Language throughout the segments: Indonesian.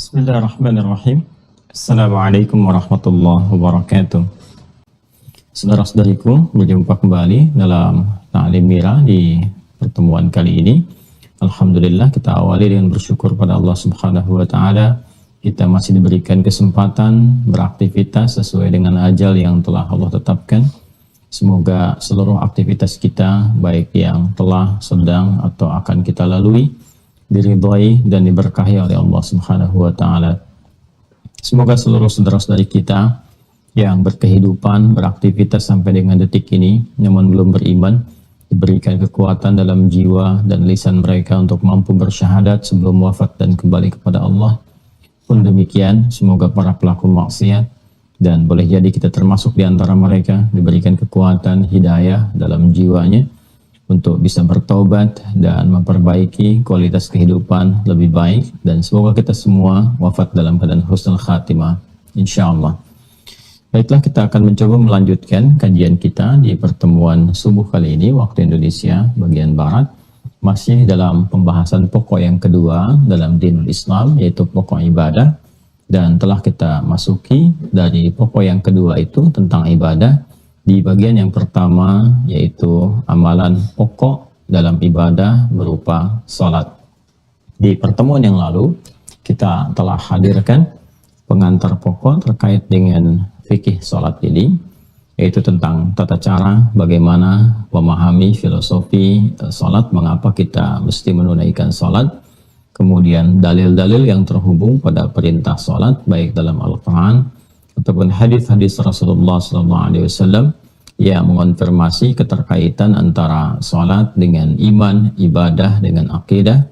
Bismillahirrahmanirrahim. Assalamualaikum warahmatullahi wabarakatuh. Saudara-saudariku, berjumpa kembali dalam Ta'lim Mira di pertemuan kali ini. Alhamdulillah, kita awali dengan bersyukur pada Allah Subhanahu wa Ta'ala. Kita masih diberikan kesempatan beraktivitas sesuai dengan ajal yang telah Allah tetapkan. Semoga seluruh aktivitas kita, baik yang telah, sedang, atau akan kita lalui, diridhai dan diberkahi oleh Allah Subhanahu wa Ta'ala. Semoga seluruh saudara-saudari kita yang berkehidupan, beraktivitas sampai dengan detik ini, namun belum beriman, diberikan kekuatan dalam jiwa dan lisan mereka untuk mampu bersyahadat sebelum wafat dan kembali kepada Allah. Pun demikian, semoga para pelaku maksiat, dan boleh jadi kita termasuk di antara mereka, diberikan kekuatan, hidayah dalam jiwanya, untuk bisa bertobat dan memperbaiki kualitas kehidupan lebih baik, dan semoga kita semua wafat dalam keadaan husnul khatimah insyaallah. Baiklah, kita akan mencoba melanjutkan kajian kita di pertemuan subuh kali ini waktu Indonesia bagian barat, masih dalam pembahasan pokok yang kedua dalam dinul Islam, yaitu pokok ibadah, dan telah kita masuki dari pokok yang kedua itu tentang ibadah di bagian yang pertama, yaitu amalan pokok dalam ibadah berupa salat. Di pertemuan yang lalu, kita telah hadirkan pengantar pokok terkait dengan fikih salat ini, yaitu tentang tata cara bagaimana memahami filosofi salat, mengapa kita mesti menunaikan salat, kemudian dalil-dalil yang terhubung pada perintah salat, baik dalam Al-Quran ataupun hadis-hadis Rasulullah SAW yang mengonfirmasi keterkaitan antara salat dengan iman, ibadah dengan akidah.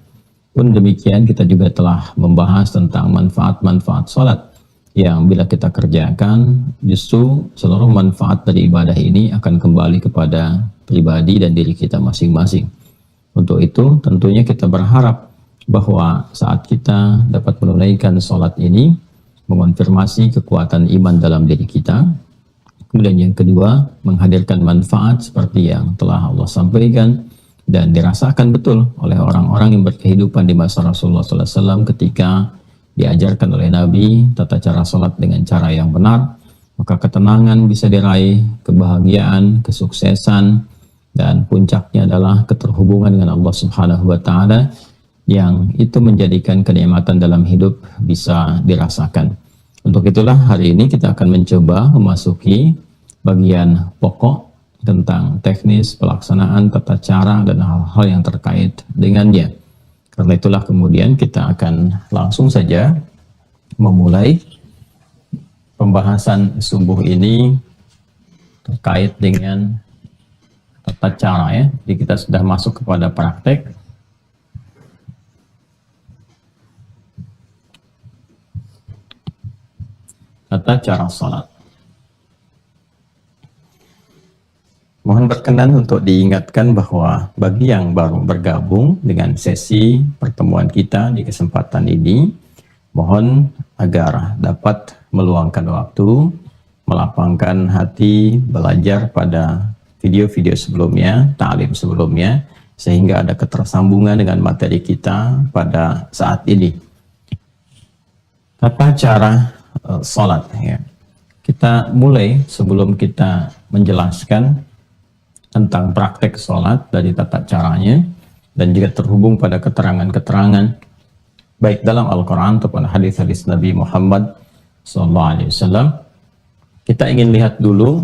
Pun demikian, kita juga telah membahas tentang manfaat-manfaat salat yang bila kita kerjakan, justru seluruh manfaat dari ibadah ini akan kembali kepada pribadi dan diri kita masing-masing. Untuk itu, tentunya kita berharap bahwa saat kita dapat menunaikan salat ini, mengonfirmasi kekuatan iman dalam diri kita. Kemudian yang kedua, menghadirkan manfaat seperti yang telah Allah sampaikan dan dirasakan betul oleh orang-orang yang berkehidupan di masa Rasulullah SAW ketika diajarkan oleh Nabi tata cara salat dengan cara yang benar, maka ketenangan bisa diraih, kebahagiaan, kesuksesan, dan puncaknya adalah keterhubungan dengan Allah Subhanahu wa Ta'ala, yang itu menjadikan kenikmatan dalam hidup bisa dirasakan. Untuk itulah hari ini kita akan mencoba memasuki bagian pokok tentang teknis pelaksanaan tata cara dan hal-hal yang terkait dengannya. Karena itulah kemudian kita akan langsung saja memulai pembahasan subuh ini terkait dengan tata cara ya. Jadi kita sudah masuk kepada praktek. Tata cara salat. Mohon berkenan untuk diingatkan bahwa bagi yang baru bergabung dengan sesi pertemuan kita di kesempatan ini, mohon agar dapat meluangkan waktu, melapangkan hati, belajar pada video-video sebelumnya, ta'lim sebelumnya, sehingga ada ketersambungan dengan materi kita pada saat ini. Tata cara salat ya. Kita mulai sebelum kita menjelaskan tentang praktek salat dari tata caranya dan juga terhubung pada keterangan-keterangan baik dalam Al-Quran ataupun hadis-hadis Nabi Muhammad SAW. Kita ingin lihat dulu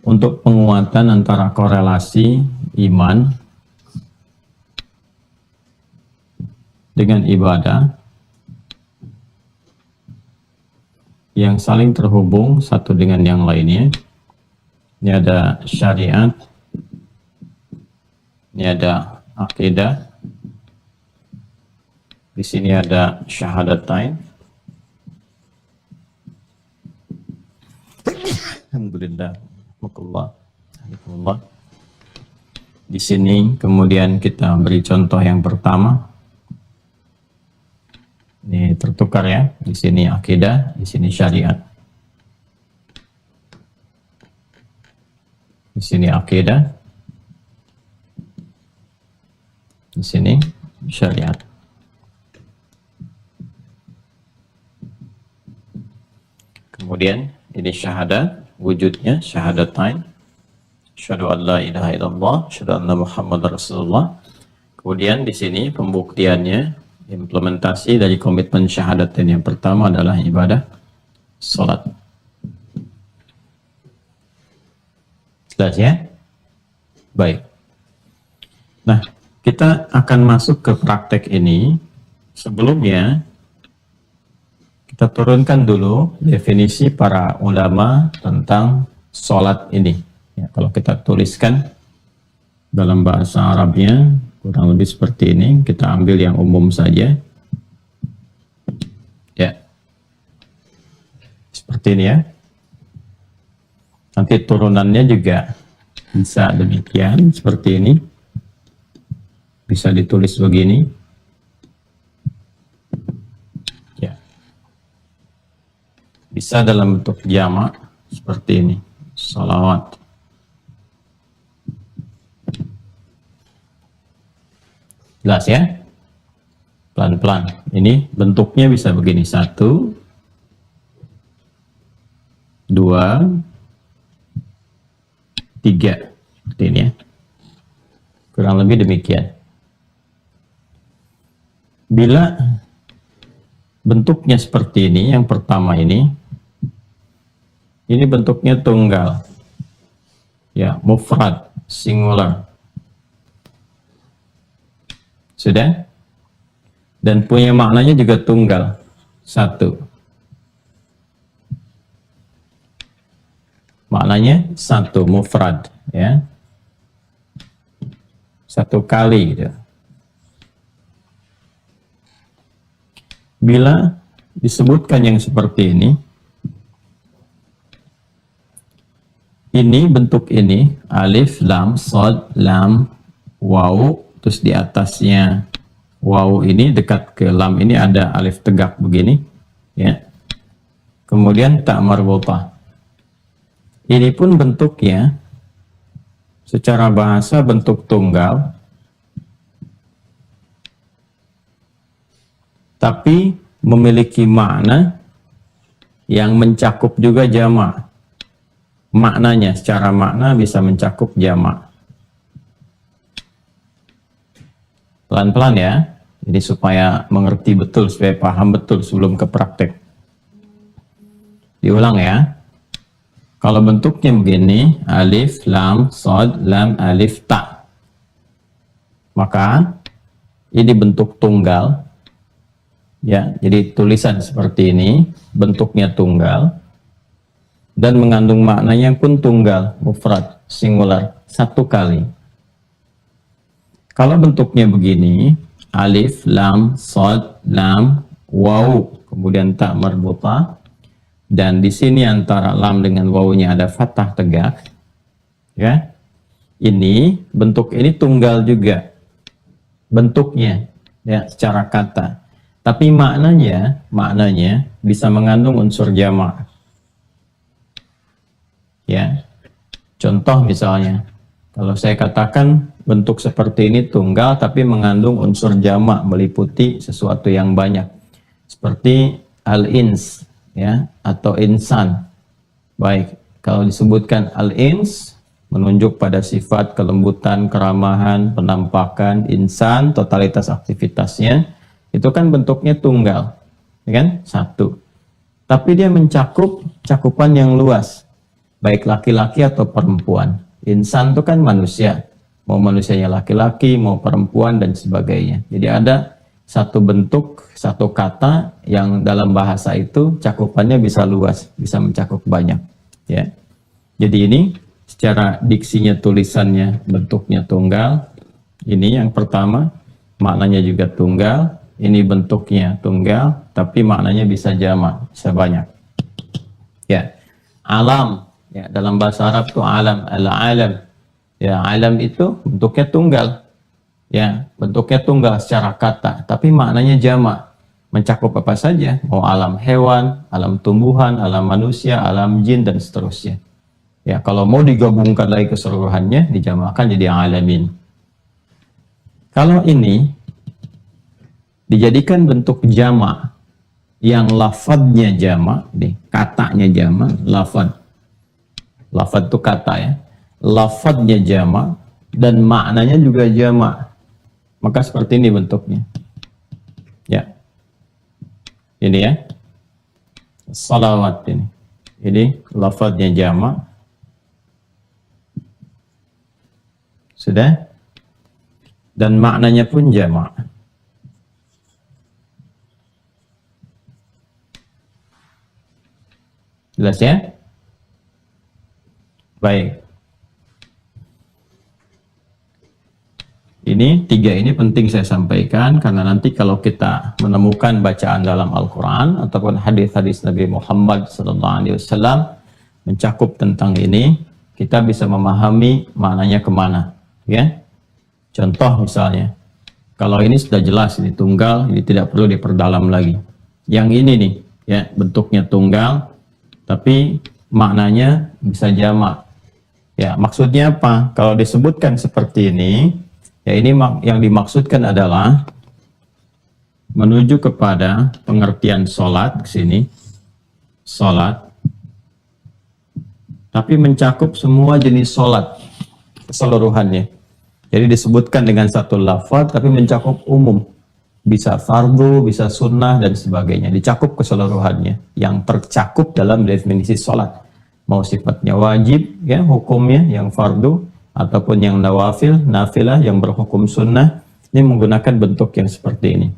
untuk penguatan antara korelasi iman dengan ibadah yang saling terhubung satu dengan yang lainnya. Ini ada syariat, ini ada akidah, di sini ada syahadatain. Alhamdulillah, Alhamdulillah. Di sini kemudian kita beri contoh yang pertama. Ini tertukar ya, di sini akidah, di sini syariat. Di sini akidah, di sini syariat. Kemudian ini syahadat, wujudnya syahadatain, asyhadu an la ilaha illallah, asyhadu anna Muhammadar Rasulullah. Kemudian di sini pembuktiannya, implementasi dari komitmen syahadatain yang pertama adalah ibadah salat. Jelas ya? Baik. Nah, kita akan masuk ke praktek ini. Sebelumnya, kita turunkan dulu definisi para ulama tentang sholat ini. Ya, kalau kita tuliskan dalam bahasa Arabnya, kurang lebih seperti ini. Kita ambil yang umum saja. Ya. Seperti ini ya. Nanti turunannya juga bisa demikian, seperti ini. Bisa ditulis begini. Ya. Bisa dalam bentuk jamak seperti ini. Salawat. Jelas ya? Pelan-pelan. Ini bentuknya bisa begini. 1, 2, 3, seperti ini ya. Kurang lebih demikian. Bila bentuknya seperti ini, yang pertama ini bentuknya tunggal. Ya, mufrad, singular. Sudah? Dan punya maknanya juga tunggal. 1. Maknanya 1, mufrad, ya. 1 kali gitu. Bila disebutkan yang seperti ini bentuk ini alif, lam, shad, lam, waw, terus di atasnya waw ini dekat ke lam ini ada alif tegak begini, ya. Kemudian ta marbutah. Ini pun bentuknya secara bahasa bentuk tunggal, tapi memiliki makna yang mencakup juga jamak. Maknanya, secara makna bisa mencakup jamak. Pelan-pelan ya, jadi supaya mengerti betul, supaya paham betul sebelum ke praktek. Diulang ya. Kalau bentuknya begini, alif, lam, shad, lam, alif, ta. Maka ini bentuk tunggal. Ya, jadi tulisan seperti ini, bentuknya tunggal. Dan mengandung maknanya pun tunggal, mufrad, singular, 1 kali. Kalau bentuknya begini, alif, lam, shad, lam, waw, kemudian ta marbutah. Dan di sini antara lam dengan wawnya ada fathah tegak, ya. Ini bentuk ini tunggal juga, bentuknya, ya, secara kata. Tapi maknanya bisa mengandung unsur jamak, ya. Contoh misalnya, kalau saya katakan bentuk seperti ini tunggal, tapi mengandung unsur jamak, meliputi sesuatu yang banyak, seperti al-ins, ya, atau insan. Baik, kalau disebutkan al-ins menunjuk pada sifat kelembutan, keramahan, penampakan. Insan, totalitas aktivitasnya, itu kan bentuknya tunggal, ya kan? 1. Tapi dia mencakup cakupan yang luas, baik laki-laki atau perempuan. Insan itu kan manusia, mau manusianya laki-laki, mau perempuan, dan sebagainya. Jadi ada satu bentuk, satu kata yang dalam bahasa itu cakupannya bisa luas, bisa mencakup banyak, ya. Jadi ini secara diksinya, tulisannya, bentuknya tunggal. Ini yang pertama, maknanya juga tunggal. Ini bentuknya tunggal, tapi maknanya bisa jamak, bisa banyak, ya. Alam, ya, dalam bahasa Arab itu alam, al-alam, ya. Alam itu bentuknya tunggal, ya, bentuknya tunggal secara kata, tapi maknanya jamak, mencakup apa saja, mau alam hewan, alam tumbuhan, alam manusia, alam jin, dan seterusnya. Ya, kalau mau digabungkan lagi keseluruhannya, dijamakkan jadi alamin. Kalau ini dijadikan bentuk jamak, yang lafadznya jamak, nih, katanya jamak, lafadz itu kata ya, lafadznya jamak dan maknanya juga jamak, maka seperti ini bentuknya ya, ini ya, salawat ini lafadznya jamak, sudah, dan maknanya pun jamak. Jelas ya? Baik. Ini tiga ini penting saya sampaikan karena nanti kalau kita menemukan bacaan dalam Al-Quran ataupun hadis-hadis Nabi Muhammad SAW mencakup tentang ini, kita bisa memahami maknanya kemana. Ya, contoh misalnya, kalau ini sudah jelas ini tunggal, ini tidak perlu diperdalam lagi. Yang ini nih, ya bentuknya tunggal, tapi maknanya bisa jamak. Ya, maksudnya apa? Kalau disebutkan seperti ini, ya ini yang dimaksudkan adalah menuju kepada pengertian sholat ke sini, sholat, tapi mencakup semua jenis sholat keseluruhannya. Jadi disebutkan dengan satu lafaz, tapi mencakup umum. Bisa fardu, bisa sunnah, dan sebagainya. Dicakup keseluruhannya. Yang tercakup dalam definisi sholat. Mau sifatnya wajib, ya hukumnya, yang fardu, ataupun yang nawafil, nafilah, yang berhukum sunnah. Ini menggunakan bentuk yang seperti ini.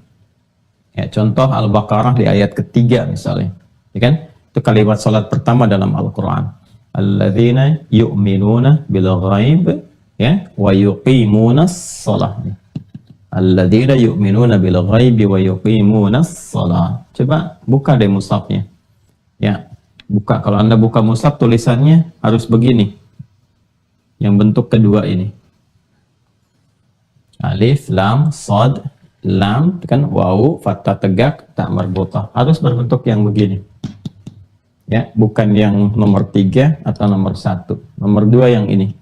Ya, contoh Al-Baqarah di ayat ketiga misalnya. Ya kan? Itu kalimat sholat pertama dalam Al-Quran. Alladzina yu'minuna bil ghaib, ya, wa yuqimunas shalah. Alladzina yu'minuna bil ghaibi wa yuqimunas shalah. Coba buka deh mushafnya. Ya, buka. Kalau Anda buka mushaf, tulisannya harus begini. Yang bentuk kedua ini. Alif, lam, shad, lam, kan wawu, fathah tegak, tak marbutah. Harus berbentuk yang begini. Ya, bukan yang nomor 3 atau nomor 1. Nomor 2 yang ini.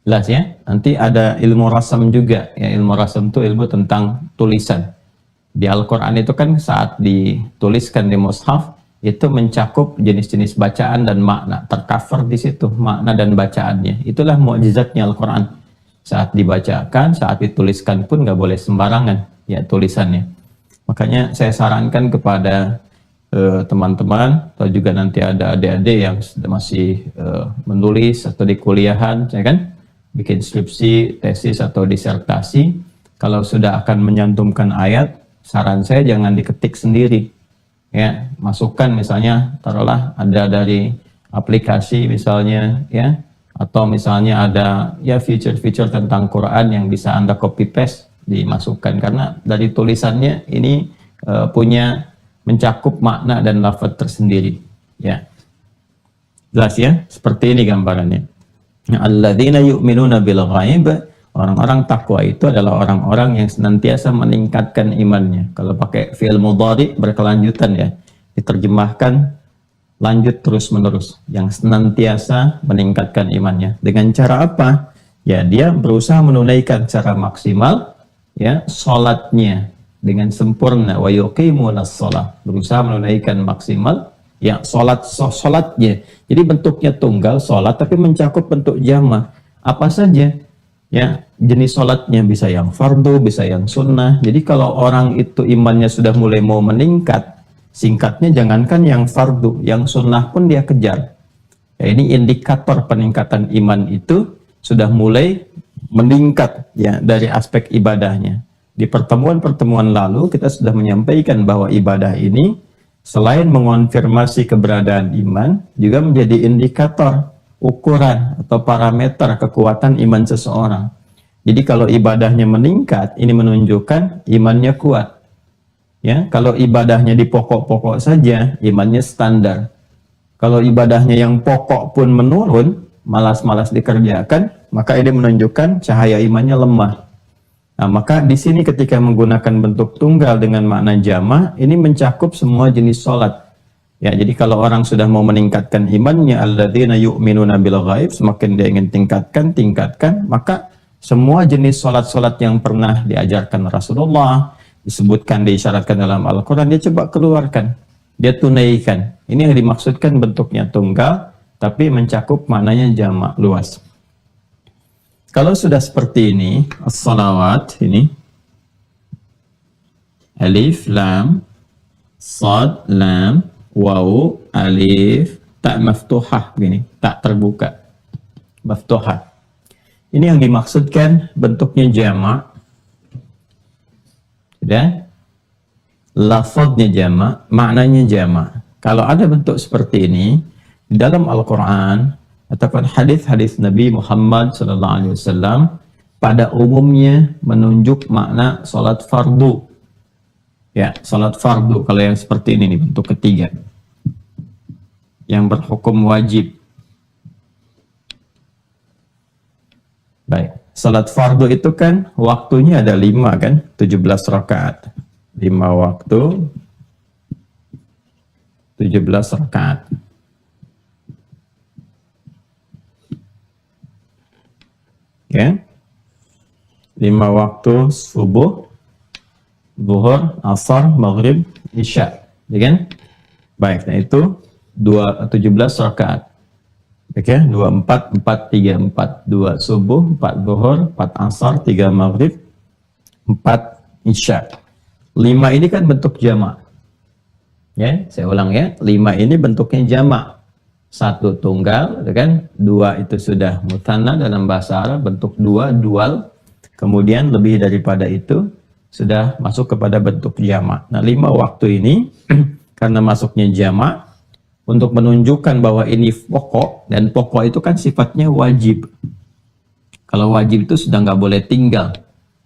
Jelas ya? Nanti ada ilmu rasam juga. Ya, ilmu rasam itu ilmu tentang tulisan. Di Al-Quran itu kan saat dituliskan di mushaf, itu mencakup jenis-jenis bacaan dan makna. Tercover di situ makna dan bacaannya. Itulah mukjizatnya Al-Quran. Saat dibacakan, saat dituliskan pun nggak boleh sembarangan ya tulisannya. Makanya saya sarankan kepada teman-teman, atau juga nanti ada adik-adik yang masih menulis atau di kuliahan, ya kan? Bikin skripsi, tesis, atau disertasi, kalau sudah akan menyantumkan ayat, saran saya jangan diketik sendiri. Ya, masukkan misalnya, taruhlah ada dari aplikasi misalnya, ya, atau misalnya ada ya feature-feature tentang Quran yang bisa Anda copy paste dimasukkan, karena dari tulisannya ini punya mencakup makna dan lafaz tersendiri. Ya, jelas ya, seperti ini gambarannya. Alladzina yu'minuna bil ghaib, orang-orang takwa itu adalah orang-orang yang senantiasa meningkatkan imannya. Kalau pakai fi'il mudhari berkelanjutan ya, diterjemahkan lanjut terus menerus, yang senantiasa meningkatkan imannya. Dengan cara apa? Ya, dia berusaha menunaikan secara maksimal ya salatnya dengan sempurna, wa yuqimunas shalah, berusaha menunaikan maksimal ya salatnya. Jadi bentuknya tunggal salat, tapi mencakup bentuk jamaah. Apa saja? Ya, jenis salatnya bisa yang fardu, bisa yang sunnah. Jadi kalau orang itu imannya sudah mulai mau meningkat, singkatnya jangankan yang fardu, yang sunnah pun dia kejar. Ya, ini indikator peningkatan iman itu sudah mulai meningkat ya dari aspek ibadahnya. Di pertemuan-pertemuan lalu kita sudah menyampaikan bahwa ibadah ini selain mengonfirmasi keberadaan iman, juga menjadi indikator, ukuran atau parameter kekuatan iman seseorang. Jadi kalau ibadahnya meningkat, ini menunjukkan imannya kuat. Ya, kalau ibadahnya di pokok-pokok saja, imannya standar. Kalau ibadahnya yang pokok pun menurun, malas-malas dikerjakan, maka ini menunjukkan cahaya imannya lemah. Nah, maka di sini ketika menggunakan bentuk tunggal dengan makna jama', ini mencakup semua jenis sholat. Ya, jadi kalau orang sudah mau meningkatkan imannya, alladzina yu'minuna bil ghaib, semakin dia ingin tingkatkan, maka semua jenis sholat-sholat yang pernah diajarkan Rasulullah, disebutkan, diisyaratkan dalam Al-Quran, dia coba keluarkan, dia tunaikan. Ini yang dimaksudkan bentuknya tunggal, tapi mencakup maknanya jamak luas. Kalau sudah seperti ini, as-salawat ini, alif, lam, sad, lam, waw, alif, tak maftuhah, begini, tak terbuka, maftuhah. Ini yang dimaksudkan bentuknya jamak. Sudah? Lafadznya jamak, maknanya jamak. Kalau ada bentuk seperti ini di dalam Al-Quran ataupun hadis-hadis Nabi Muhammad SAW, pada umumnya menunjuk makna salat fardu. Ya, salat fardu. Kalau yang seperti ini nih, bentuk ketiga, yang berhukum wajib. Baik, salat fardu itu kan waktunya ada 5 kan, 17 rakaat. 5 waktu, 17 rakaat. Ya. 5 waktu subuh, zuhur, asar, maghrib, isya. Ya kan? Baik, nah itu 17 rakaat. Oke, 24, 4, 3, 4. 2 subuh, 4 zuhur, 4 asar, 3 maghrib, 4 isya. 5 ini kan bentuk jamak. Ya, saya ulang ya. 5 ini bentuknya jamak. 1 tunggal, kan? 2 itu sudah mutanna dalam bahasa Arab, bentuk 2, dual. Kemudian lebih daripada itu sudah masuk kepada bentuk jamak. Nah, 5 waktu ini karena masuknya jamak, untuk menunjukkan bahwa ini pokok, dan pokok itu kan sifatnya wajib. Kalau wajib itu sudah nggak boleh tinggal.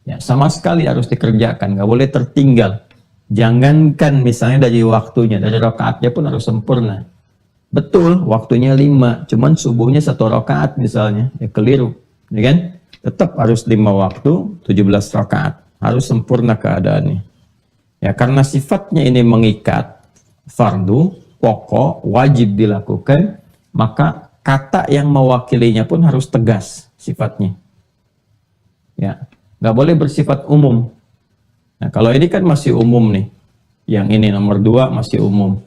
Ya, sama sekali harus dikerjakan, nggak boleh tertinggal. Jangankan misalnya dari waktunya, dari rakaatnya pun harus sempurna. Betul, waktunya 5, cuman subuhnya 1 rakaat misalnya, ya keliru, ya kan? Tetap harus 5 waktu, 17 rakaat, harus sempurna keadaannya. Ya, karena sifatnya ini mengikat, fardu, pokok, wajib dilakukan, maka kata yang mewakilinya pun harus tegas sifatnya. Ya, nggak boleh bersifat umum. Nah, kalau ini kan masih umum nih, yang ini nomor 2 masih umum,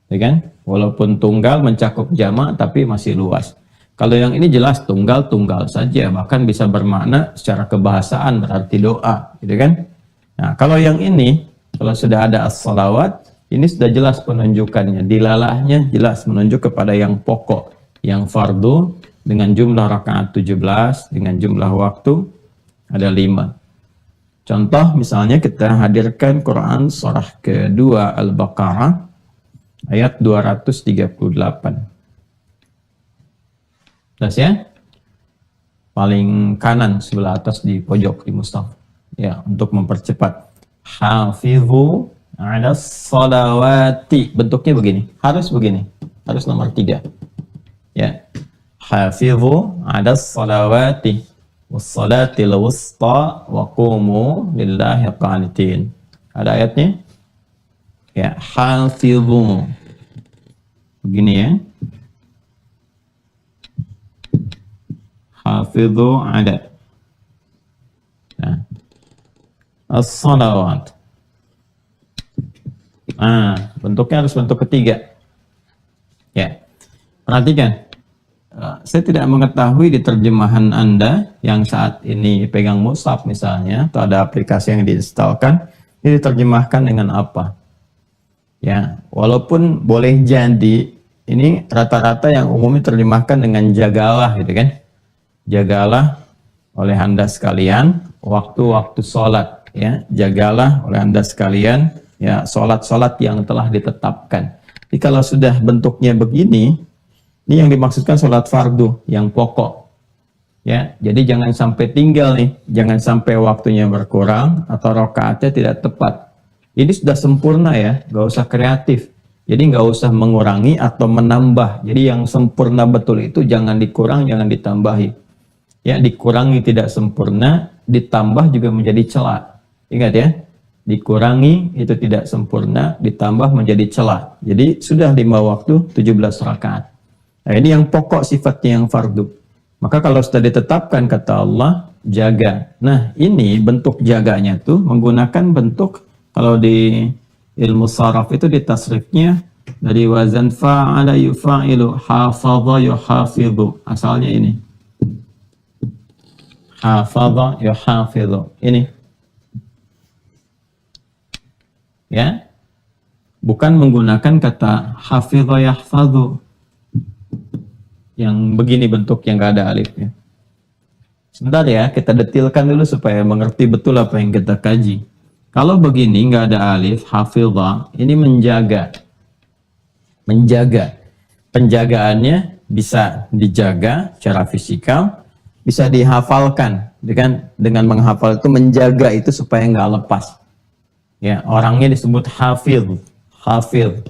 ya kan? Walaupun tunggal mencakup jamak, tapi masih luas. Kalau yang ini jelas tunggal saja, bahkan bisa bermakna secara kebahasaan berarti doa, gitu kan? Nah, kalau yang ini, kalau sudah ada as-salawat, ini sudah jelas penunjukannya, dilalahnya jelas menunjuk kepada yang pokok, yang fardu, dengan jumlah rakaat 17, dengan jumlah waktu ada 5. Contoh misalnya kita hadirkan Quran surah kedua Al-Baqarah ayat 238. Jelas ya? Paling kanan sebelah atas di pojok di mushaf. Ya, untuk mempercepat. Hafizu ada salawati, bentuknya begini, harus begini, harus nomor 3. Ya, hafizu ada salawati wassalatil wusta wa qumu lillahi qanitin. Ada ayatnya? Ya, hafizu begini ya, hafizu ada. Nah, as-salawat. Bentuknya harus bentuk ketiga. Ya, perhatikan. Saya tidak mengetahui di terjemahan Anda yang saat ini pegang mushaf misalnya, atau ada aplikasi yang diinstalkan, ini diterjemahkan dengan apa. Ya, walaupun boleh jadi ini rata-rata yang umumnya terjemahkan dengan jagalah, gitu kan. Jagalah oleh Anda sekalian waktu-waktu sholat, ya. Jagalah oleh Anda sekalian, ya, sholat-sholat yang telah ditetapkan. Jadi kalau sudah bentuknya begini, ini yang dimaksudkan sholat fardu yang pokok, ya. Jadi jangan sampai tinggal nih, jangan sampai waktunya berkurang atau rakaatnya tidak tepat. Ini sudah sempurna ya, nggak usah kreatif. Jadi nggak usah mengurangi atau menambah. Jadi yang sempurna betul itu jangan dikurang, jangan ditambahi. Ya, dikurangi tidak sempurna, ditambah juga menjadi celah. Ingat ya. Dikurangi itu tidak sempurna, ditambah menjadi celah. Jadi sudah 5 waktu 17 rakaat. Nah, ini yang pokok sifatnya yang fardu. Maka kalau sudah ditetapkan kata Allah, jaga. Nah, ini bentuk jaganya tuh menggunakan bentuk Kalau di ilmu saraf itu di tasrifnya dari wazan fa'ala yufa'ilu, hafadha yuhafidhu. Asalnya ini. Hafadha yuhafidhu. Ini. Ya. Bukan menggunakan kata hafidha yahfadhu. Yang begini bentuk yang gak ada alifnya. Sebentar ya, kita detilkan dulu supaya mengerti betul apa yang kita kaji. Kalau begini nggak ada alif, hafidha, ini menjaga. Menjaga. Penjagaannya bisa dijaga secara fisikal, bisa dihafalkan. Dengan menghafal itu menjaga itu supaya nggak lepas. Ya, orangnya disebut hafidh. Hafidh.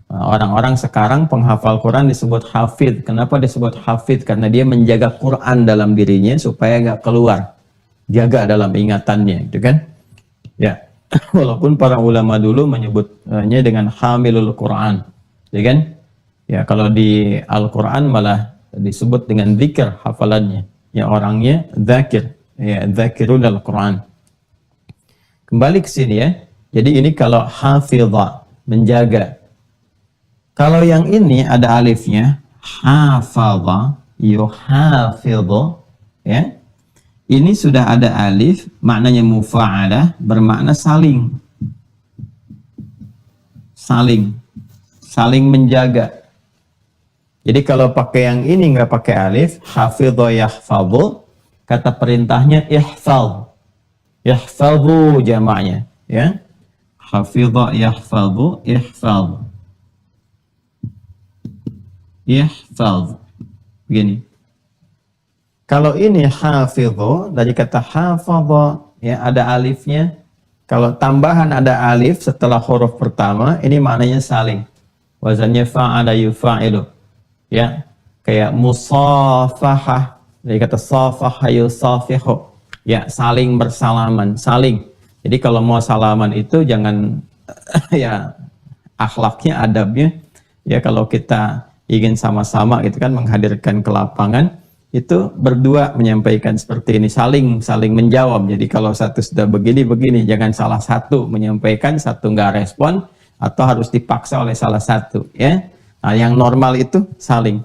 Orang-orang sekarang penghafal Quran disebut hafidh. Kenapa disebut hafidh? Karena dia menjaga Quran dalam dirinya supaya nggak keluar. Jaga dalam ingatannya, gitu kan? Ya. Walaupun para ulama dulu menyebutnya dengan hamilul Quran, ya kan? Ya, kalau di Al-Quran malah disebut dengan zikir hafalannya. Ya, orangnya zakir, ya zakirul Al-Quran. Kembali ke sini ya. Jadi ini kalau hafidha, menjaga. Kalau yang ini ada alifnya, hafadha, yuhafidhu, ya. Ini sudah ada alif, maknanya mufa'alah, bermakna saling. Saling menjaga. Jadi kalau pakai yang ini nggak pakai alif, hafidha yahfadhu, kata perintahnya ihfadh. Yahfadhu jamaknya, ya. Hafidha yahfadhu, ihfadh. Ihfadh. Begini. Kalau ini hafidhu, dari kata hafadha, ya ada alifnya. Kalau tambahan ada alif setelah huruf pertama, ini maknanya saling. Wazannya fa'ala yufa'ilu. Ya, kayak musafahah, dari kata safaha yusafihu. Ya, saling bersalaman, saling. Jadi kalau mau salaman itu jangan ya akhlaknya, adabnya. Ya kalau kita ingin sama-sama gitu kan menghadirkan ke lapangan, itu berdua menyampaikan seperti ini, saling menjawab. Jadi kalau satu sudah begini, jangan salah satu menyampaikan, satu nggak respon, atau harus dipaksa oleh salah satu, ya. Nah, yang normal itu saling.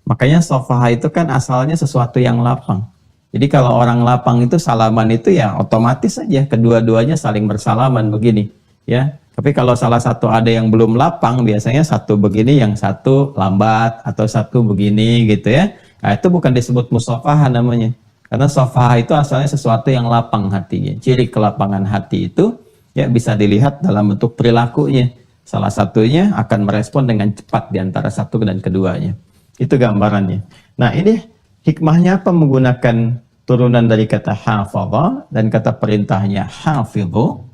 Makanya sofaha itu kan asalnya sesuatu yang lapang. Jadi kalau orang lapang itu salaman itu ya otomatis saja kedua-duanya saling bersalaman begini, ya. Tapi kalau salah satu ada yang belum lapang, biasanya satu begini, yang satu lambat, atau satu begini gitu ya. Nah, itu bukan disebut musafaha namanya. Karena safaha itu asalnya sesuatu yang lapang hatinya. Ciri kelapangan hati itu ya bisa dilihat dalam bentuk perilakunya. Salah satunya akan merespon dengan cepat di antara satu dan keduanya. Itu gambarannya. Nah, ini hikmahnya apa menggunakan turunan dari kata hafadha dan kata perintahnya hafidhu,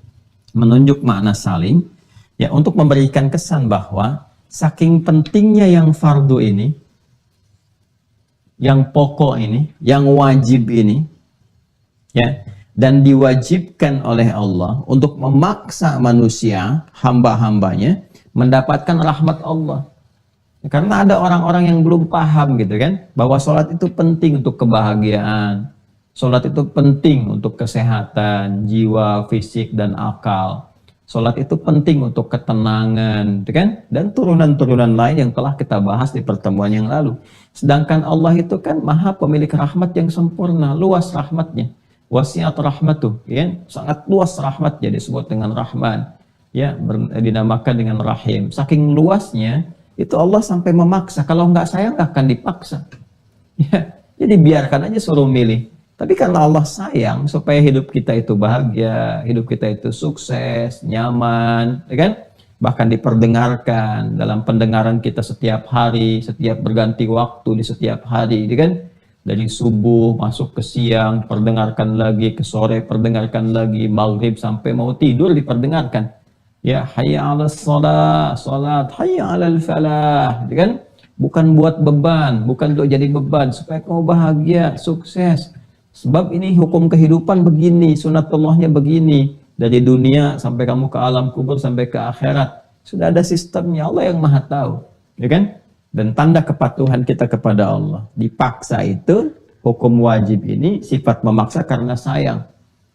menunjuk makna saling, ya untuk memberikan kesan bahwa saking pentingnya yang fardu ini, yang pokok ini, yang wajib ini, ya, dan diwajibkan oleh Allah untuk memaksa manusia, hamba-hambanya, mendapatkan rahmat Allah. Karena ada orang-orang yang belum paham gitu kan, bahwa sholat itu penting untuk kebahagiaan, sholat itu penting untuk kesehatan, jiwa, fisik, dan akal. Sholat itu penting untuk ketenangan, gitu kan? Dan turunan-turunan lain yang telah kita bahas di pertemuan yang lalu. Sedangkan Allah itu kan maha pemilik rahmat yang sempurna, luas rahmatnya. Wasi'at rahmatuh, ya, sangat luas rahmatnya, disebut dengan Rahman, ya, dinamakan dengan Rahim. Saking luasnya, itu Allah sampai memaksa. Kalau nggak sayang, nggak akan dipaksa. Ya, jadi biarkan aja suruh milih. Tapi karena Allah sayang supaya hidup kita itu bahagia, hidup kita itu sukses, nyaman, ya kan? Bahkan diperdengarkan dalam pendengaran kita setiap hari, setiap berganti waktu di setiap hari, ya kan? Dari subuh masuk ke siang, perdengarkan lagi, ke sore perdengarkan lagi, maghrib sampai mau tidur diperdengarkan. Ya, hayya 'alas shalah, salat, hayya 'alal falah, ya kan? Bukan buat beban, bukan untuk jadi beban, supaya kamu bahagia, sukses. Sebab ini hukum kehidupan begini, sunatullahnya begini. Dari dunia sampai kamu ke alam kubur sampai ke akhirat. Sudah ada sistemnya, Allah yang maha tahu. Ya kan? Dan tanda kepatuhan kita kepada Allah. Dipaksa itu, hukum wajib ini sifat memaksa karena sayang.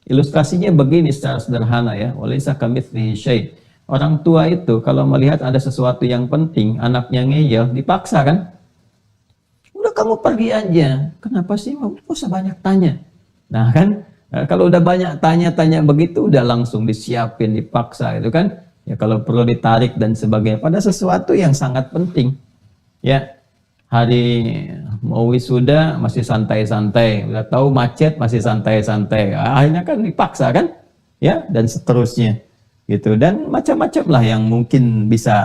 Ilustrasinya begini secara sederhana ya, walaysa kamitslihi syai'. Orang tua itu kalau melihat ada sesuatu yang penting, anaknya ngeyel, dipaksa kan? Udah kamu pergi aja. Kenapa sih? Nggak usah banyak tanya. Nah kan, kalau udah banyak tanya-tanya begitu, udah langsung disiapin, dipaksa itu kan? Ya kalau perlu ditarik dan sebagainya. Pada sesuatu yang sangat penting. Ya, hari mau wisuda masih santai-santai, udah tahu macet masih santai-santai, akhirnya kan dipaksa kan, ya, dan seterusnya gitu, dan macam-macam lah yang mungkin bisa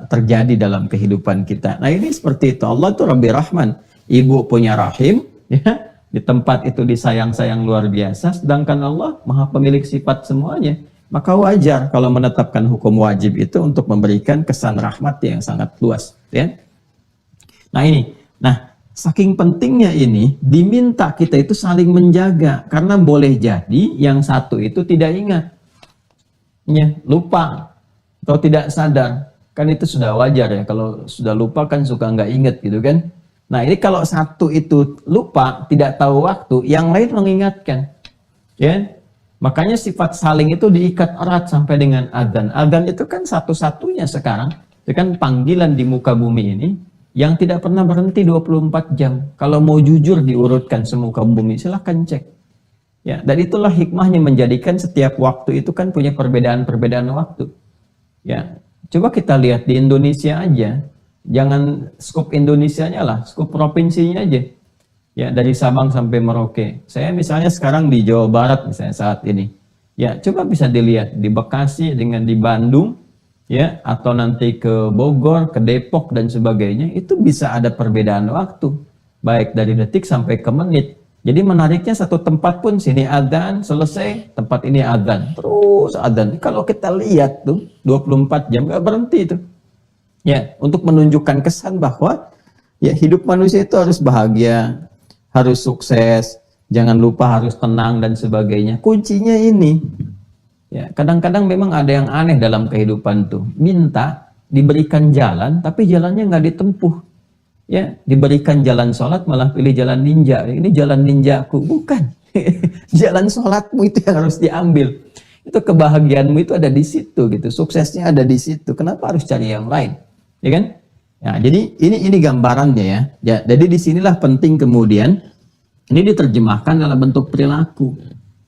terjadi dalam kehidupan kita. Nah ini seperti itu, Allah tuh Rabbi Rahman, ibu punya rahim, ya, di tempat itu disayang-sayang luar biasa, sedangkan Allah Maha pemilik sifat semuanya, maka wajar kalau menetapkan hukum wajib itu untuk memberikan kesan rahmat yang sangat luas, ya. Nah ini, nah saking pentingnya ini diminta kita itu saling menjaga, karena boleh jadi yang satu itu tidak ingat, ya, lupa atau tidak sadar, kan itu sudah wajar ya, kalau sudah lupa kan suka nggak ingat gitu kan. Nah ini kalau satu itu lupa, tidak tahu waktu, yang lain mengingatkan, ya, makanya sifat saling itu diikat erat sampai dengan adzan. Adzan itu kan satu-satunya sekarang, itu kan panggilan di muka bumi ini yang tidak pernah berhenti 24 jam. Kalau mau jujur diurutkan semuka bumi, silahkan cek. Ya, dan itulah hikmahnya menjadikan setiap waktu itu kan punya perbedaan-perbedaan waktu. Ya, coba kita lihat di Indonesia aja. Jangan skup Indonesianya lah, skup provinsinya aja. Ya, dari Sabang sampai Merauke. Saya misalnya sekarang di Jawa Barat misalnya saat ini. Ya, coba bisa dilihat di Bekasi dengan di Bandung, ya, atau nanti ke Bogor, ke Depok dan sebagainya, itu bisa ada perbedaan waktu, baik dari detik sampai ke menit. Jadi menariknya satu tempat pun sini adzan, selesai, tempat ini adzan, terus adzan. Kalau kita lihat tuh 24 jam nggak berhenti itu. Ya, untuk menunjukkan kesan bahwa ya hidup manusia itu harus bahagia, harus sukses, jangan lupa harus tenang dan sebagainya. Kuncinya ini. Ya, kadang-kadang memang ada yang aneh dalam kehidupan tuh. Minta diberikan jalan, tapi jalannya nggak ditempuh. Ya, diberikan jalan sholat malah pilih jalan ninja. Ini jalan ninjaku, bukan. Jalan sholatmu itu yang harus diambil. Itu kebahagiaanmu itu ada di situ gitu. Suksesnya ada di situ. Kenapa harus cari yang lain? Ya kan? Ya, jadi ini gambarannya ya. Ya, jadi disinilah penting kemudian ini diterjemahkan dalam bentuk perilaku.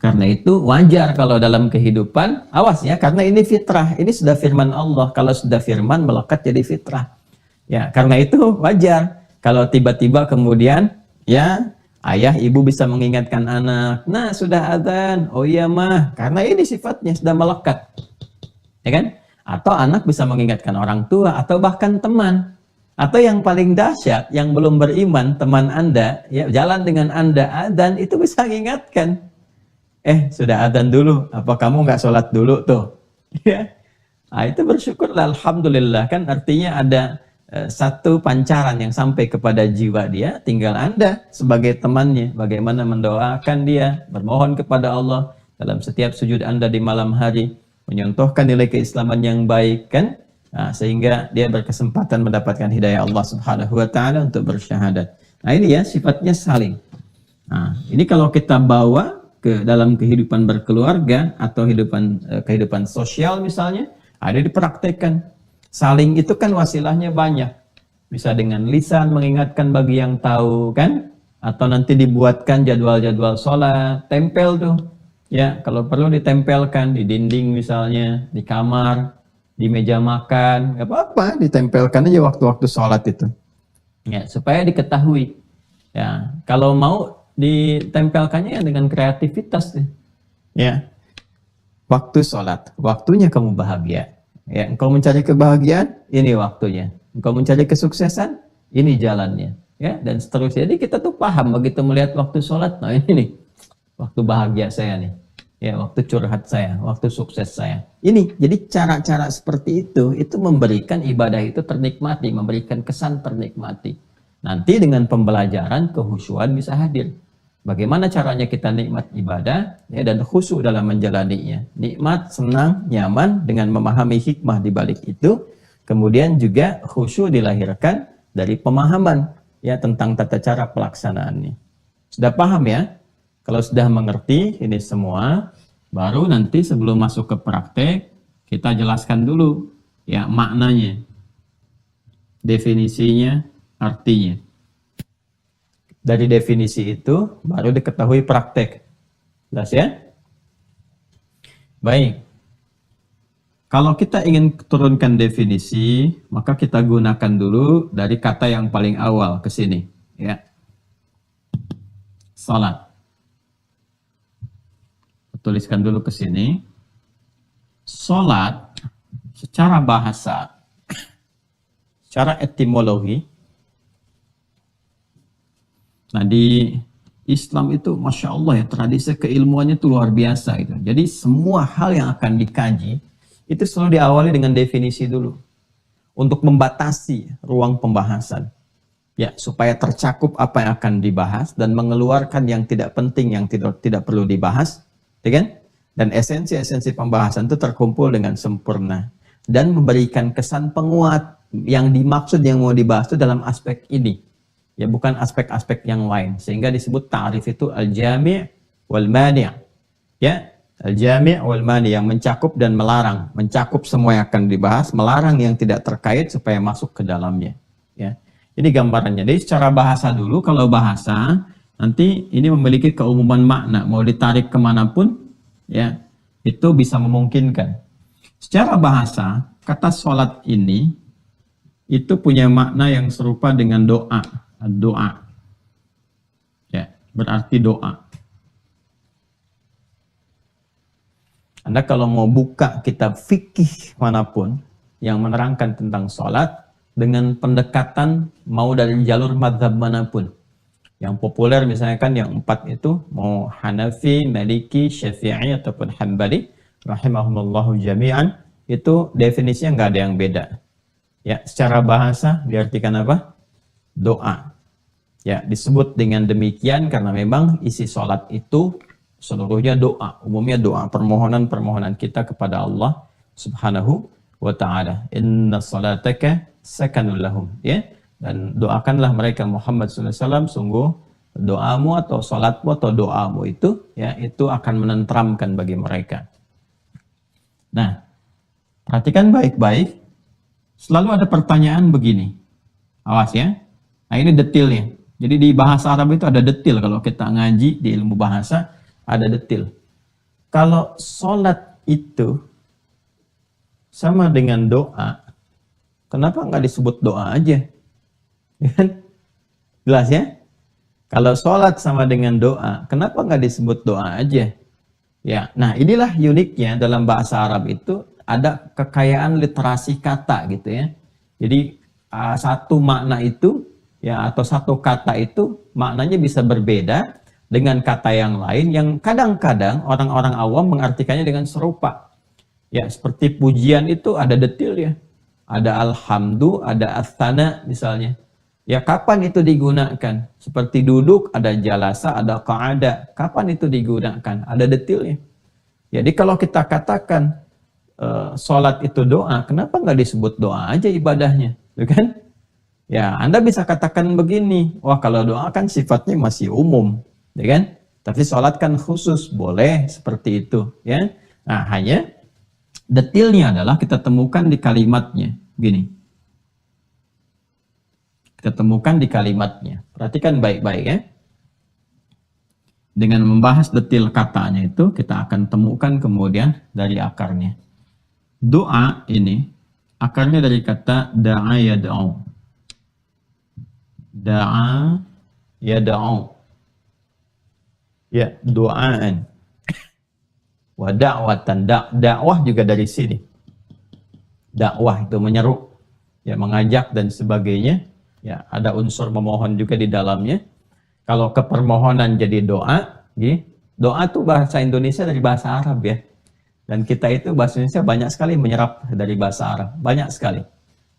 Karena itu wajar kalau dalam kehidupan, awas ya, karena ini fitrah, ini sudah firman Allah. Kalau sudah firman, melekat jadi fitrah. Ya, karena itu wajar kalau tiba-tiba kemudian, ya, ayah ibu bisa mengingatkan anak, nah sudah adzan, oh iya mah, karena ini sifatnya sudah melekat. Ya kan? Atau anak bisa mengingatkan orang tua, atau bahkan teman. Atau yang paling dahsyat, yang belum beriman, teman Anda, ya, jalan dengan Anda, adzan, itu bisa mengingatkan. Sudah adzan dulu, apa kamu nggak sholat dulu tuh? Ya, nah, itu bersyukurlah, alhamdulillah, kan artinya ada satu pancaran yang sampai kepada jiwa dia, tinggal Anda sebagai temannya, bagaimana mendoakan dia, bermohon kepada Allah dalam setiap sujud Anda di malam hari, menyontohkan nilai keislaman yang baik, kan? Nah, sehingga dia berkesempatan mendapatkan hidayah Allah Subhanahu wa Ta'ala untuk bersyahadat. Nah, ini ya sifatnya saling. Nah, ini kalau kita bawa ke dalam kehidupan berkeluarga atau kehidupan sosial misalnya, ada dipraktekkan. Saling itu kan wasilahnya banyak. Bisa dengan lisan mengingatkan bagi yang tahu kan, atau nanti dibuatkan jadwal-jadwal sholat, tempel tuh. Ya, kalau perlu ditempelkan di dinding misalnya, di kamar, di meja makan, nggak apa-apa, ditempelkan aja waktu-waktu sholat itu. Ya, supaya diketahui. Ya, kalau mau ditempelkannya dengan kreativitas ya. Waktu sholat, waktunya kamu bahagia. Ya, engkau mencari kebahagiaan, ini waktunya. Engkau mencari kesuksesan, ini jalannya. Ya, dan seterusnya. Jadi kita tuh paham begitu melihat waktu sholat, nah ini nih, waktu bahagia saya nih. Ya, waktu curhat saya, waktu sukses saya. Ini, jadi cara-cara seperti itu memberikan ibadah itu ternikmati, memberikan kesan ternikmati. Nanti dengan pembelajaran kehusyuan bisa hadir. Bagaimana caranya kita nikmat ibadah ya, dan khusyuk dalam menjalaninya. Nikmat, senang, nyaman dengan memahami hikmah di balik itu. Kemudian juga khusyuk dilahirkan dari pemahaman ya tentang tata cara pelaksanaannya. Sudah paham ya? Kalau sudah mengerti ini semua, baru nanti sebelum masuk ke praktek, kita jelaskan dulu ya maknanya, definisinya, artinya. Dari definisi itu baru diketahui praktek. Jelas ya? Baik. Kalau kita ingin turunkan definisi, maka kita gunakan dulu dari kata yang paling awal ke sini, ya. Salat. Tuliskan dulu ke sini. Salat secara bahasa, secara etimologi. Nah, di Islam itu Masya Allah ya, tradisi keilmuannya itu luar biasa gitu. Jadi semua hal yang akan dikaji itu selalu diawali dengan definisi dulu untuk membatasi ruang pembahasan ya, supaya tercakup apa yang akan dibahas dan mengeluarkan yang tidak penting, yang tidak perlu dibahas, ya kan? Dan esensi-esensi pembahasan itu terkumpul dengan sempurna dan memberikan kesan penguat yang dimaksud, yang mau dibahas itu dalam aspek ini ya, bukan aspek-aspek yang lain, sehingga disebut ta'rif itu al-jami' wal mani', ya. Al-jami' wal mani, yang mencakup dan melarang, mencakup semua yang akan dibahas, melarang yang tidak terkait supaya masuk ke dalamnya ya. Ini gambarannya. Jadi secara bahasa dulu, kalau bahasa nanti ini memiliki keumuman makna, mau ditarik kemanapun ya, itu bisa memungkinkan. Secara bahasa, kata sholat ini itu punya makna yang serupa dengan doa. Doa ya, berarti doa. Anda kalau mau buka kitab fikih manapun yang menerangkan tentang sholat dengan pendekatan mau dari jalur mazhab manapun, yang populer misalnya kan yang 4 itu, mau Hanafi, Maliki, Syafi'i ataupun Hambali rahimahumullahu jami'an, itu definisinya nggak ada yang beda ya. Secara bahasa diartikan apa? Doa ya. Disebut dengan demikian karena memang isi sholat itu seluruhnya doa, umumnya doa, permohonan-permohonan kita kepada Allah Subhanahu wa ta'ala. Inna salataka sakanul lahum, ya. Dan doakanlah mereka Muhammad SAW, sungguh doamu atau salatmu atau doamu itu ya, itu akan menenteramkan bagi mereka. Nah, perhatikan baik-baik, selalu ada pertanyaan begini. Awas ya. Nah, ini detailnya. Jadi di bahasa Arab itu ada detail, kalau kita ngaji di ilmu bahasa ada detail. Kalau sholat itu sama dengan doa, kenapa nggak disebut doa aja? Jelas ya? Kalau sholat sama dengan doa, kenapa nggak disebut doa aja? Ya, nah inilah uniknya dalam bahasa Arab itu ada kekayaan literasi kata gitu ya. Jadi satu makna itu ya, atau satu kata itu maknanya bisa berbeda dengan kata yang lain yang kadang-kadang orang-orang awam mengartikannya dengan serupa. Ya, seperti pujian itu ada detail ya. Ada alhamdu, ada asthana misalnya. Ya, kapan itu digunakan? Seperti duduk, ada jalasa, ada qa'ada. Kapan itu digunakan? Ada detailnya. Jadi kalau kita katakan sholat itu doa, kenapa nggak disebut doa aja ibadahnya? Kan? Ya, Anda bisa katakan begini, wah kalau doa kan sifatnya masih umum. Ya kan? Tapi sholat kan khusus, boleh seperti itu ya. Nah, hanya detailnya adalah kita temukan di kalimatnya. Gini, kita temukan di kalimatnya. Perhatikan baik-baik ya. Dengan membahas detail katanya itu, kita akan temukan kemudian dari akarnya. Doa ini akarnya dari kata da'a yad'u. Da'a yad'u. Ya, doaan. Wa da'watan, dakwah juga dari sini. Dakwah itu menyeru, ya, mengajak dan sebagainya. Ya, ada unsur memohon juga di dalamnya. Kalau kepermohonan jadi doa, ya, doa itu bahasa Indonesia dari bahasa Arab ya. Dan kita itu bahasa Indonesia banyak sekali menyerap dari bahasa Arab, banyak sekali.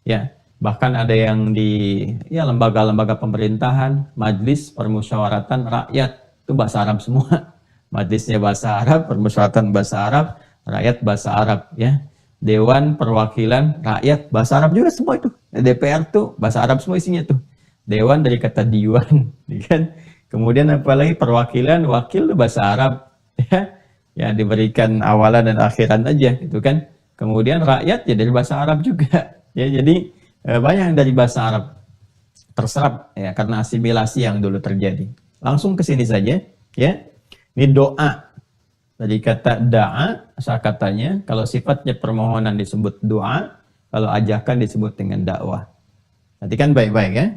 Ya, bahkan ada yang di ya lembaga-lembaga pemerintahan, majelis permusyawaratan rakyat, itu bahasa Arab semua. Majelisnya bahasa Arab, permusyawaratan bahasa Arab, rakyat bahasa Arab ya. Dewan perwakilan rakyat bahasa Arab juga semua itu. DPR tuh bahasa Arab semua isinya tuh. Dewan dari kata diwan, kan? Kemudian apalagi perwakilan, wakil itu bahasa Arab, ya diberikan awalan dan akhiran aja gitu kan. Kemudian rakyat ya dari bahasa Arab juga, ya jadi banyak yang dari bahasa Arab terserap ya karena asimilasi yang dulu terjadi. Langsung ke sini saja, ya. Ini doa. Dari kata da'a, asal katanya, kalau sifatnya permohonan disebut doa, kalau ajakan disebut dengan dakwah. Nanti kan baik-baik ya.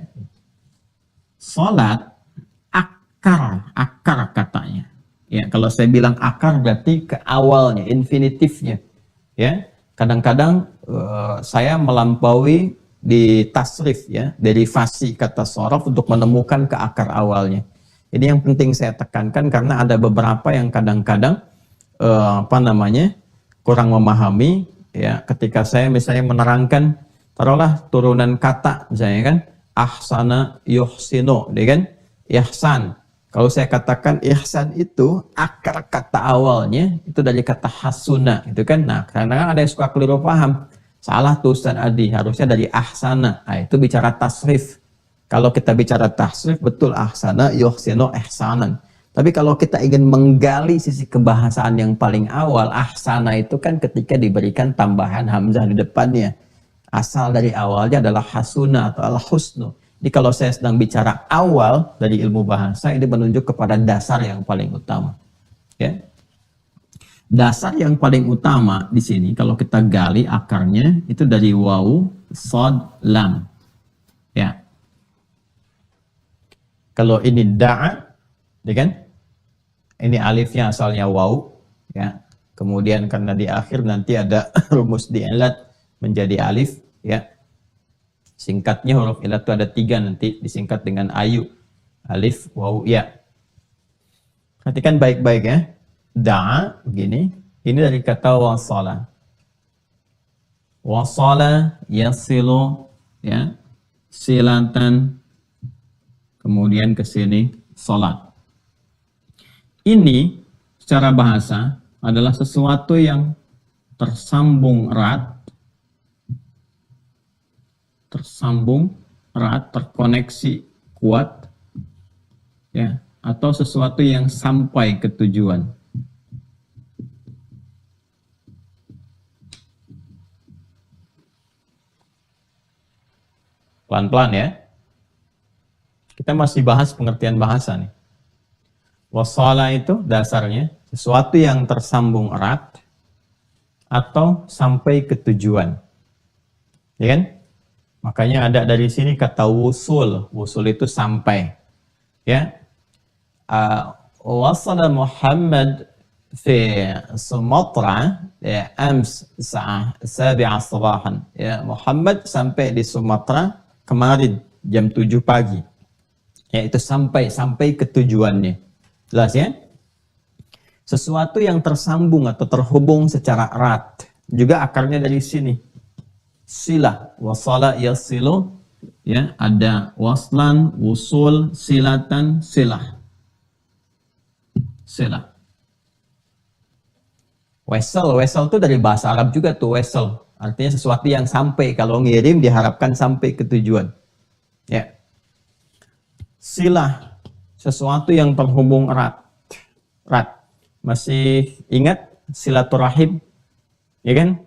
Salat akar katanya. Ya, kalau saya bilang akar berarti ke awalnya, infinitifnya. Ya, kadang-kadang saya melampaui di tasrif ya, derivasi kata sorof untuk menemukan ke akar awalnya. Ini yang penting saya tekankan karena ada beberapa yang kadang-kadang kurang memahami ya. Ketika saya misalnya menerangkan, taruhlah turunan kata misalnya kan, ahsana yuhsinu, ya kan, ihsan. Kalau saya katakan ihsan itu akar kata awalnya itu dari kata hasuna, itu kan. Nah, kadang-kadang ada yang suka keliru paham. Salah tuh Ustaz Adi, harusnya dari ahsana. Nah, itu bicara tasrif. Kalau kita bicara tasrif, betul ahsana yuhsinu ihsanan. Tapi kalau kita ingin menggali sisi kebahasaan yang paling awal, ahsana itu kan ketika diberikan tambahan hamzah di depannya. Asal dari awalnya adalah hasuna atau al-husnu. Jadi kalau saya sedang bicara awal dari ilmu bahasa, ini menunjuk kepada dasar yang paling utama. Ya. Dasar yang paling utama di sini, kalau kita gali akarnya, itu dari waw, sod, lam. Ya. Kalau ini da'a, ya kan? Ini alifnya asalnya waw, ya. Kemudian karena di akhir nanti ada rumus di'ilat menjadi alif, ya. Singkatnya huruf ilat itu ada 3 nanti disingkat dengan ayu, alif, waw, ya. Perhatikan baik-baik ya. Da'a begini, ini dari kata wasala. Wasala yasilu, ya. Silatan, kemudian ke sini salat. Ini secara bahasa adalah sesuatu yang tersambung erat, terkoneksi kuat, ya, atau sesuatu yang sampai ke tujuan. Pelan-pelan ya. Kita masih bahas pengertian bahasa nih. Wasala itu dasarnya sesuatu yang tersambung erat atau sampai ke tujuan. Ya kan? Makanya ada dari sini kata wusul. Wusul itu sampai. Ya. Wasala Muhammad fi Sumatra ya, ams sa'ah 7 sabahan. Ya, Muhammad sampai di Sumatera kemarin jam 7 pagi. Ya, itu sampai ke tujuannya. Jelas ya? Sesuatu yang tersambung atau terhubung secara erat. Juga akarnya dari sini. Silah, wasala yasilu, ya, ada waslan, wusul, silatan, silah. Silah. Wesel itu dari bahasa Arab juga tuh, wesel. Artinya sesuatu yang sampai, kalau ngirim diharapkan sampai ke tujuan. Ya. Silah, sesuatu yang terhubung erat. Masih ingat silaturahim? Ya kan?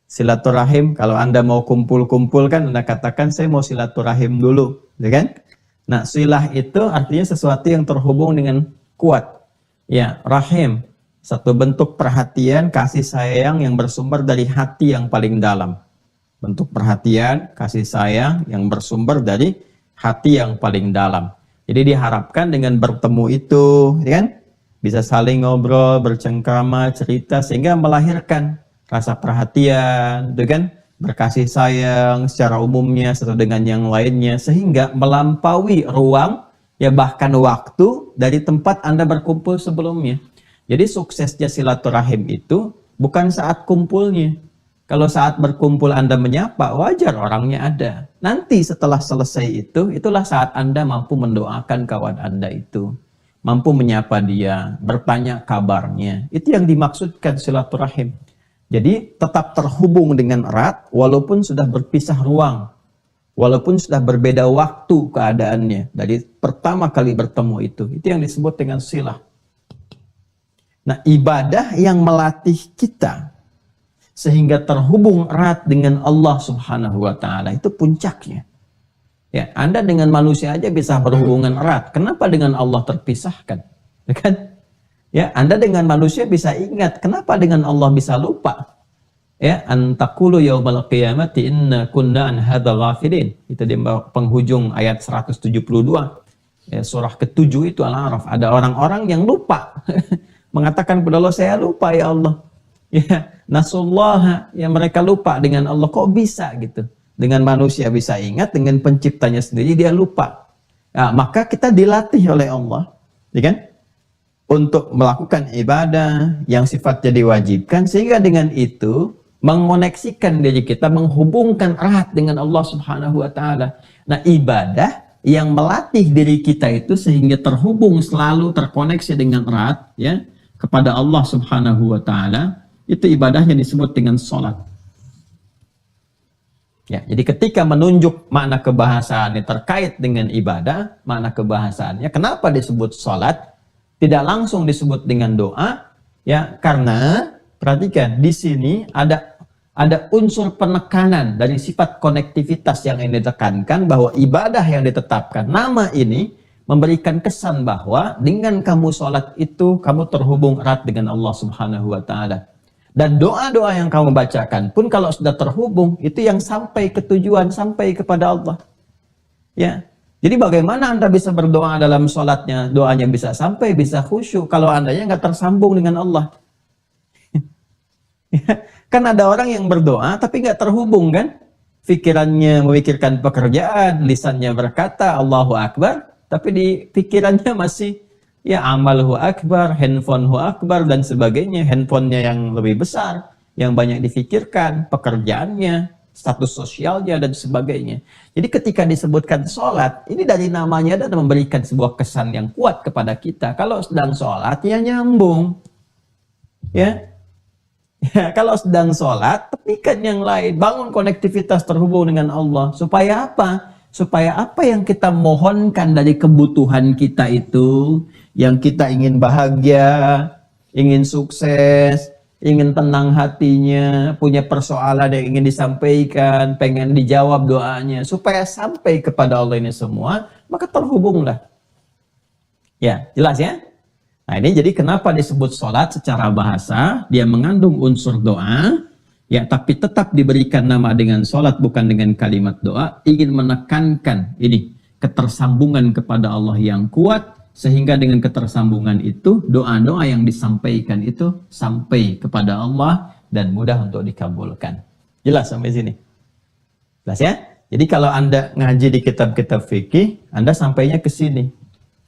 Silaturahim, kalau Anda mau kumpul-kumpul kan Anda katakan saya mau silaturahim dulu, ya kan? Nah, silah itu artinya sesuatu yang terhubung dengan kuat. Ya, rahim, satu bentuk perhatian, kasih sayang yang bersumber dari hati yang paling dalam. Bentuk perhatian, kasih sayang yang bersumber dari hati yang paling dalam. Jadi diharapkan dengan bertemu itu, ya kan? Bisa saling ngobrol, bercengkrama, cerita, sehingga melahirkan rasa perhatian, gitu kan? Berkasih sayang secara umumnya satu dengan yang lainnya, sehingga melampaui ruang, ya bahkan waktu dari tempat Anda berkumpul sebelumnya. Jadi suksesnya silaturahim itu bukan saat kumpulnya. Kalau saat berkumpul Anda menyapa, wajar orangnya ada. Nanti setelah selesai itu, itulah saat Anda mampu mendoakan kawan Anda itu. Mampu menyapa dia, bertanya kabarnya. Itu yang dimaksudkan silaturahim. Jadi tetap terhubung dengan erat, walaupun sudah berpisah ruang. Walaupun sudah berbeda waktu keadaannya dari pertama kali bertemu itu yang disebut dengan silah. Nah, ibadah yang melatih kita sehingga terhubung erat dengan Allah Subhanahu wa taala itu puncaknya. Ya, Anda dengan manusia aja bisa berhubungan erat. Kenapa dengan Allah terpisahkan? Ya kan? Ya, Anda dengan manusia bisa ingat. Kenapa dengan Allah bisa lupa? Ya, antakulu yaumal qiyamati inna kunna an hadza ghafilin. Itu di penghujung ayat 172. Ya, surah ke-7 itu Al-A'raf. Ada orang-orang yang lupa. Mengatakan kepada Allah, saya lupa ya Allah. Ya, nasullah, ya mereka lupa dengan Allah. Kok bisa gitu? Dengan manusia bisa ingat, dengan penciptanya sendiri dia lupa. Nah, maka kita dilatih oleh Allah, ya kan? Untuk melakukan ibadah yang sifatnya diwajibkan, sehingga dengan itu mengoneksikan diri kita, menghubungkan erat dengan Allah Subhanahu wa taala. Nah, ibadah yang melatih diri kita itu sehingga terhubung selalu terkoneksi dengan erat ya kepada Allah Subhanahu wa taala, itu ibadahnya disebut dengan salat. Ya, jadi ketika menunjuk makna kebahasaannya terkait dengan ibadah, makna kebahasaannya, kenapa disebut salat? Tidak langsung disebut dengan doa, ya, karena perhatikan di sini ada unsur penekanan dari sifat konektivitas yang ini ditekankan, bahwa ibadah yang ditetapkan nama ini memberikan kesan bahwa dengan kamu sholat itu kamu terhubung erat dengan Allah Subhanahu wa taala. Dan doa-doa yang kamu bacakan pun kalau sudah terhubung itu yang sampai ke tujuan, sampai kepada Allah. Ya. Jadi bagaimana Anda bisa berdoa dalam sholatnya, doanya bisa sampai, bisa khusyuk kalau Andanya nggak tersambung dengan Allah. Kan ada orang yang berdoa tapi nggak terhubung kan, pikirannya memikirkan pekerjaan, lisannya berkata Allahu Akbar, tapi di pikirannya masih ya amalhu akbar, handphonehu akbar dan sebagainya, handphonenya yang lebih besar, yang banyak difikirkan, pekerjaannya, status sosialnya dan sebagainya. Jadi ketika disebutkan sholat, ini dari namanya dan memberikan sebuah kesan yang kuat kepada kita. Kalau sedang sholat ya nyambung, ya. Ya, kalau sedang sholat, tepikan yang lain, bangun konektivitas terhubung dengan Allah. Supaya apa? Supaya apa yang kita mohonkan dari kebutuhan kita itu, yang kita ingin bahagia, ingin sukses, ingin tenang hatinya, punya persoalan yang ingin disampaikan, pengen dijawab doanya, supaya sampai kepada Allah ini semua, maka terhubunglah. Ya, jelas ya? Nah ini jadi kenapa disebut sholat secara bahasa, dia mengandung unsur doa, ya tapi tetap diberikan nama dengan sholat bukan dengan kalimat doa, ingin menekankan ini ketersambungan kepada Allah yang kuat, sehingga dengan ketersambungan itu doa-doa yang disampaikan itu sampai kepada Allah dan mudah untuk dikabulkan. Jelas sampai sini? Jelas ya? Jadi kalau Anda ngaji di kitab-kitab fikih, Anda sampainya ke sini.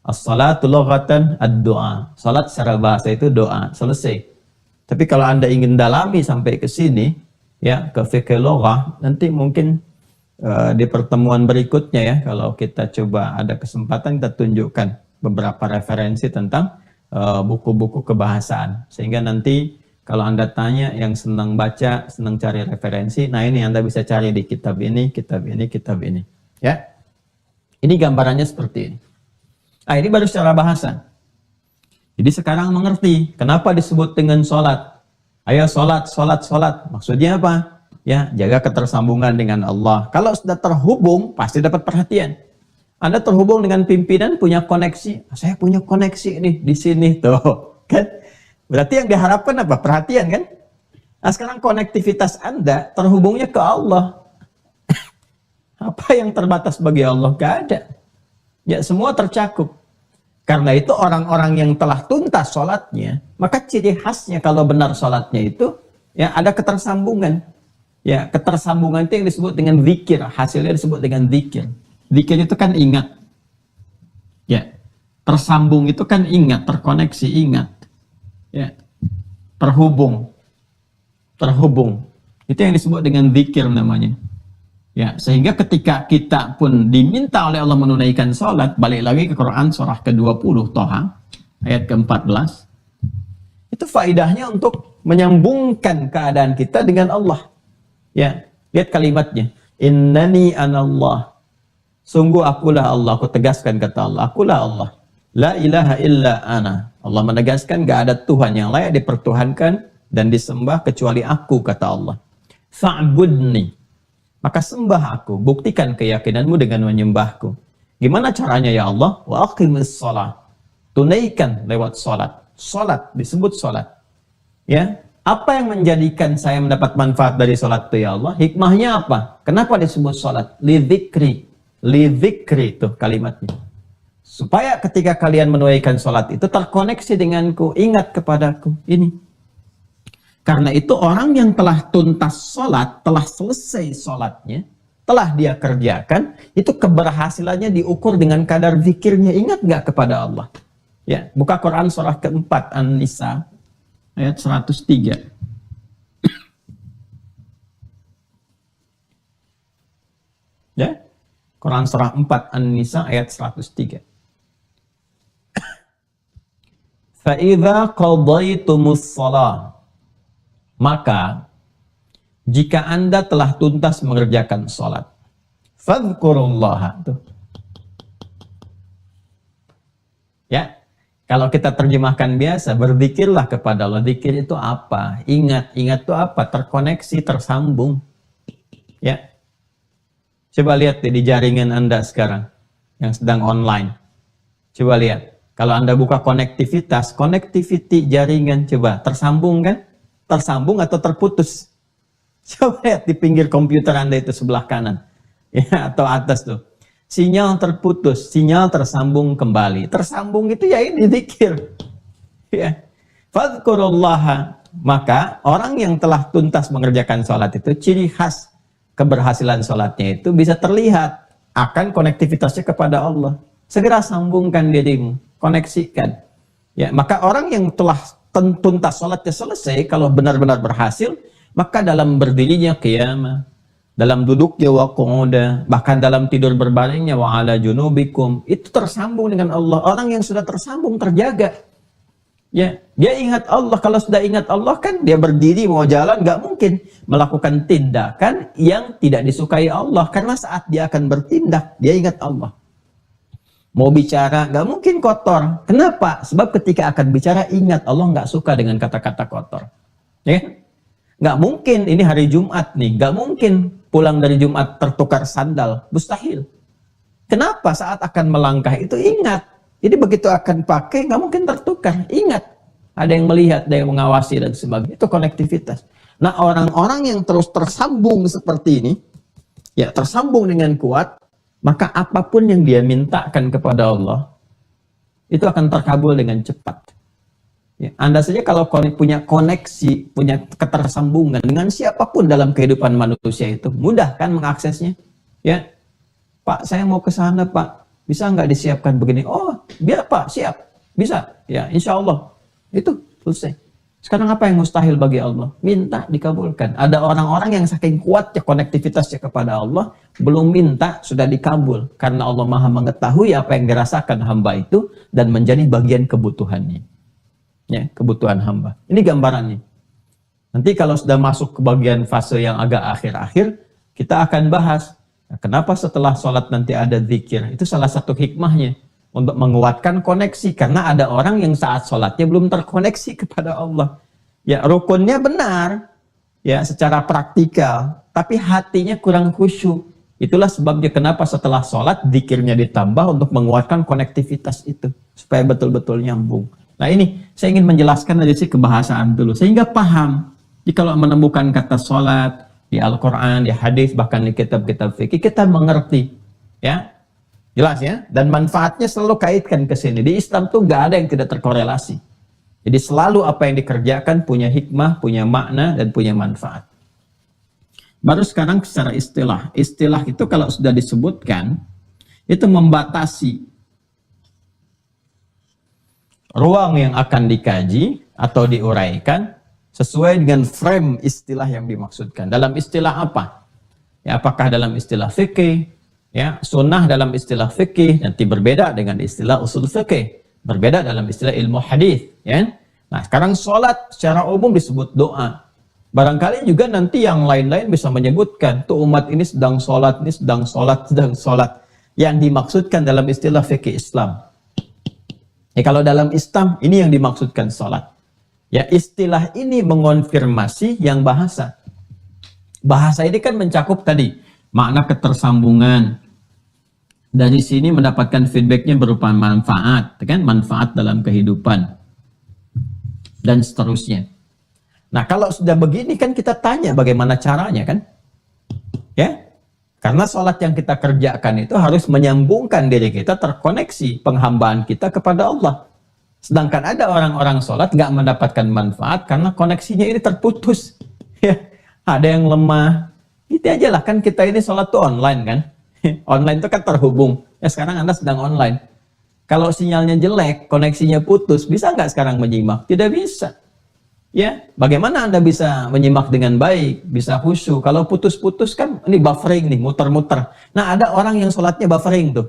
As-salatu lughatan ad-doa. Salat secara bahasa itu doa, selesai. Tapi kalau Anda ingin dalami sampai ke sini, ya ke fikih lughah, nanti mungkin di pertemuan berikutnya ya, kalau kita coba ada kesempatan kita tunjukkan beberapa referensi tentang buku-buku kebahasaan. Sehingga nanti kalau Anda tanya yang senang baca, senang cari referensi, nah ini Anda bisa cari di kitab ini, kitab ini, kitab ini. Ya. Ini gambarannya seperti ini. Nah ini baru secara bahasa. Jadi sekarang mengerti kenapa disebut dengan sholat. Ayo sholat, sholat, sholat. Maksudnya apa? Ya, jaga ketersambungan dengan Allah. Kalau sudah terhubung, pasti dapat perhatian. Anda terhubung dengan pimpinan, punya koneksi. Saya punya koneksi nih di sini tuh, kan? Berarti yang diharapkan apa? Perhatian kan? Nah sekarang konektivitas Anda terhubungnya ke Allah. Apa yang terbatas bagi Allah? Gak ada. Ya semua tercakup. Karena itu orang-orang yang telah tuntas sholatnya, maka ciri khasnya kalau benar sholatnya itu ya ada ketersambungan. Ya ketersambungan itu yang disebut dengan zikir. Hasilnya disebut dengan zikir. Zikir itu kan ingat. Ya tersambung itu kan ingat, terkoneksi ingat. Ya terhubung. Terhubung. Itu yang disebut dengan zikir namanya. Ya, sehingga ketika kita pun diminta oleh Allah menunaikan sholat, balik lagi ke Quran surah ke-20 Toha ayat ke-14, itu faidahnya untuk menyambungkan keadaan kita dengan Allah. Ya, lihat kalimatnya. Innani anallah. Sungguh akulah Allah. Aku tegaskan kata Allah. Akulah Allah. La ilaha illa ana. Allah menegaskan gak ada Tuhan yang layak dipertuhankan dan disembah kecuali aku, kata Allah. Fa'budni. Maka sembah aku. Buktikan keyakinanmu dengan menyembahku. Gimana caranya ya Allah? Wa aqimis shalah. Tunaikan lewat salat. Salat disebut salat. Ya. Apa yang menjadikan saya mendapat manfaat dari salat itu ya Allah? Hikmahnya apa? Kenapa disebut salat? Lidzikri. Lidzikri itu kalimatnya. Supaya ketika kalian menunaikan salat itu terkoneksi denganku, ingat kepadaku. Ini. Karena itu orang yang telah tuntas salat, telah selesai salatnya, telah dia kerjakan, itu keberhasilannya diukur dengan kadar zikirnya. Ingat nggak kepada Allah? Ya, buka Quran surah keempat An-Nisa ayat 103. Ya. Quran surah 4 An-Nisa ayat 103. Fa idza qadaytumus shalah, maka jika Anda telah tuntas mengerjakan salat, fadhkurullaha. Ya. Kalau kita terjemahkan biasa, berzikirlah kepada Allah. Zikir itu apa? Ingat. Ingat itu apa? Terkoneksi, tersambung. Ya. Coba lihat di jaringan Anda sekarang yang sedang online. Coba lihat. Kalau Anda buka konektivitas, connectivity jaringan, coba tersambung kan? Tersambung atau terputus? Coba lihat di pinggir komputer Anda itu sebelah kanan. Ya, atau atas tuh. Sinyal terputus, sinyal tersambung kembali. Tersambung itu ya ini zikir. Ya. Fadhkurullaha. Maka orang yang telah tuntas mengerjakan sholat itu, ciri khas keberhasilan sholatnya itu bisa terlihat akan konektivitasnya kepada Allah. Segera sambungkan dirimu, koneksikan. Ya, maka orang yang telah tuntas sholatnya selesai, kalau benar-benar berhasil, maka dalam berdirinya qiyamah, dalam duduknya wa qu'uda, bahkan dalam tidur berbaringnya wa ala junubikum, itu tersambung dengan Allah. Orang yang sudah tersambung terjaga. Ya, dia ingat Allah. Kalau sudah ingat Allah kan dia berdiri mau jalan nggak mungkin melakukan tindakan yang tidak disukai Allah, karena saat dia akan bertindak dia ingat Allah. Mau bicara nggak mungkin kotor. Kenapa? Sebab ketika akan bicara ingat Allah, nggak suka dengan kata-kata kotor. Ya. Nggak mungkin, ini hari Jumat nih, nggak mungkin pulang dari Jumat tertukar sandal, mustahil. Kenapa? Saat akan melangkah itu ingat. Jadi begitu akan pakai, nggak mungkin tertukar, ingat. Ada yang melihat, ada yang mengawasi dan sebagainya, itu konektivitas. Nah, orang-orang yang terus tersambung seperti ini, ya tersambung dengan kuat, maka apapun yang dia mintakan kepada Allah, itu akan terkabul dengan cepat. Ya, Anda saja kalau punya koneksi, punya ketersambungan dengan siapapun dalam kehidupan manusia itu, mudah kan mengaksesnya. Ya, Pak, saya mau ke sana, Pak. Bisa nggak disiapkan begini? Oh, biar Pak, siap. Bisa. Ya, insya Allah. Itu selesai. Sekarang apa yang mustahil bagi Allah? Minta, dikabulkan. Ada orang-orang yang saking kuatnya konektivitasnya kepada Allah, belum minta, sudah dikabul. Karena Allah Maha mengetahui apa yang dirasakan hamba itu, dan menjadi bagian kebutuhannya. Ya, kebutuhan hamba. Ini gambarannya. Nanti kalau sudah masuk ke bagian fase yang agak akhir-akhir, kita akan bahas kenapa setelah sholat nanti ada zikir. Itu salah satu hikmahnya untuk menguatkan koneksi, karena ada orang yang saat sholatnya belum terkoneksi kepada Allah. Ya, rukunnya benar, ya secara praktikal, tapi hatinya kurang khusyuk. Itulah sebabnya kenapa setelah sholat zikirnya ditambah untuk menguatkan konektivitas itu supaya betul-betul nyambung. Nah, ini saya ingin menjelaskan dari sisi kebahasaan dulu sehingga paham. Jadi kalau menemukan kata sholat di Al-Quran, di hadis, bahkan di kitab-kitab fikih, kita mengerti, ya jelas ya. Dan manfaatnya selalu kaitkan ke sini. Di Islam tuh nggak ada yang tidak terkorelasi. Jadi selalu apa yang dikerjakan punya hikmah, punya makna, dan punya manfaat. Baru sekarang secara istilah. Istilah itu kalau sudah disebutkan, itu membatasi ruang yang akan dikaji atau diuraikan sesuai dengan frame istilah yang dimaksudkan. Dalam istilah apa? Ya, apakah dalam istilah fikih, ya, sunnah dalam istilah fikih nanti berbeda dengan istilah usul fikih, berbeda dalam istilah ilmu hadis, ya. Nah, sekarang sholat secara umum disebut doa. Barangkali juga nanti yang lain-lain bisa menyebutkan, tuh umat ini sedang sholat, ini sedang sholat, sedang sholat. Yang dimaksudkan dalam istilah fikih Islam. Ya, kalau dalam Islam, ini yang dimaksudkan sholat. Ya, istilah ini mengonfirmasi yang bahasa. Bahasa ini kan mencakup tadi, makna ketersambungan. Dari sini mendapatkan feedbacknya berupa manfaat, kan? Manfaat dalam kehidupan. Dan seterusnya. Nah, kalau sudah begini kan kita tanya bagaimana caranya kan? Ya, karena sholat yang kita kerjakan itu harus menyambungkan diri kita, terkoneksi penghambaan kita kepada Allah. Sedangkan ada orang-orang sholat nggak mendapatkan manfaat karena koneksinya ini terputus. Ya, ada yang lemah. Gitu aja lah, kan kita ini sholat tuh online kan? Online itu kan terhubung. Ya sekarang Anda sedang online. Kalau sinyalnya jelek, koneksinya putus, bisa nggak sekarang menyimak? Tidak bisa. Ya, bagaimana Anda bisa menyimak dengan baik, bisa khusyuk? Kalau putus-putus kan, ini buffering nih, muter-muter. Nah, ada orang yang sholatnya buffering tuh.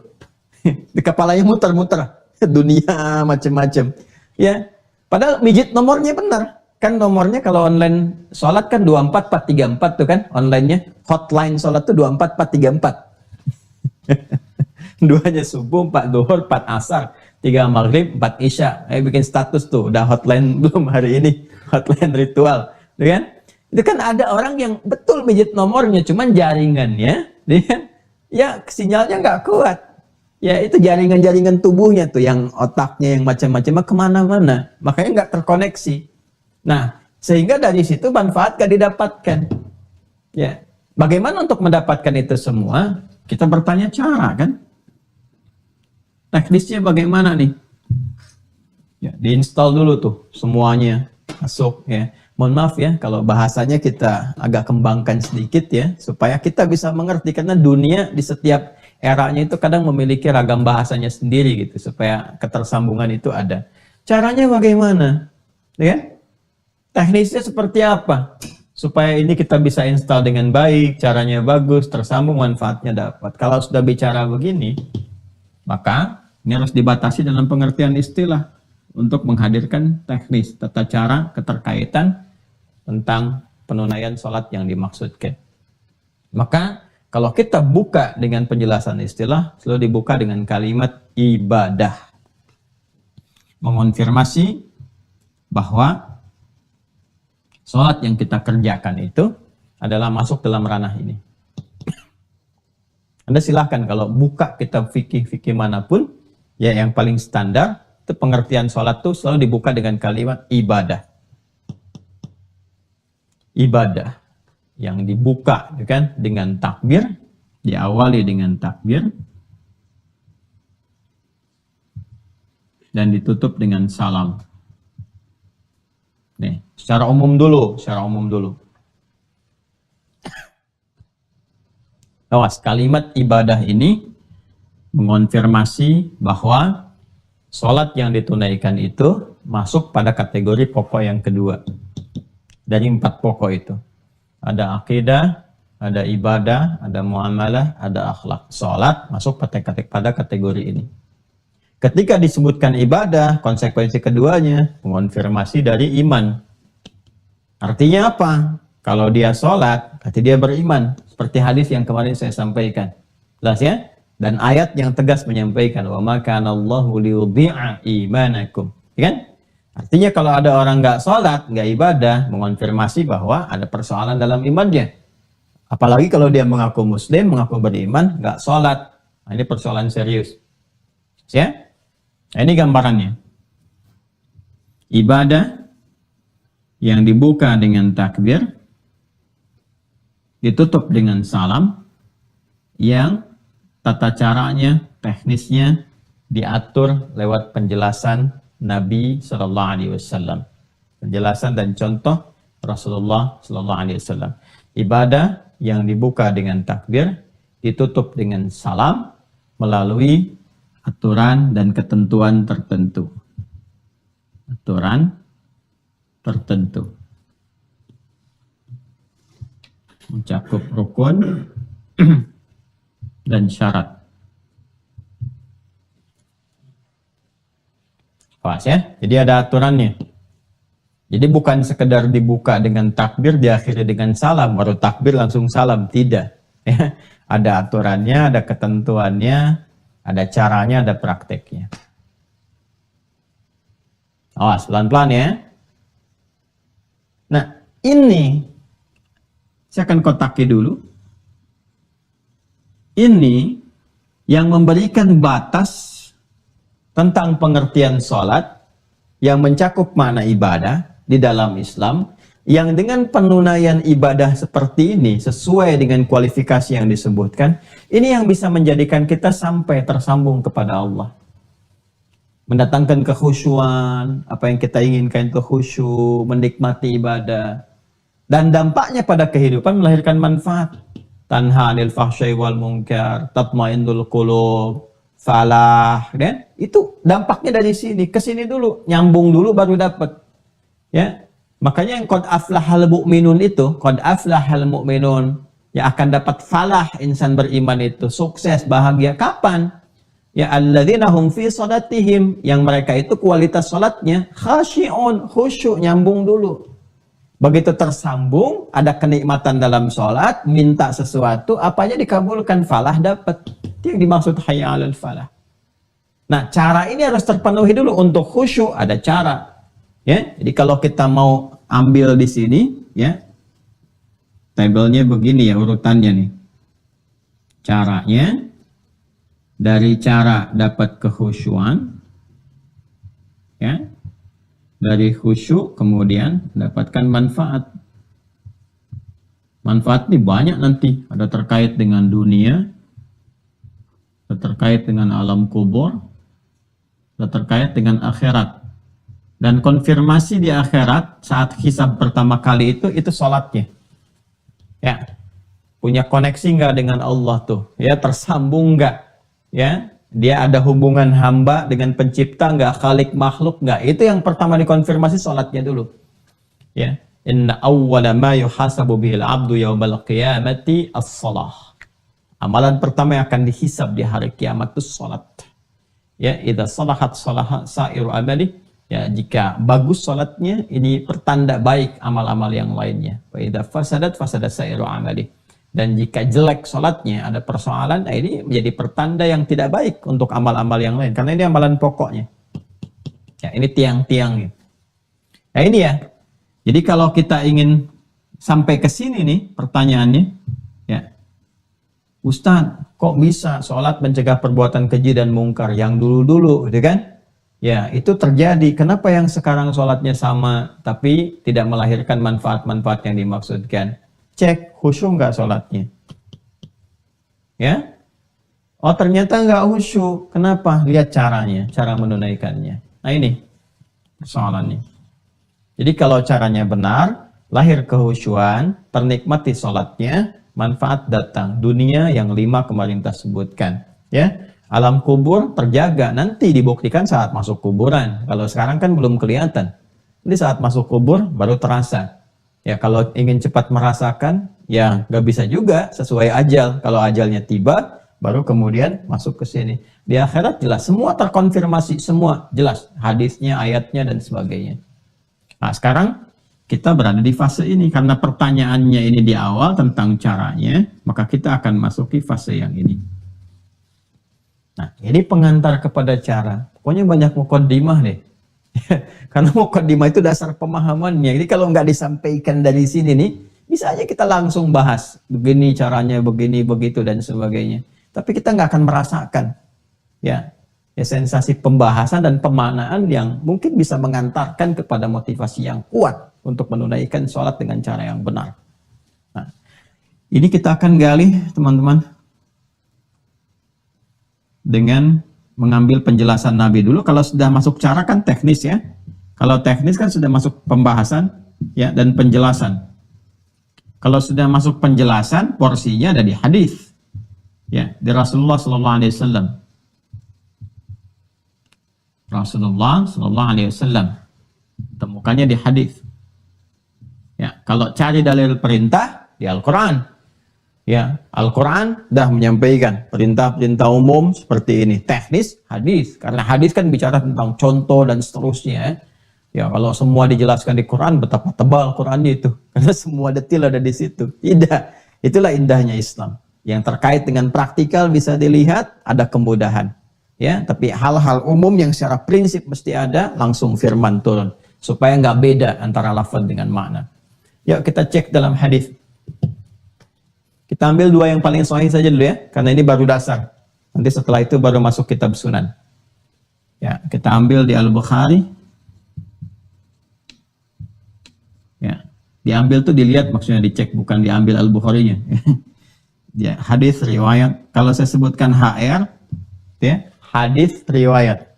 Di kepalanya muter-muter. Dunia macam-macam. Ya, padahal mijit nomornya benar. Kan nomornya kalau online sholat kan 24434 tuh kan, online-nya. Hotline sholat tuh 24434. Duanya subuh, 4 duhur, 4 asar, 3 maghrib, 4 isya. Bikin status tuh, udah hotline belum hari ini? Hotline ritual, kan? Itu kan ada orang yang betul mijit nomornya, cuman jaringannya, ya sinyalnya nggak kuat. Ya itu jaringan-jaringan tubuhnya tuh, yang otaknya yang macam-macam kemana-mana, makanya nggak terkoneksi. Nah, sehingga dari situ manfaat gak didapatkan. Ya, bagaimana untuk mendapatkan itu semua? Kita bertanya cara kan? Teknisnya bagaimana nih? Ya, diinstal dulu tuh semuanya. Masuk ya. Mohon maaf ya kalau bahasanya kita agak kembangkan sedikit ya supaya kita bisa mengerti, karena dunia di setiap eranya itu kadang memiliki ragam bahasanya sendiri gitu supaya ketersambungan itu ada. Caranya bagaimana? Ya? Teknisnya seperti apa? Supaya ini kita bisa install dengan baik, caranya bagus, tersambung, manfaatnya dapat. Kalau sudah bicara begini, maka ini harus dibatasi dalam pengertian istilah untuk menghadirkan teknis, tata cara, keterkaitan tentang penunaian sholat yang dimaksudkan. Maka kalau kita buka dengan penjelasan istilah, selalu dibuka dengan kalimat ibadah. Mengonfirmasi bahwa sholat yang kita kerjakan itu adalah masuk dalam ranah ini. Anda silahkan kalau buka kitab fikih manapun, ya yang paling standar, itu pengertian sholat itu selalu dibuka dengan kalimat ibadah. Ibadah yang dibuka kan dengan takbir, diawali dengan takbir, dan ditutup dengan salam. Nih, secara umum dulu. Awas, kalimat ibadah ini mengonfirmasi bahwa sholat yang ditunaikan itu masuk pada kategori pokok yang kedua dari 4 pokok itu. Ada akidah, ada ibadah, ada muamalah, ada akhlak. Sholat masuk pada kategori ini. Ketika disebutkan ibadah, konsekuensi keduanya mengonfirmasi dari iman. Artinya apa? Kalau dia sholat, berarti dia beriman. Seperti hadis yang kemarin saya sampaikan. Jelas ya? Dan ayat yang tegas menyampaikan wa ma kana Allahu liyudhi'a imanakum. Ya kan? Artinya kalau ada orang nggak sholat, nggak ibadah, mengonfirmasi bahwa ada persoalan dalam imannya. Apalagi kalau dia mengaku muslim, mengaku beriman, nggak sholat. Nah, ini persoalan serius. Ya? Nah, ini gambarannya. Ibadah yang dibuka dengan takbir, ditutup dengan salam, yang tata caranya, teknisnya diatur lewat penjelasan Nabi Sallallahu Alaihi Wasallam, penjelasan dan contoh Rasulullah Sallallahu Alaihi Wasallam. Ibadah yang dibuka dengan takbir, ditutup dengan salam melalui aturan dan ketentuan tertentu. Aturan tertentu. Mencakup rukun dan syarat. Pas ya? Jadi ada aturannya. Jadi bukan sekedar dibuka dengan takbir, diakhiri dengan salam, baru takbir langsung salam, tidak. Ya, ada aturannya, ada ketentuannya, ada caranya, ada prakteknya. Awas, pelan-pelan ya. Nah, ini saya akan kotaki dulu. Ini yang memberikan batas tentang pengertian sholat yang mencakup makna ibadah di dalam Islam, yang dengan penunaian ibadah seperti ini sesuai dengan kualifikasi yang disebutkan, ini yang bisa menjadikan kita sampai tersambung kepada Allah, mendatangkan kekhusyuan, apa yang kita inginkan itu khusyuk, menikmati ibadah, dan dampaknya pada kehidupan melahirkan manfaat. Tanha 'anil fahsya'i wal munkar, tatmainnul qulub, falah, kan? Itu dampaknya dari sini ke sini dulu, nyambung dulu baru dapat. Ya. Makanya yang qad aflahal mu'minun itu, qad aflahal mu'minun, yang akan dapat falah insan beriman itu, sukses, bahagia kapan? Ya alladzina hum fi salatihim, yang mereka itu kualitas salatnya khasyi'un, khusyuk, nyambung dulu. Begitu tersambung, ada kenikmatan dalam sholat, minta sesuatu, apanya dikabulkan, falah dapat. Itu yang dimaksud hayya 'alal falah. Nah, cara ini harus terpenuhi dulu. Untuk khusyuk ada cara. Ya, jadi kalau kita mau ambil di sini, ya, tabelnya begini ya urutannya nih. Caranya dari cara dapat kekhusyuan, ya. Dari khusyuk kemudian dapatkan manfaat. Manfaat ini banyak nanti. Ada terkait dengan dunia, ada terkait dengan alam kubur, ada terkait dengan akhirat. Dan konfirmasi di akhirat saat hisab pertama kali itu sholatnya. Ya, punya koneksi nggak dengan Allah tuh? Ya, tersambung nggak? Ya. Dia ada hubungan hamba dengan pencipta nggak, khalik makhluk nggak? Itu yang pertama dikonfirmasi, sholatnya dulu. Ya, inna awwala ma yuhasabu bihil abdu yaumal qiyamati as-shalah. Amalan pertama yang akan dihisab di hari kiamat itu sholat. Ya, idza salahat salaha sairu amali. Ya, jika bagus sholatnya, ini pertanda baik amal-amal yang lainnya. Wa idza fasadat fasadat sairu amali. Dan jika jelek sholatnya, ada persoalan, nah ini menjadi pertanda yang tidak baik untuk amal-amal yang lain. Karena ini amalan pokoknya. Ya, ini tiang-tiangnya. Nah ini ya. Jadi kalau kita ingin sampai ke sini nih, pertanyaannya, ya, Ustaz, kok bisa sholat mencegah perbuatan keji dan mungkar? Yang dulu-dulu, gitu kan? Ya, itu terjadi. Kenapa yang sekarang sholatnya sama, tapi tidak melahirkan manfaat-manfaat yang dimaksudkan? Cek khusyuk nggak sholatnya, ya? Oh ternyata nggak khusyuk. Kenapa? Lihat caranya, cara menunaikannya. Nah ini persoalannya. Jadi kalau caranya benar, lahir kehusyuan, ternikmati sholatnya, manfaat datang. Dunia yang 5 kemarin kita sebutkan, ya. Alam kubur terjaga, nanti dibuktikan saat masuk kuburan. Kalau sekarang kan belum kelihatan. Jadi saat masuk kubur baru terasa. Ya kalau ingin cepat merasakan, ya nggak bisa juga sesuai ajal. Kalau ajalnya tiba, baru kemudian masuk ke sini. Di akhirat jelas, semua terkonfirmasi, semua jelas. Hadisnya, ayatnya, dan sebagainya. Nah sekarang kita berada di fase ini. Karena pertanyaannya ini di awal tentang caranya, maka kita akan masuki fase yang ini. Nah ini pengantar kepada cara. Pokoknya banyak muqaddimah deh. Karena muqaddimah itu dasar pemahamannya. Jadi kalau nggak disampaikan dari sini nih, bisa aja kita langsung bahas begini caranya, begini, begitu, dan sebagainya. Tapi kita nggak akan merasakan ya sensasi pembahasan dan pemaknaan yang mungkin bisa mengantarkan kepada motivasi yang kuat untuk menunaikan sholat dengan cara yang benar. Nah, ini kita akan gali teman-teman dengan mengambil penjelasan Nabi dulu. Kalau sudah masuk cara kan teknis ya. Kalau teknis kan sudah masuk pembahasan ya dan penjelasan. Kalau sudah masuk penjelasan, porsinya ada di hadis. Ya, di Rasulullah sallallahu alaihi wasallam. Rasulullah sallallahu alaihi wasallam. Temukannya di hadis. Ya, kalau cari dalil perintah di Al-Qur'an. Ya, Al-Quran dah menyampaikan perintah-perintah umum seperti ini. Teknis, hadis. Karena hadis kan bicara tentang contoh dan seterusnya. Ya kalau semua dijelaskan di Quran, betapa tebal Qurannya itu. Karena semua detail ada di situ. Tidak. Itulah indahnya Islam. Yang terkait dengan praktikal bisa dilihat, ada kemudahan. Ya, tapi hal-hal umum yang secara prinsip mesti ada, langsung firman turun. Supaya nggak beda antara lafaz dengan makna. Yuk kita cek dalam hadis. Kita ambil dua yang paling sahih saja dulu ya, karena ini baru dasar. Nanti setelah itu baru masuk kitab sunan. Ya, kita ambil di Al-Bukhari. Ya, diambil tuh dilihat, maksudnya dicek, bukan diambil Al-Bukhari-nya. Ya, hadis riwayat. Kalau saya sebutkan HR, ya, hadis riwayat.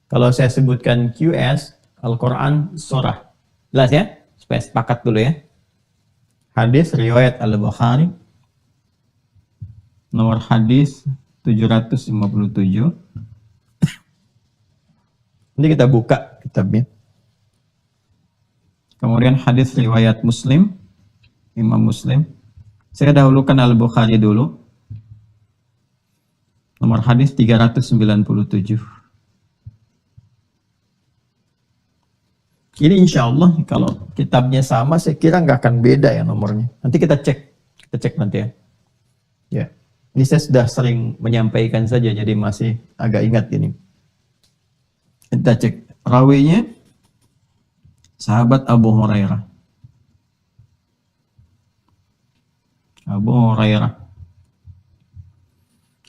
Kalau saya sebutkan QS, Al-Quran surah. Jelas ya? Supaya sepakat dulu ya. Hadis riwayat Al-Bukhari. Nomor hadis 757. Nanti kita buka kitabnya. Kemudian hadis riwayat Muslim, Imam Muslim. Saya dahulukan Al-Bukhari dulu. Nomor hadis 397. Ini insya Allah kalau kitabnya sama, saya kira nggak akan beda ya nomornya. Nanti kita cek nanti ya. Ya, ini saya sudah sering menyampaikan saja, jadi masih agak ingat ini. Kita cek rawinya. Sahabat Abu Hurairah. Abu Hurairah.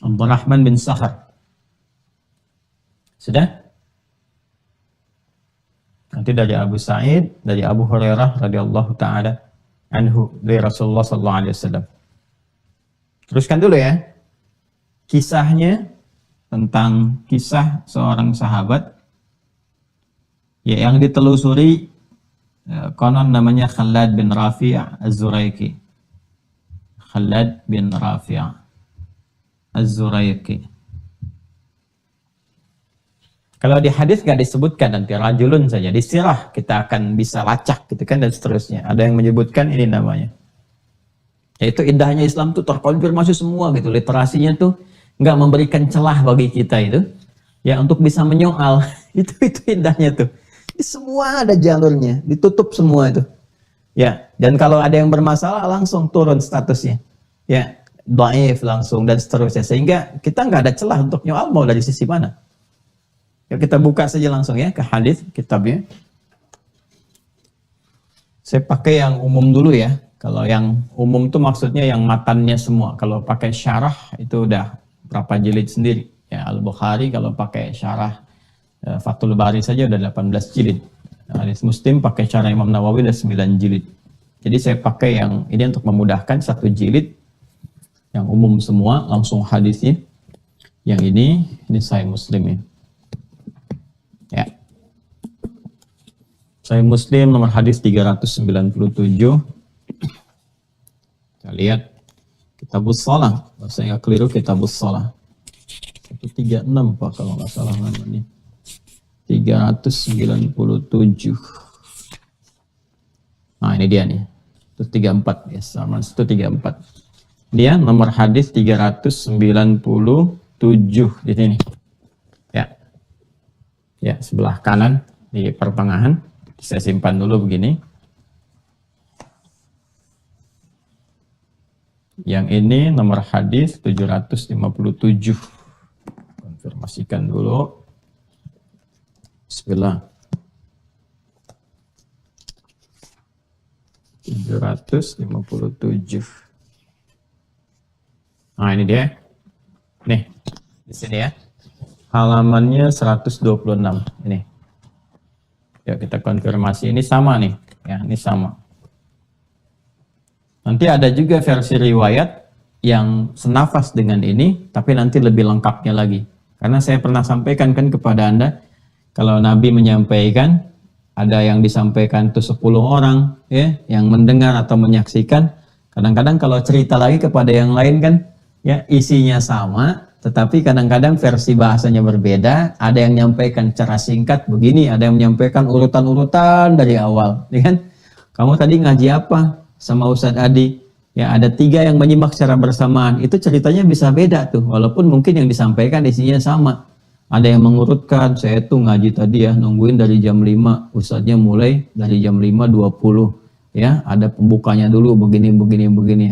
Abdurrahman bin Sakhar. Sudah? Nanti dari Abu Sa'id, dari Abu Hurairah radhiyallahu taala anhu, dari Rasulullah sallallahu alaihi wasallam. Teruskan dulu ya. Kisahnya tentang kisah seorang sahabat ya yang ditelusuri. Konon namanya Khalad bin Rafi' Az-Zuraiki. Khalad bin Rafi' Az-Zuraiki. Kalau di hadis nggak disebutkan, nanti rajulun saja, di sirah kita akan bisa lacak gitu kan, dan seterusnya. Ada yang menyebutkan ini namanya. Yaitu indahnya Islam tuh terkonfirmasi semua gitu. Literasinya tuh nggak memberikan celah bagi kita itu. Ya untuk bisa menyoal. Itu indahnya tuh. Semua ada jalurnya, ditutup semua itu. Ya, dan kalau ada yang bermasalah langsung turun statusnya. Ya, dhaif langsung dan seterusnya. Sehingga kita nggak ada celah untuk nyoal mau dari sisi mana. Ya, kita buka saja langsung ya ke hadis kitabnya. Saya pakai yang umum dulu ya. Kalau yang umum itu maksudnya yang matannya semua. Kalau pakai syarah itu udah berapa jilid sendiri. Ya, Al-Bukhari kalau pakai syarah Fathul Bari saja udah 18 jilid. Hadis Muslim pakai cara Imam Nawawi udah 9 jilid. Jadi saya pakai yang ini untuk memudahkan, 1 jilid yang umum semua, langsung hadisnya. Yang ini Sahih Muslim ya. Ya. Sahih Muslim nomor hadis 397. Kita lihat Kitabus Shalah. Saya nggak keliru, Kitabus Shalah. 136 Pak kalau nggak salah namanya. 397. Nah ini dia nih. 134 ya, sama 134. Dia nomor hadis 397 di sini. Ya. Ya, sebelah kanan di pertengahan. Saya simpan dulu begini. Yang ini nomor hadis 757. Konfirmasikan dulu. Bismillah. 757. Nah ini dia. Nih, di sini ya. Halamannya 126. Ini. Ya kita konfirmasi. Ini sama nih. Ya, ini sama. Nanti ada juga versi riwayat yang senafas dengan ini, tapi nanti lebih lengkapnya lagi. Karena saya pernah sampaikan kan kepada Anda, kalau Nabi menyampaikan, ada yang disampaikan itu 10 orang ya, yang mendengar atau menyaksikan. Kadang-kadang kalau cerita lagi kepada yang lain kan, ya isinya sama, tetapi kadang-kadang versi bahasanya berbeda. Ada yang menyampaikan secara singkat begini, ada yang menyampaikan urutan-urutan dari awal. Ya kan? Kamu tadi ngaji apa sama Ustadz Adi? Ya ada 3 yang menyimak secara bersamaan. Itu ceritanya bisa beda tuh, walaupun mungkin yang disampaikan isinya sama. Ada yang mengurutkan, saya tuh ngaji tadi ya, nungguin dari jam 5, ustadznya mulai dari jam 5.20. Ya, ada pembukanya dulu begini.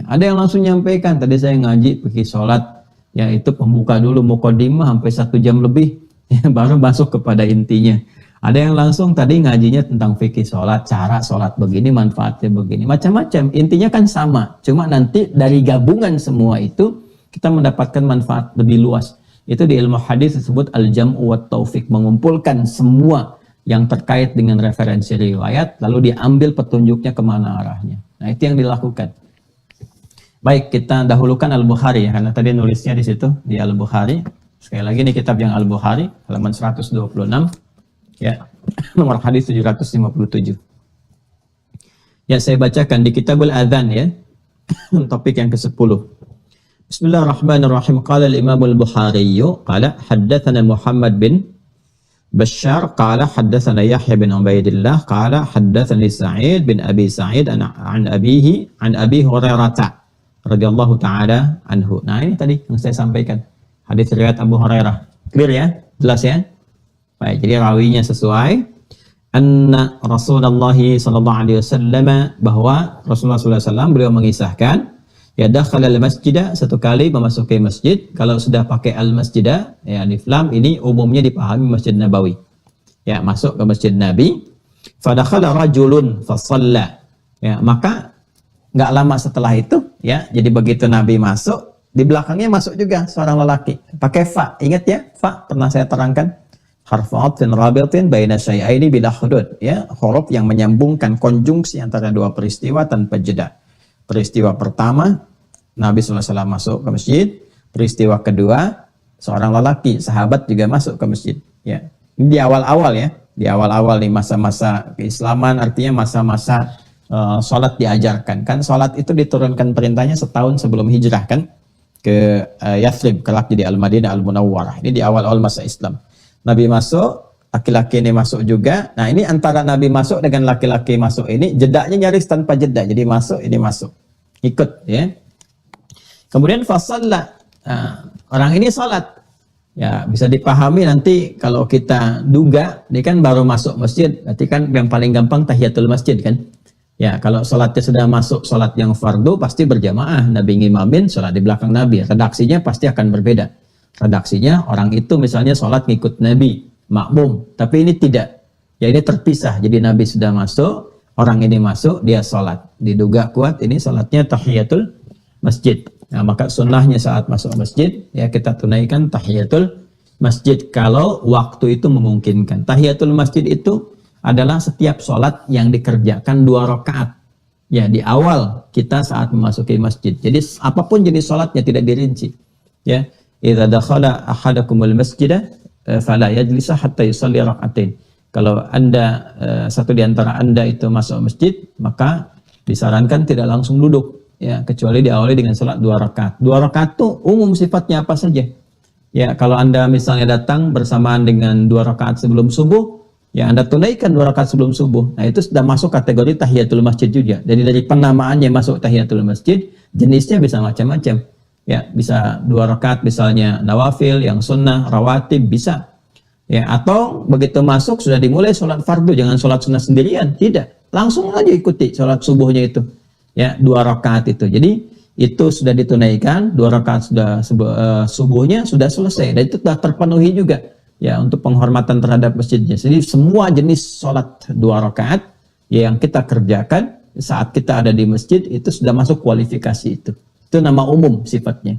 Ada yang langsung nyampaikan, tadi saya ngaji pergi sholat, ya itu pembuka dulu mukadimah sampai 1 jam lebih, ya, baru masuk kepada intinya. Ada yang langsung tadi ngajinya tentang fikih sholat, cara sholat begini, manfaatnya begini, macam-macam. Intinya kan sama, cuma nanti dari gabungan semua itu kita mendapatkan manfaat lebih luas. Itu di ilmu hadis disebut al-jam'u wat taufiq, mengumpulkan semua yang terkait dengan referensi riwayat, lalu diambil petunjuknya kemana arahnya. Nah, itu yang dilakukan. Baik, kita dahulukan Al-Bukhari ya, karena tadi nulisnya di situ di Al-Bukhari. Sekali lagi ini kitab yang Al-Bukhari, halaman 126. Ya, nomor hadis 757. Ya, saya bacakan di Kitabul Adzan ya. Topik yang ke-10. Bismillahirrahmanirrahim. Qala al-Imam al-Bukhari qala haddatsana Muhammad bin Bashar qala haddatsana Yahya bin Ubaidillah qala haddatsani Sa'id bin Abi Sa'id an abihi an Abi Hurairah radhiyallahu taala anhu. Nah, ini tadi yang saya sampaikan. Hadis riwayat Abu Hurairah. Clear ya? Jelas ya? Baik, jadi rawinya sesuai. Anna Rasulullah sallallahu alaihi wasallam, bahwa Rasulullah sallallahu alaihi wasallam beliau mengisahkan, ya dakhala al-masjid, satu kali memasuki masjid. Kalau sudah pakai al-masjid ya alif lam, ini umumnya dipahami Masjid Nabawi. Ya, masuk ke Masjid Nabi. Fa dakhala rajulun fa shalla. Ya, maka enggak lama setelah itu ya, jadi begitu Nabi masuk, di belakangnya masuk juga seorang lelaki. Pakai fa. Ingat ya, fa pernah saya terangkan. Harfu atfin rabitin baina syai'aini bila hudud, ya, huruf yang menyambungkan konjungsi antara dua peristiwa tanpa jeda. Peristiwa pertama, Nabi SAW masuk ke masjid. Peristiwa kedua, seorang lelaki, sahabat juga masuk ke masjid. Ya, ini di awal-awal ya, di awal-awal nih masa-masa keislaman, artinya masa-masa sholat diajarkan. Kan sholat itu diturunkan perintahnya setahun sebelum hijrah kan ke Yathrib, kelak jadi Al-Madinah Al-Munawwarah. Ini di awal-awal masa Islam. Nabi masuk, laki-laki ini masuk juga. Nah, ini antara Nabi masuk dengan laki-laki masuk ini, jedanya nyaris tanpa jeda. Jadi masuk, ini masuk. Ikut, ya. Kemudian fasalla. Nah, orang ini salat. Ya, bisa dipahami nanti kalau kita duga, ini kan baru masuk masjid. Berarti kan yang paling gampang tahiyatul masjid kan. Ya, kalau salatnya sudah masuk salat yang fardu, pasti berjamaah. Nabi ngimamin, salat di belakang Nabi. Redaksinya pasti akan berbeda. Redaksinya orang itu misalnya sholat ngikut Nabi, makmum, tapi ini tidak. Ya, ini terpisah. Jadi Nabi sudah masuk, orang ini masuk, dia sholat. Diduga kuat ini sholatnya tahiyatul masjid. Nah, maka sunnahnya saat masuk masjid, ya kita tunaikan tahiyatul masjid kalau waktu itu memungkinkan. Tahiyatul masjid itu adalah setiap sholat yang dikerjakan 2 rakaat. Ya, di awal kita saat memasuki masjid. Jadi apapun jenis sholatnya tidak dirinci. Ya. Idza dakhala ahadakumul masjid fala yajlisa hatta yusalli rak'atain. Kalau Anda satu di antara Anda itu masuk masjid, maka disarankan tidak langsung duduk ya, kecuali diawali dengan salat 2 rakaat. 2 rakaat itu umum sifatnya apa saja. Ya, kalau Anda misalnya datang bersamaan dengan 2 rakaat sebelum subuh, ya Anda tunaikan 2 rakaat sebelum subuh. Nah, itu sudah masuk kategori tahiyatul masjid juga. Jadi dari penamaannya masuk tahiyatul masjid, jenisnya bisa macam-macam. Ya, bisa 2 rakaat misalnya nawafil, yang sunnah, rawatib bisa. Ya, atau begitu masuk sudah dimulai sholat fardu, jangan sholat sunnah sendirian, tidak. Langsung aja ikuti sholat subuhnya itu. Ya, 2 rakaat itu. Jadi itu sudah ditunaikan, 2 rakaat sudah subuhnya sudah selesai dan itu sudah terpenuhi juga. Ya, untuk penghormatan terhadap masjidnya. Jadi semua jenis sholat 2 rakaat ya, yang kita kerjakan saat kita ada di masjid itu sudah masuk kualifikasi itu. Itu nama umum sifatnya.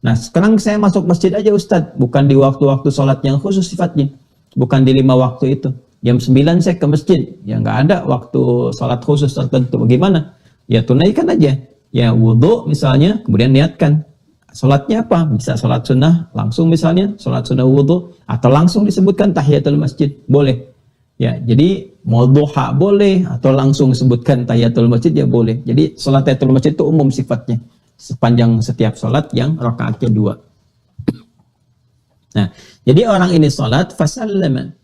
Nah, sekarang saya masuk masjid aja Ustadz, bukan di waktu-waktu sholat yang khusus sifatnya, bukan di 5 waktu itu. Jam 9 saya ke masjid, ya nggak ada waktu sholat khusus tertentu. Bagaimana? Ya tunaikan aja. Ya wudhu misalnya, kemudian niatkan. Sholatnya apa? Bisa sholat sunnah langsung misalnya, sholat sunnah wudhu, atau langsung disebutkan tahiyatul masjid, boleh. Ya, jadi mau duha boleh, atau langsung sebutkan tahiyatul masjid ya boleh. Jadi sholat tahiyatul masjid itu umum sifatnya. Sepanjang setiap sholat yang rakaatnya 2. Nah, jadi orang ini sholat fasallama.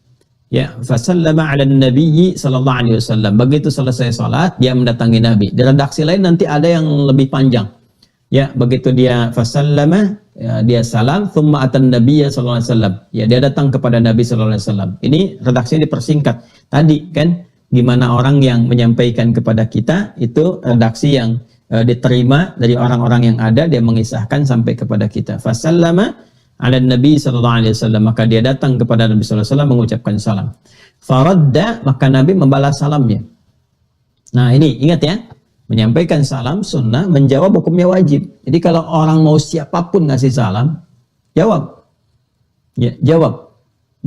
Ya, fasallama ala nabiyyi sallallahu alaihi wasallam. Begitu selesai sholat, dia mendatangi Nabi. Di redaksi lain nanti ada yang lebih panjang. Ya, begitu dia fasallama, ya, dia salam, thumma atan nabiyya sallallahu alaihi wasallam. Ya, dia datang kepada Nabi sallallahu alaihi wasallam. Ini redaksinya dipersingkat. Tadi kan gimana orang yang menyampaikan kepada kita itu redaksi yang diterima dari orang-orang yang ada, dia mengisahkan sampai kepada kita. Fasallama ala Nabi sallallahu alaihi wasallam, maka dia datang kepada Nabi sallallahu alaihi wasallam mengucapkan salam. Faradda, maka Nabi membalas salamnya. Nah, ini ingat ya. Menyampaikan salam sunnah, menjawab hukumnya wajib. Jadi kalau orang mau siapapun ngasih salam, jawab. Ya, jawab.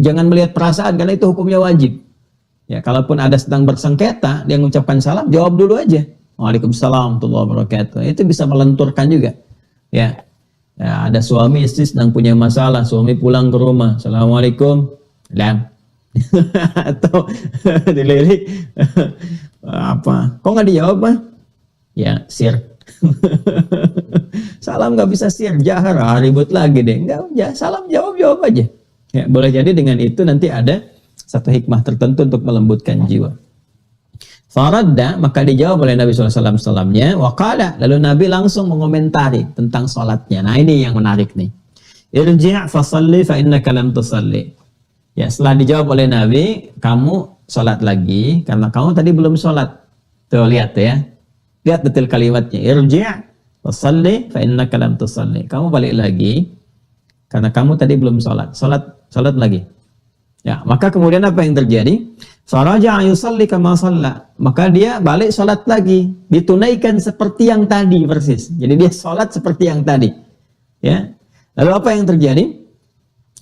Jangan melihat perasaan karena itu hukumnya wajib. Ya, kalaupun ada sedang bersengketa, dia mengucapkan salam, jawab dulu aja. Waalaikumsalam warahmatullahi wabarakatuh. Itu bisa melenturkan juga. Ya. Ya, ada suami istri sedang punya masalah, suami pulang ke rumah, Assalamualaikum, lam. Atau dilirik apa? Kok nggak dijawab, Pak? Ya, sir. Salam nggak bisa sir, jahar, ribut lagi deh. Enggak, ya, salam jawab aja. Ya, boleh jadi dengan itu nanti ada satu hikmah tertentu untuk melembutkan jiwa. Faradda, maka dijawab oleh Nabi SAW salamnya. Waqala, lalu Nabi langsung mengomentari tentang sholatnya. Nah, ini yang menarik nih. Irji' fasalli fa innaka lam tusalli. Ya, setelah dijawab oleh Nabi, kamu sholat lagi karena kamu tadi belum sholat. Tuh, lihat ya. Lihat detail kalimatnya. Irji' fasalli fa innaka lam tusalli. Kamu balik lagi karena kamu tadi belum sholat. Sholat lagi. Ya, maka kemudian apa yang terjadi? Faraja'a yusalli kama shalla. Maka dia balik sholat lagi, ditunaikan seperti yang tadi persis. Jadi dia sholat seperti yang tadi. Ya. Lalu apa yang terjadi?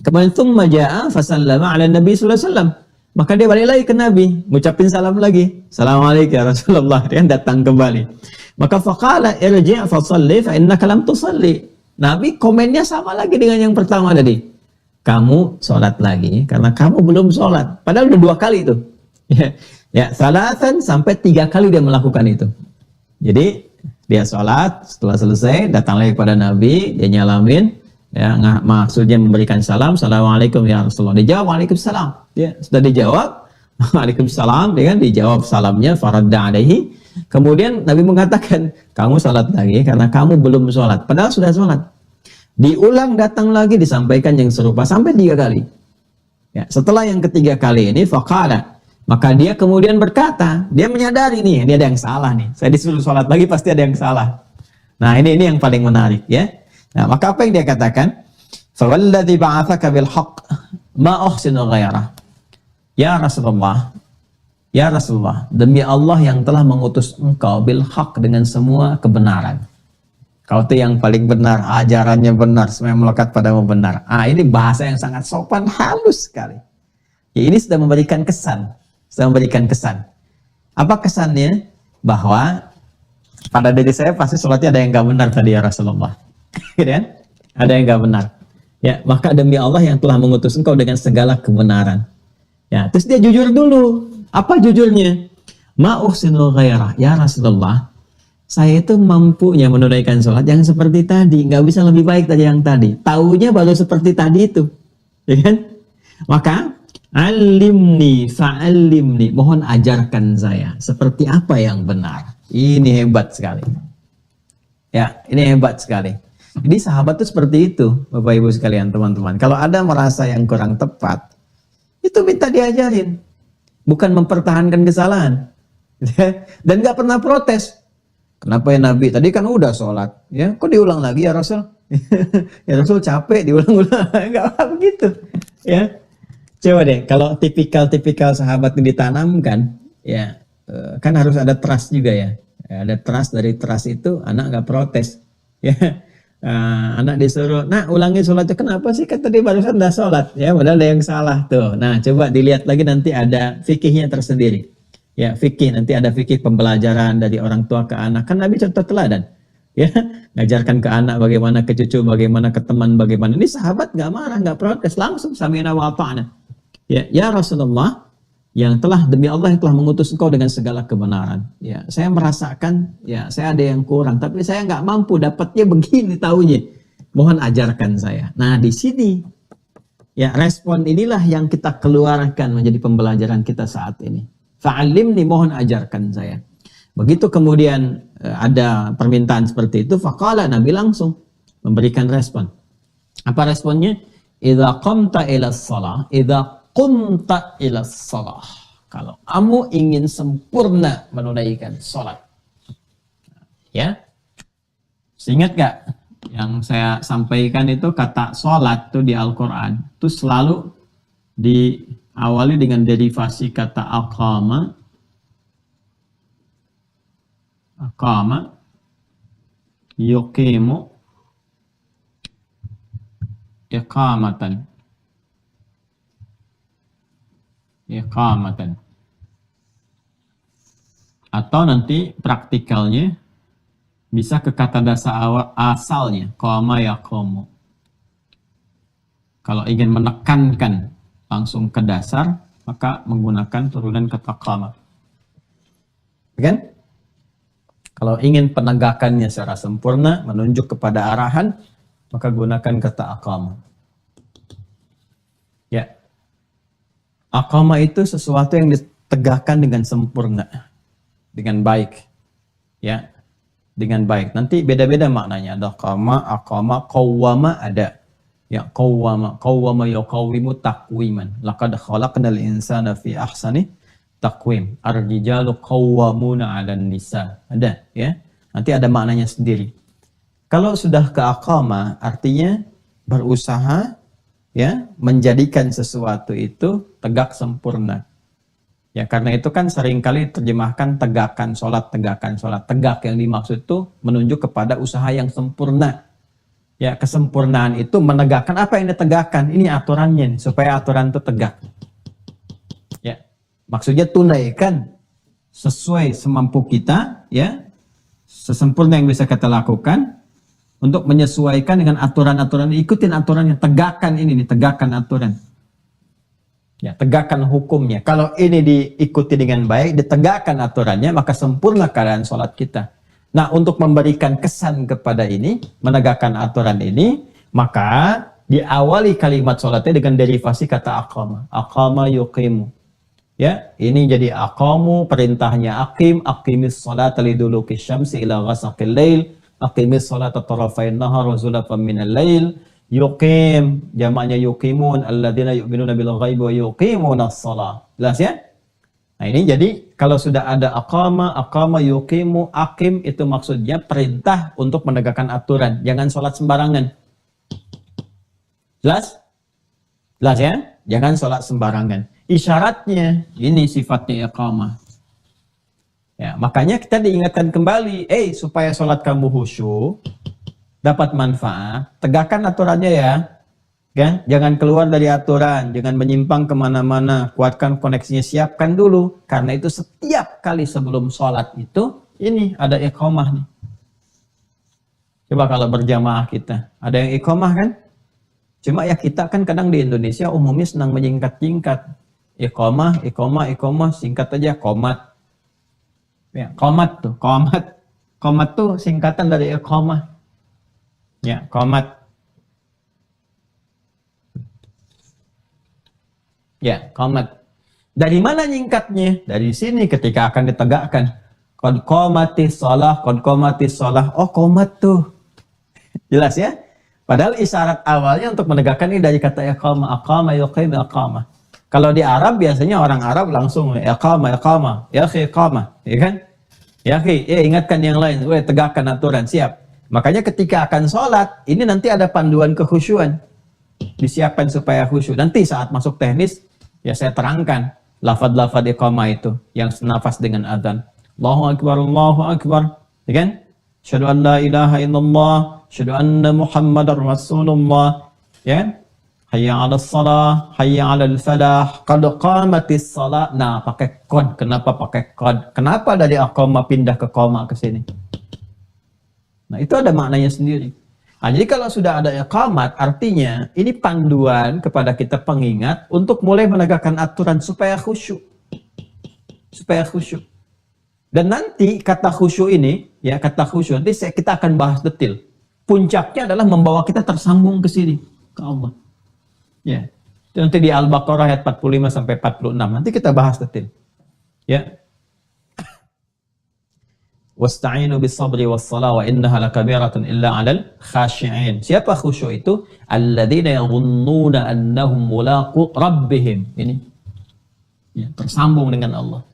Kemudian tsumma ja'a fasallama 'ala Nabi sallallahu alaihi wasallam. Maka dia balik lagi ke Nabi, ngucapin salam lagi. Assalamualaikum ya Rasulullah. Dia datang kembali. Maka faqala irji' fasalli fa innaka lam tusalli. Nabi komennya sama lagi dengan yang pertama tadi. Kamu sholat lagi karena kamu belum sholat. Padahal udah 2 kali itu. Ya, salatan sampai 3 kali dia melakukan itu. Jadi dia sholat, setelah selesai datang lagi kepada Nabi, dia nyalamin, ya, maksudnya memberikan salam, Assalamualaikum ya Rasulullah. Dijawab Waalaikumsalam. Ya, sudah dijawab Waalaikumsalam, dia kan dijawab salamnya, faradda alaihi. Kemudian Nabi mengatakan, kamu sholat lagi karena kamu belum sholat. Padahal sudah sholat. Diulang, datang lagi, disampaikan yang serupa sampai 3 kali. Ya, setelah yang ketiga kali ini, faqala, maka dia kemudian berkata, dia menyadari nih, ini ada yang salah nih. Saya disuruh sholat lagi pasti ada yang salah. Nah, ini yang paling menarik ya. Nah, maka apa yang dia katakan? Fawalladzi ba'atsaka bil haqq ma uhsinu ghairah. Ya Rasulullah, demi Allah yang telah mengutus engkau bil haqq dengan semua kebenaran. Kau itu yang paling benar, ajarannya benar, semua yang melekat padamu benar. Ini bahasa yang sangat sopan, halus sekali. Ya, ini sudah memberikan kesan. Apa kesannya? Bahwa pada diri saya pasti sholatnya ada yang gak benar tadi ya Rasulullah. Kan? Ada yang gak benar. Ya, maka demi Allah yang telah mengutus engkau dengan segala kebenaran. Ya, terus dia jujur dulu. Apa jujurnya? Ma uhsinu ghairah. Ya Rasulullah, saya itu mampunya menunaikan sholat yang seperti tadi, nggak bisa lebih baik dari yang tadi. Taunya baru seperti tadi itu, ya kan? Maka alimni fa'alimni, mohon ajarkan saya seperti apa yang benar. Ini hebat sekali. Ya, ini hebat sekali. Jadi sahabat itu seperti itu, Bapak Ibu sekalian, teman-teman. Kalau ada merasa yang kurang tepat, itu minta diajarin, bukan mempertahankan kesalahan. Dan nggak pernah protes. Kenapa ya Nabi? Tadi kan udah sholat, ya? Kok diulang lagi ya Rasul? Ya Rasul capek diulang-ulang, nggak begitu, ya? Coba deh, kalau tipikal sahabat yang ditanamkan, ya kan harus ada trust juga ya. Ada trust, dari trust itu anak nggak protes, ya. Anak disuruh, nah ulangi sholatnya, kenapa sih? Kan tadi barusan udah sholat, ya? Padahal ada yang salah tuh. Nah coba dilihat lagi, nanti ada fikihnya tersendiri. Ya, fikih, nanti ada fikih pembelajaran dari orang tua ke anak. Kan Nabi contoh teladan. Ya, ngajarkan ke anak bagaimana, ke cucu bagaimana, ke teman bagaimana. Ini sahabat nggak marah, nggak protes, langsung sami'na wa ata'na. Ya Rasulullah, yang telah demi Allah yang telah mengutus engkau dengan segala kebenaran. Ya, saya merasakan, ya saya ada yang kurang, tapi saya nggak mampu, dapatnya begini taunya. Mohon ajarkan saya. Nah, di sini ya respon inilah yang kita keluarkan menjadi pembelajaran kita saat ini. Fa'alimni, mohon ajarkan saya. Begitu kemudian ada permintaan seperti itu, faqala, Nabi langsung memberikan respon. Apa responnya? Idza qamta ila shalah, idza qumta ila shalah. Kalau kamu ingin sempurna menunaikan sholat. Ya. Ingat gak yang saya sampaikan itu kata sholat tuh di Al-Quran itu selalu diawali dengan derivasi kata aqama, yuqimu, iqamatan. Atau nanti praktikalnya bisa ke kata dasar asalnya qama yaqumu. Kalau ingin menekankan langsung ke dasar maka menggunakan turunan kata qama. Kan? Kalau ingin penegakannya secara sempurna menunjuk kepada arahan maka gunakan kata aqama. Ya. Aqama itu sesuatu yang ditegakkan dengan sempurna, dengan baik, ya, dengan baik. Nanti beda-beda maknanya. Ada qama, aqama, qawwama ada. Ya, qawwama yuqawwimu taqwiman. Laqad khalaqnal insana fi ahsani taqwim. Ar-rijalu qawwamuna 'alan nisa. Ada, ya. Nanti ada maknanya sendiri. Kalau sudah ke aqama artinya berusaha, ya, menjadikan sesuatu itu tegak sempurna. Ya, karena itu kan seringkali terjemahkan tegakkan sholat. Tegak yang dimaksud itu menunjuk kepada usaha yang sempurna. Ya, kesempurnaan itu menegakkan apa yang ditegakkan. Ini aturannya nih, supaya aturan itu tegak. Ya, maksudnya tunaikan sesuai semampu kita, ya, sesempurna yang bisa kita lakukan. Untuk menyesuaikan dengan aturan-aturan, ikutin aturan yang tegakkan ini nih, tegakkan aturan. Ya, tegakkan hukumnya. Kalau ini diikuti dengan baik, ditegakkan aturannya, maka sempurna keadaan sholat kita. Nah, untuk memberikan kesan kepada ini, menegakkan aturan ini, maka diawali kalimat sholatnya dengan derivasi kata aqama. Aqama yuqimu. Ya, ini jadi aqamu, perintahnya aqim, aqimis sholata liduluki syamsi ila ghasaqil lail. Aqimis sholata tarafain nahar wa zulafan minal lail. Yuqim, jamaknya yuqimun, alladzina yu'minuna bil ghaibi wa yuqimunas shalah. Jelas ya? Nah, ini jadi kalau sudah ada aqama yuqimu, aqim itu maksudnya perintah untuk menegakkan aturan. Jangan sholat sembarangan. Jelas? Jelas ya? Jangan sholat sembarangan. Isyaratnya, ini sifatnya iqamah. Ya, makanya kita diingatkan kembali, supaya sholat kamu khusyuk, dapat manfaat, tegakkan aturannya ya. Kan? Jangan keluar dari aturan, jangan menyimpang kemana-mana, kuatkan koneksinya, siapkan dulu. Karena itu setiap kali sebelum sholat itu, ini ada iqamah nih. Coba kalau berjamaah kita, ada yang iqamah kan? Cuma ya kita kan kadang di Indonesia umumnya senang menyingkat-singkat. Iqamah, singkat aja, qomat. Ya, qomat tuh singkatan dari iqamah. Ya, qomat. Ya, qomat. Dari mana nyingkatnya? Dari sini ketika akan ditegakkan. Qad qomatis shalah. Oh, qomat tuh. Jelas ya? Padahal isyarat awalnya untuk menegakkan ini dari kata iqamah. Aqama yuqim iqamah. Kalau di Arab biasanya orang Arab langsung iqamah. Ya akhi, iqamah, ya kan? Ya akhi, ingatkan yang lain, tegakkan aturan, siap. Makanya ketika akan sholat, ini nanti ada panduan kekhusyuan. Disiapkan supaya khusyuk. Nanti saat masuk teknis, ya saya terangkan lafad-lafad iqamah itu yang senafas dengan adzan. Allahu Akbar, ya kan? Asyhadu an la ilaha illallah, asyhadu anna Muhammadar Rasulullah, ya. Hayya 'alas shalah, hayya 'alal falah, qad qamatis shalah. Nah, pakai qad. Kenapa pakai qad? Kenapa dari aqama pindah ke qama ke sini? Nah, itu ada maknanya sendiri. Nah, jadi kalau sudah ada iqamat, artinya ini panduan kepada kita pengingat untuk mulai menegakkan aturan supaya khusyuk. Supaya khusyuk. Dan nanti kata khusyuk ini, ya kata khusyuk, nanti kita akan bahas detail. Puncaknya adalah membawa kita tersambung ke sini, ke Allah. Ya, itu nanti di Al-Baqarah ayat 45 sampai 46. Nanti kita bahas detail. Ya. Wasta'inu bis-sabri was-salah wa innaha lakabiratun illa 'alal khashi'in. Siapa khusyuk itu? Alladzina yadhunnuna annahum mulaqu rabbihim. Ini ya, tersambung dengan Allah.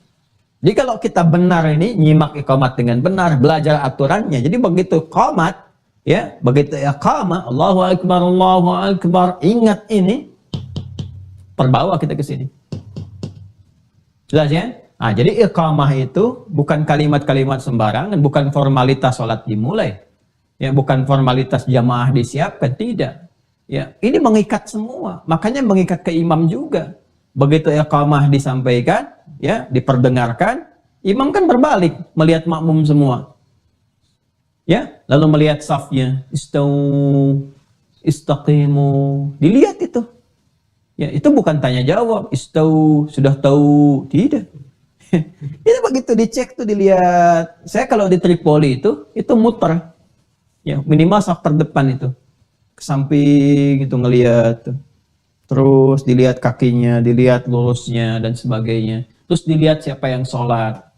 Jadi kalau kita benar ini nyimak iqamat dengan benar, belajar aturannya. Jadi begitu iqamat, ya, begitu iqamah, Allahu akbar, ingat ini, terbawa kita ke sini. Jelas ya? Nah, jadi iqamah itu bukan kalimat-kalimat sembarangan, bukan formalitas sholat dimulai. Ya, bukan formalitas jamaah disiapkan, tidak. Ya, ini mengikat semua. Makanya mengikat ke imam juga. Begitu iqamah disampaikan, ya, diperdengarkan, imam kan berbalik melihat makmum semua. Ya, lalu melihat safnya, istaqimu, dilihat itu. Ya, itu bukan tanya jawab, sudah tahu, tidak. Itu begitu dicek tuh, dilihat. Saya kalau di Tripoli itu muter. Ya, minimal saf terdepan itu. Ke samping itu ngelihat tuh. Terus dilihat kakinya, dilihat lurusnya dan sebagainya. Terus dilihat siapa yang sholat.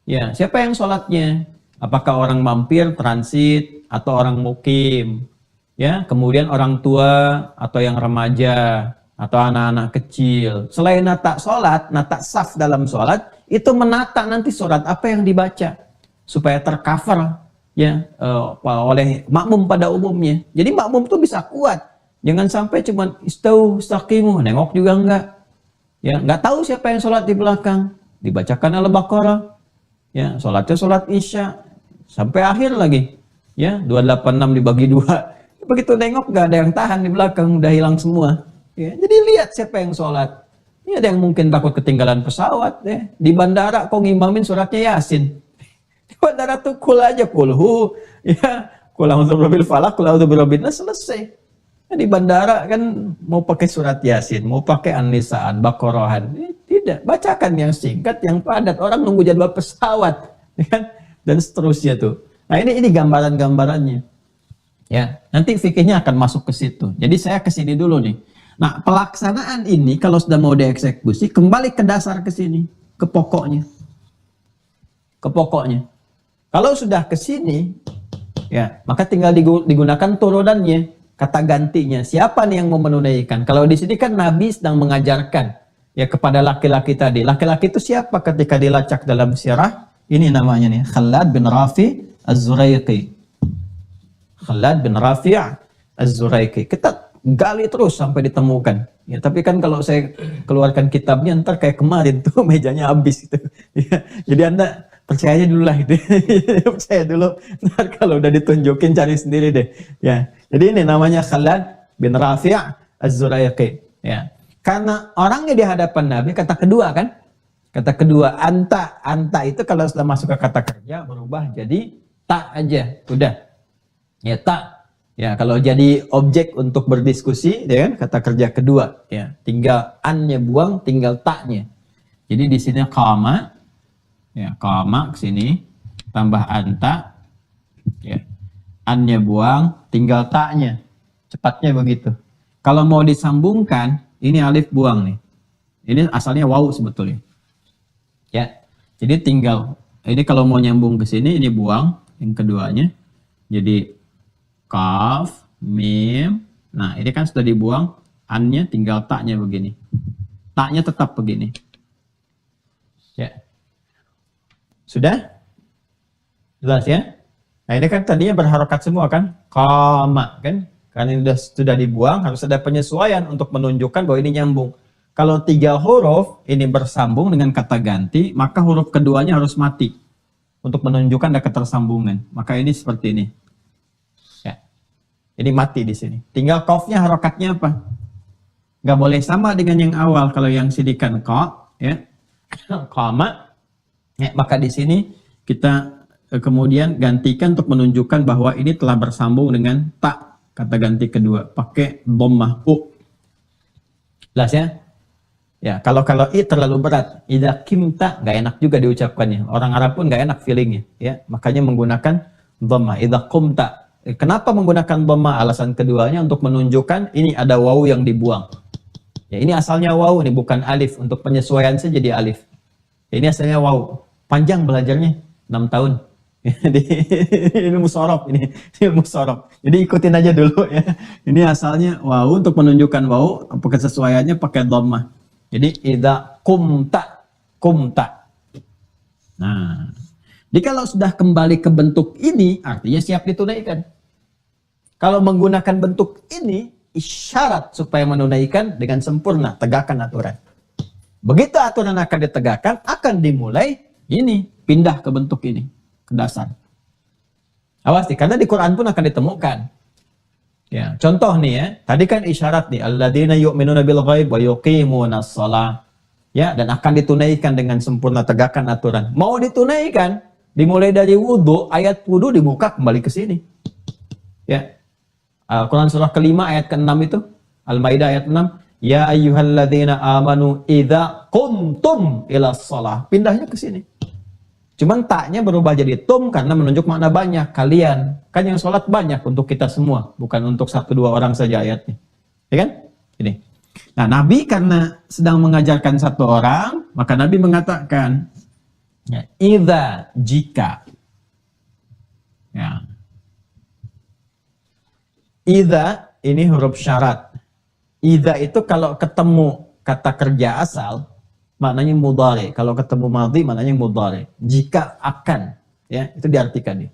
Ya, siapa yang sholatnya? Apakah orang mampir, transit, atau orang mukim? Ya, kemudian orang tua atau yang remaja atau anak-anak kecil. Selain nata sholat, nata saf dalam sholat, itu menata nanti surat apa yang dibaca supaya tercover ya oleh makmum pada umumnya. Jadi makmum tuh bisa kuat. Jangan sampai cuma istaqimu, nengok juga enggak. Ya, enggak tahu siapa yang sholat di belakang. Dibacakan Al-Baqarah. Ya, sholatnya sholat Isya sampai akhir lagi. Ya, 286 dibagi 2. Begitu nengok enggak ada yang tahan di belakang, udah hilang semua. Ya, jadi lihat siapa yang sholat. Ini ada yang mungkin takut ketinggalan pesawat deh. Di bandara kok ngimamin suratnya Yasin. Di bandara tuh kul aja, kulhu. Ya, kul a'udzu birabbil falaq, kul a'udzu birabbin nas, selesai. Ya, di bandara kan mau pakai surat Yasin, mau pakai An-Nisa'an, Baqarahan. Tidak, bacakan yang singkat, yang padat. Orang nunggu jadwal pesawat, ya, dan seterusnya tuh. Nah, ini gambaran-gambarannya. Ya, nanti fikihnya akan masuk ke situ. Jadi saya ke sini dulu nih. Nah, pelaksanaan ini kalau sudah mau dieksekusi, kembali ke dasar ke sini, ke pokoknya. Ke pokoknya. Kalau sudah ke sini, ya, maka tinggal digunakan turunannya, kata gantinya. Siapa nih yang mau menunaikan? Kalau di sini kan Nabi sedang mengajarkan ya kepada laki-laki tadi. Laki-laki itu siapa ketika dilacak dalam sirah? Ini namanya nih, Khalad bin Rafi Az-Zuraiqi. Khalad bin Rafi' Az-Zuraiqi. Kita gali terus sampai ditemukan. Ya, tapi kan kalau saya keluarkan kitabnya ntar kayak kemarin tuh mejanya habis gitu. Ya, jadi Anda percaya dulu lah gitu. Percaya dulu. Ntar kalau udah ditunjukin cari sendiri deh. Ya. Jadi ini namanya Khalad bin Rafi' Az-Zuraiqi. Ya. Karena orangnya di hadapan Nabi, kata kedua kan? Kata kedua, anta. Anta itu kalau sudah masuk ke kata kerja berubah jadi tak aja. Udah. Ya, tak. Ya, kalau jadi objek untuk berdiskusi, ya kan, kata kerja kedua, ya, tinggal an-nya buang, tinggal tak-nya. Jadi di sini qama, ya, qama ke sini, tambah anta, ya, an-nya buang, tinggal tak-nya. Cepatnya begitu. Kalau mau disambungkan, ini alif buang nih. Ini asalnya waw sebetulnya. Ya, jadi tinggal, ini kalau mau nyambung ke sini, ini buang, yang keduanya. Jadi kaf, mim. Nah, ini kan sudah dibuang. An-nya tinggal taknya begini. Taknya tetap begini. Ya. Sudah? Jelas ya? Nah, ini kan tadinya berharokat semua kan? Qama kan? Karena ini sudah dibuang, harus ada penyesuaian untuk menunjukkan bahwa ini nyambung. Kalau 3 huruf ini bersambung dengan kata ganti, maka huruf keduanya harus mati untuk menunjukkan ada ketersambungan. Maka ini seperti ini. Ini mati di sini. Tinggal qafnya harokatnya apa? Nggak boleh sama dengan yang awal. Kalau yang sidikan qa, ya, qama, ya, maka di sini kita kemudian gantikan untuk menunjukkan bahwa ini telah bersambung dengan tak, kata ganti kedua. Pakai dhammah u. Jelas ya? Ya, kalau i terlalu berat, idza kimta, nggak enak juga diucapkannya. Orang Arab pun nggak enak feelingnya. Ya, makanya menggunakan dhammah. Idza qumta. Kenapa menggunakan dhamma? Alasan keduanya untuk menunjukkan ini ada waw yang dibuang. Ya, ini asalnya waw, ini bukan alif. Untuk penyesuaian saja jadi alif. Ya, ini asalnya waw. Panjang belajarnya, 6 tahun. Jadi ilmu sorok ini, ilmu sorok. Jadi ikutin aja dulu ya. Ini asalnya wawu untuk menunjukkan wawu, kesesuaiannya pakai dhammah. Jadi idza kumta, kumta. Nah, jadi kalau sudah kembali ke bentuk ini, artinya siap ditunaikan. Kalau menggunakan bentuk ini, isyarat supaya menunaikan dengan sempurna, tegakkan aturan. Begitu aturan akan ditegakkan, akan dimulai ini, pindah ke bentuk ini, ke dasar. Awas nih, karena di Quran pun akan ditemukan. Ya, contoh nih ya, tadi kan isyarat nih, alladzina yu'minuna bil ghaib wa yuqimunas shalah. Ya, dan akan ditunaikan dengan sempurna, tegakkan aturan. Mau ditunaikan, dimulai dari wudu, ayat wudu dibuka kembali ke sini. Ya. Quran surah kelima ayat ke-6 itu, Al-Maidah ayat 6. Ya ayyuhalladzina amanu idza qumtum ilas shalah. Pindahnya ke sini. Cuman taknya berubah jadi tum karena menunjuk makna banyak. Kalian. Kan yang sholat banyak untuk kita semua. Bukan untuk 1-2 orang saja ayatnya. Ya kan? Ini. Nah, Nabi karena sedang mengajarkan 1 orang, maka Nabi mengatakan, ya, idza, jika. Ya. Idza, ini huruf syarat. Idza itu kalau ketemu kata kerja asal, maknanya mudhari. Kalau ketemu madhi, maknanya mudhari. Jika akan, ya, itu diartikan nih.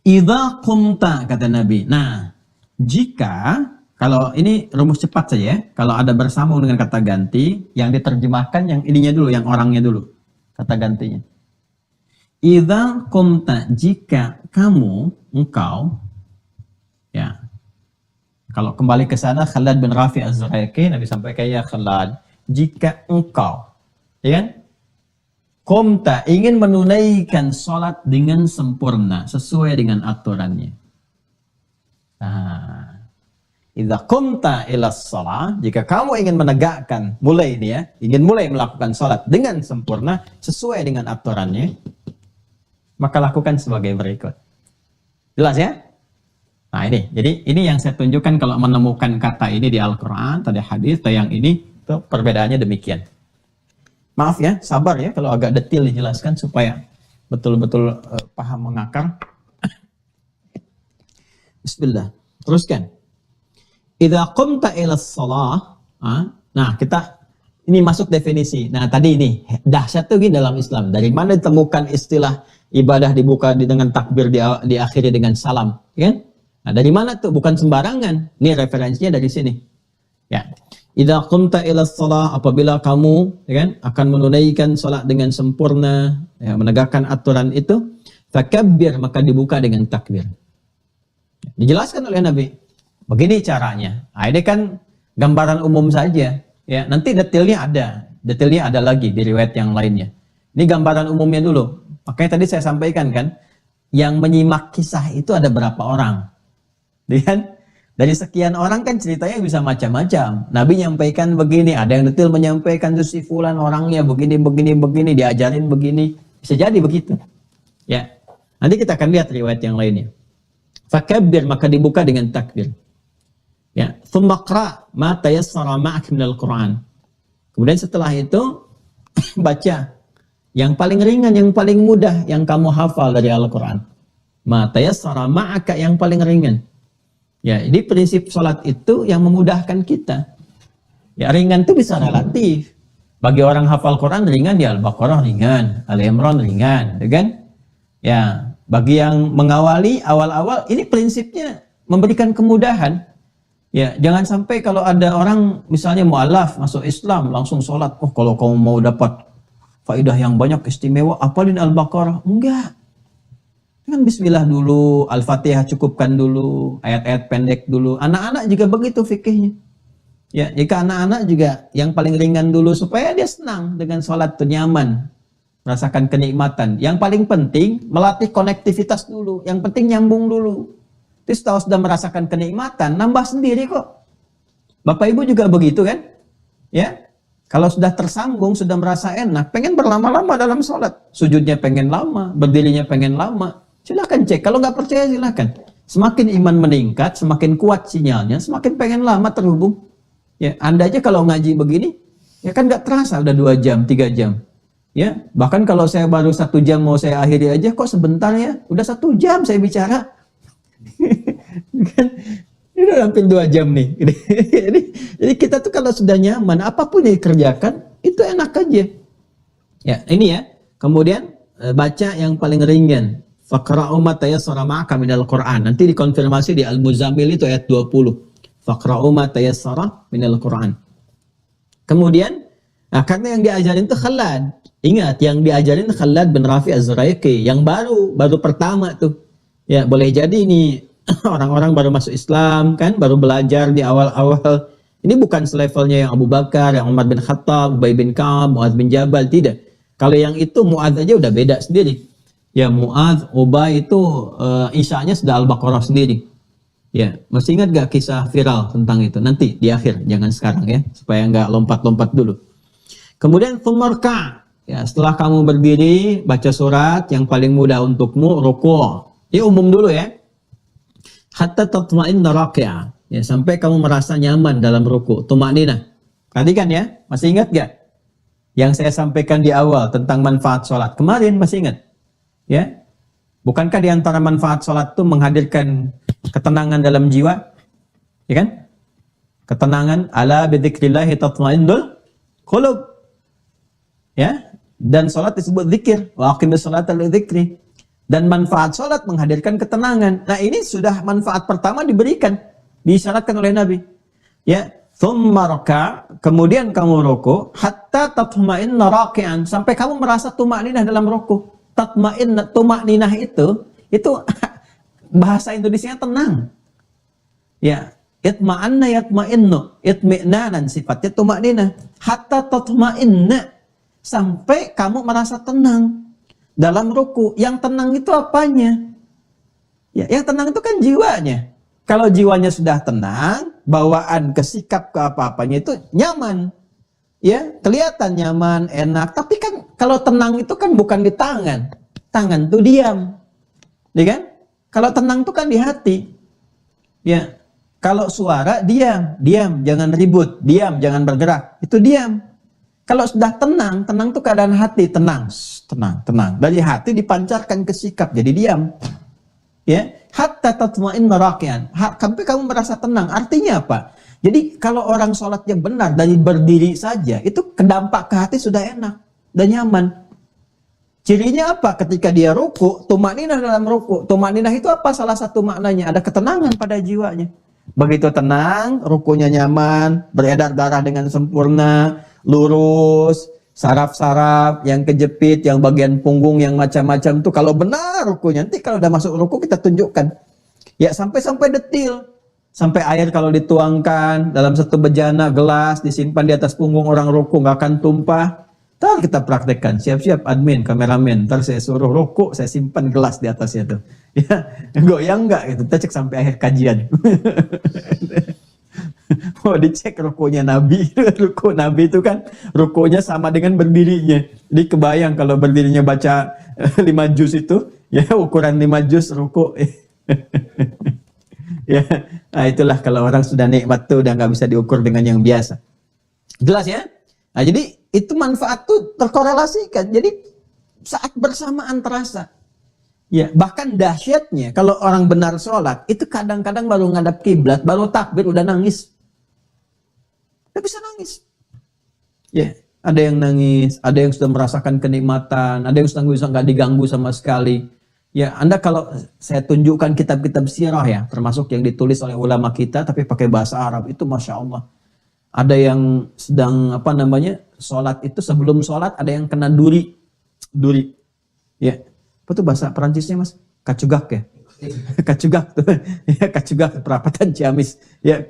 Idza qumta, kata Nabi. Nah, jika, kalau ini rumus cepat saja ya, kalau ada bersambung dengan kata ganti, yang diterjemahkan yang ininya dulu, yang orangnya dulu, kata gantinya. Idza qumta, jika kamu, engkau, ya. Kalau kembali ke sana, Khalad bin Rafi Az-Zuraiki, Nabi sampaikan, ya Khalad, jika engkau, ya kan, qumta, ingin menunaikan sholat dengan sempurna, sesuai dengan aturannya. Nah, idza qumta ilas shalah, jika kamu ingin menegakkan, mulai ini ya, ingin mulai melakukan sholat dengan sempurna, sesuai dengan aturannya, maka lakukan sebagai berikut. Jelas ya? Nah ini, jadi ini yang saya tunjukkan kalau menemukan kata ini di Al-Quran, tadi hadis, atau yang ini, itu perbedaannya demikian. Maaf ya, sabar ya kalau agak detail dijelaskan supaya betul-betul paham mengakar. Bismillah, teruskan. Idza qumta ilas shalah, nah kita ini masuk definisi. Nah tadi ini dahsyat tuh gini dalam Islam. Dari mana ditemukan istilah ibadah dibuka dengan takbir diakhiri dengan salam, kan? Nah, dari mana tuh? Bukan sembarangan. Ini referensinya dari sini. Ya. Idza qumta ilas shalah, apabila kamu, ya kan, akan menunaikan salat dengan sempurna, ya, menegakkan aturan itu, fakabbir, maka dibuka dengan takbir. Dijelaskan oleh Nabi. Begini caranya. Nah, ini kan gambaran umum saja. Ya, nanti detailnya ada. Detailnya ada lagi di riwayat yang lainnya. Ini gambaran umumnya dulu. Makanya tadi saya sampaikan kan, yang menyimak kisah itu ada berapa orang. Dan dari sekian orang kan ceritanya bisa macam-macam. Nabi nyampaikan begini, ada yang detail menyampaikan tuh si fulan orangnya begini, diajarin begini. Bisa jadi begitu. Ya. Nanti kita akan lihat riwayat yang lainnya. Fakabbir, maka dibuka dengan takbir. Ya, tsumma qra ma tayassara ma'ak minal Qur'an. Kemudian setelah itu baca yang paling ringan, yang paling mudah yang kamu hafal dari Al-Qur'an. Ma tayassara ma'aka, yang paling ringan. Ya, ini prinsip sholat itu yang memudahkan kita. Ya, ringan itu bisa relatif. Bagi orang hafal Quran ringan, ya Al-Baqarah ringan, Al-Imran ringan, ya kan? Ya, bagi yang mengawali awal-awal, ini prinsipnya memberikan kemudahan. Ya, jangan sampai kalau ada orang misalnya mu'alaf masuk Islam langsung sholat. Oh, kalau kamu mau dapat faidah yang banyak istimewa, apalin Al-Baqarah. Enggak. Kan bismillah dulu, Al-Fatihah cukupkan dulu, ayat-ayat pendek dulu. Anak-anak juga begitu fikihnya. Ya, jika anak-anak juga yang paling ringan dulu supaya dia senang dengan sholat itu nyaman, merasakan kenikmatan. Yang paling penting melatih konektivitas dulu. Yang penting nyambung dulu. Terus setelah sudah merasakan kenikmatan, nambah sendiri kok. Bapak Ibu juga begitu kan? Ya. Kalau sudah tersambung, sudah merasa enak, pengen berlama-lama dalam sholat. Sujudnya pengen lama, berdirinya pengen lama. Silahkan cek, kalau nggak percaya silahkan. Semakin iman meningkat, semakin kuat sinyalnya, semakin pengen lama terhubung. Ya, Anda aja kalau ngaji begini, ya kan nggak terasa udah 2 jam, 3 jam. Ya, bahkan kalau saya baru 1 jam mau saya akhiri aja, kok sebentar ya? Udah 1 jam saya bicara. Kan? Ini udah hampir 2 jam nih. Jadi kita tuh kalau sudah nyaman, apapun yang dikerjakan, itu enak aja. Ya, ini ya. Kemudian baca yang paling ringan. Faqra'u ma tayassara ma'aka minal Qur'an. Nanti dikonfirmasi di Al-Muzammil itu ayat 20. Faqra'u ma tayassara minal Qur'an. Kemudian, nah karena yang diajarin itu Khalad. Ingat, yang diajarin Khalad bin Rafi Az-Zuraiki, yang baru pertama tuh. Ya, boleh jadi ini orang-orang baru masuk Islam kan, baru belajar di awal-awal. Ini bukan selevelnya yang Abu Bakar, yang Umar bin Khattab, Ubay bin Ka'ab, Mu'adz bin Jabal, tidak. Kalau yang itu Mu'adz aja udah beda sendiri. Ya, Mu'adz, Ubay itu Isya-nya sudah Al-Baqarah sendiri. Ya, masih ingat gak kisah viral tentang itu? Nanti di akhir, jangan sekarang ya, supaya nggak lompat-lompat dulu. Kemudian thumarka. Ya, setelah kamu berdiri, baca surat yang paling mudah untukmu, ruku'. Ini umum dulu ya. Hatta tatma'inna raki'ah. Ya, sampai kamu merasa nyaman dalam ruku'. Tuma'ninah. Perhatikan ya, masih ingat gak? Yang saya sampaikan di awal tentang manfaat sholat. Kemarin masih ingat? Ya. Bukankah di antara manfaat sholat itu menghadirkan ketenangan dalam jiwa? Ya kan? Ketenangan. Ala bidzikrillahi tatma'innul qulub. Ya. Dan sholat disebut zikir. Wa aqimis sholata lidzikri. Dan manfaat sholat menghadirkan ketenangan. Nah, ini sudah manfaat pertama diberikan, diisyaratkan oleh Nabi. Ya, thumma raka, kemudian kamu ruku, hatta tatma'inna raki'an, sampai kamu merasa tuma'ninah dalam ruku. Tatma'inna, tuma'ninah itu bahasa Indonesianya tenang. Ya, itma'anna yatma'innu, itmi'nanan sifatnya tuma'ninah. Hatta tatma'inna, sampai kamu merasa tenang dalam ruku. Yang tenang itu apanya? Ya, yang tenang itu kan jiwanya. Kalau jiwanya sudah tenang, bawaan ke sikap ke apa-apanya itu nyaman. Ya, kelihatan nyaman, enak. Tapi kan kalau tenang itu kan bukan di tangan. Tangan tuh diam. Ya kan? Kalau tenang itu kan di hati. Ya. Kalau suara diam, diam, jangan ribut, diam, jangan bergerak. Itu diam. Kalau sudah tenang, tenang itu keadaan hati, tenang, tenang, tenang. Dari hati dipancarkan ke sikap, jadi diam. Ya, hatta tatma'inna raki'an. Sampai kamu merasa tenang. Artinya apa? Jadi kalau orang sholatnya benar dari berdiri saja, itu kedampak ke hati sudah enak dan nyaman. Cirinya apa? Ketika dia ruku, tumakninah dalam ruku. Tumakninah itu apa? Salah satu maknanya ada ketenangan pada jiwanya. Begitu tenang, rukunya nyaman, beredar darah dengan sempurna, lurus, saraf-saraf yang kejepit, yang bagian punggung yang macam-macam tuh kalau benar rukunya. Nanti kalau udah masuk ruku kita tunjukkan. Ya, sampai detil. Sampai air kalau dituangkan dalam satu bejana gelas disimpan di atas punggung orang ruku nggak akan tumpah. Ntar kita praktekkan. Siap-siap admin, kameramen. Ntar saya suruh ruku, saya simpan gelas di atasnya tuh. Ya, goyang nggak gitu. Kita cek sampai akhir kajian. Mau dicek rukunya Nabi. Ruku Nabi itu kan rukunya sama dengan berdirinya. Jadi kebayang kalau berdirinya baca 5 juz itu, ya ukuran 5 juz ruku. Ya, nah itulah kalau orang sudah nikmat tuh udah nggak bisa diukur dengan yang biasa. Jelas ya? Nah, jadi itu manfaat tuh terkorelasikan. Jadi saat bersamaan terasa. Ya, bahkan dahsyatnya kalau orang benar sholat itu kadang-kadang baru ngadap kiblat, baru takbir udah nangis. Udah bisa nangis. Ya, ada yang nangis, ada yang sudah merasakan kenikmatan, ada yang sudah nggak diganggu sama sekali. Ya, Anda kalau saya tunjukkan kitab-kitab sirah ya, termasuk yang ditulis oleh ulama kita tapi pakai bahasa Arab, itu Masya Allah. Ada yang sedang sholat itu sebelum sholat ada yang kena duri. Ya, apa tuh bahasa Perancisnya Mas? Kacugak ya? Kacugak tuh, ya kacugak perapatan Ciamis. Ya,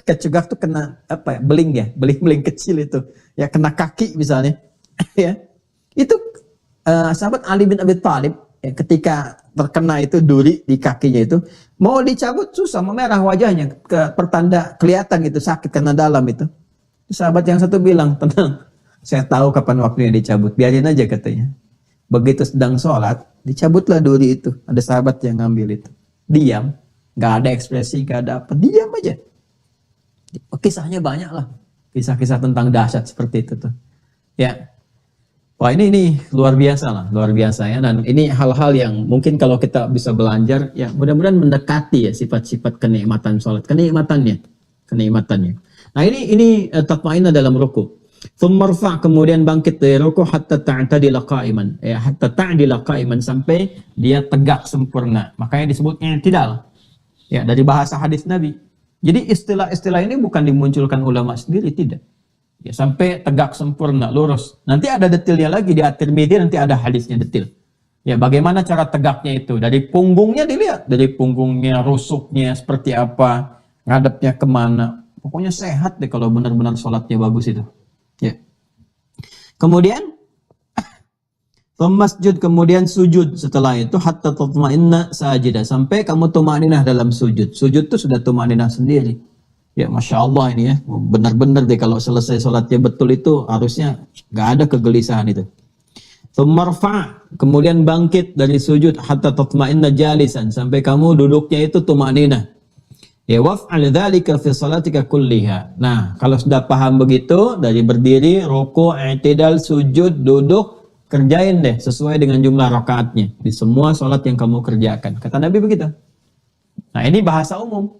kacugak tuh kena apa ya? Beling kecil itu. Ya kena kaki misalnya. Ya, itu sahabat Ali bin Abi Thalib ya, ketika terkena itu duri di kakinya itu, mau dicabut susah, memerah wajahnya, pertanda kelihatan gitu sakit karena dalam itu. Sahabat yang satu bilang, tenang, saya tahu kapan waktunya dicabut, biarin aja katanya. Begitu sedang sholat, dicabutlah duri itu. Ada sahabat yang ngambil itu, diam, nggak ada ekspresi, nggak ada apa, diam aja. Kisahnya banyak lah, kisah-kisah tentang dahsyat seperti itu tuh. Ya, Wah, ini luar biasa lah, luar biasa ya. Dan ini hal-hal yang mungkin kalau kita bisa belajar, ya mudah-mudahan mendekati ya sifat-sifat kenikmatan sholat, kenikmatannya. Nah ini tatma'inna dalam ruku. Thummarfa, kemudian bangkit dari ruku hatta ta'tadila qa'iman. Ya, hatta ta'dila qa'iman, sampai dia tegak sempurna. Makanya disebut i'tidal. Ya, dari bahasa hadis Nabi. Jadi istilah-istilah ini bukan dimunculkan ulama sendiri, tidak. Ya, sampai tegak sempurna, lurus. Nanti ada detailnya lagi di At-Tirmidzi, nanti ada hadisnya detail. Ya, bagaimana cara tegaknya itu? Dari punggungnya dilihat, dari punggungnya, rusuknya seperti apa, ngadepnya kemana. Pokoknya sehat deh kalau benar-benar sholatnya bagus itu. Ya. Kemudian masjud, kemudian sujud setelah itu hatta tatma'inna sajidah, sampai kamu tumaninah dalam sujud. Sujud itu sudah tumaninah sendiri. Ya, Masya Allah ini ya, benar-benar deh kalau selesai sholatnya betul itu harusnya nggak ada kegelisahan itu. Marfa, kemudian bangkit dari sujud hatta tatma'inna jalisan, sampai kamu duduknya itu tumaninah. Ya, waf'al dzalika fi salatika kulliha. Nah, kalau sudah paham begitu, dari berdiri, ruku', i'tidal, sujud, duduk, kerjain deh sesuai dengan jumlah rakaatnya di semua sholat yang kamu kerjakan. Kata Nabi begitu. Nah, ini bahasa umum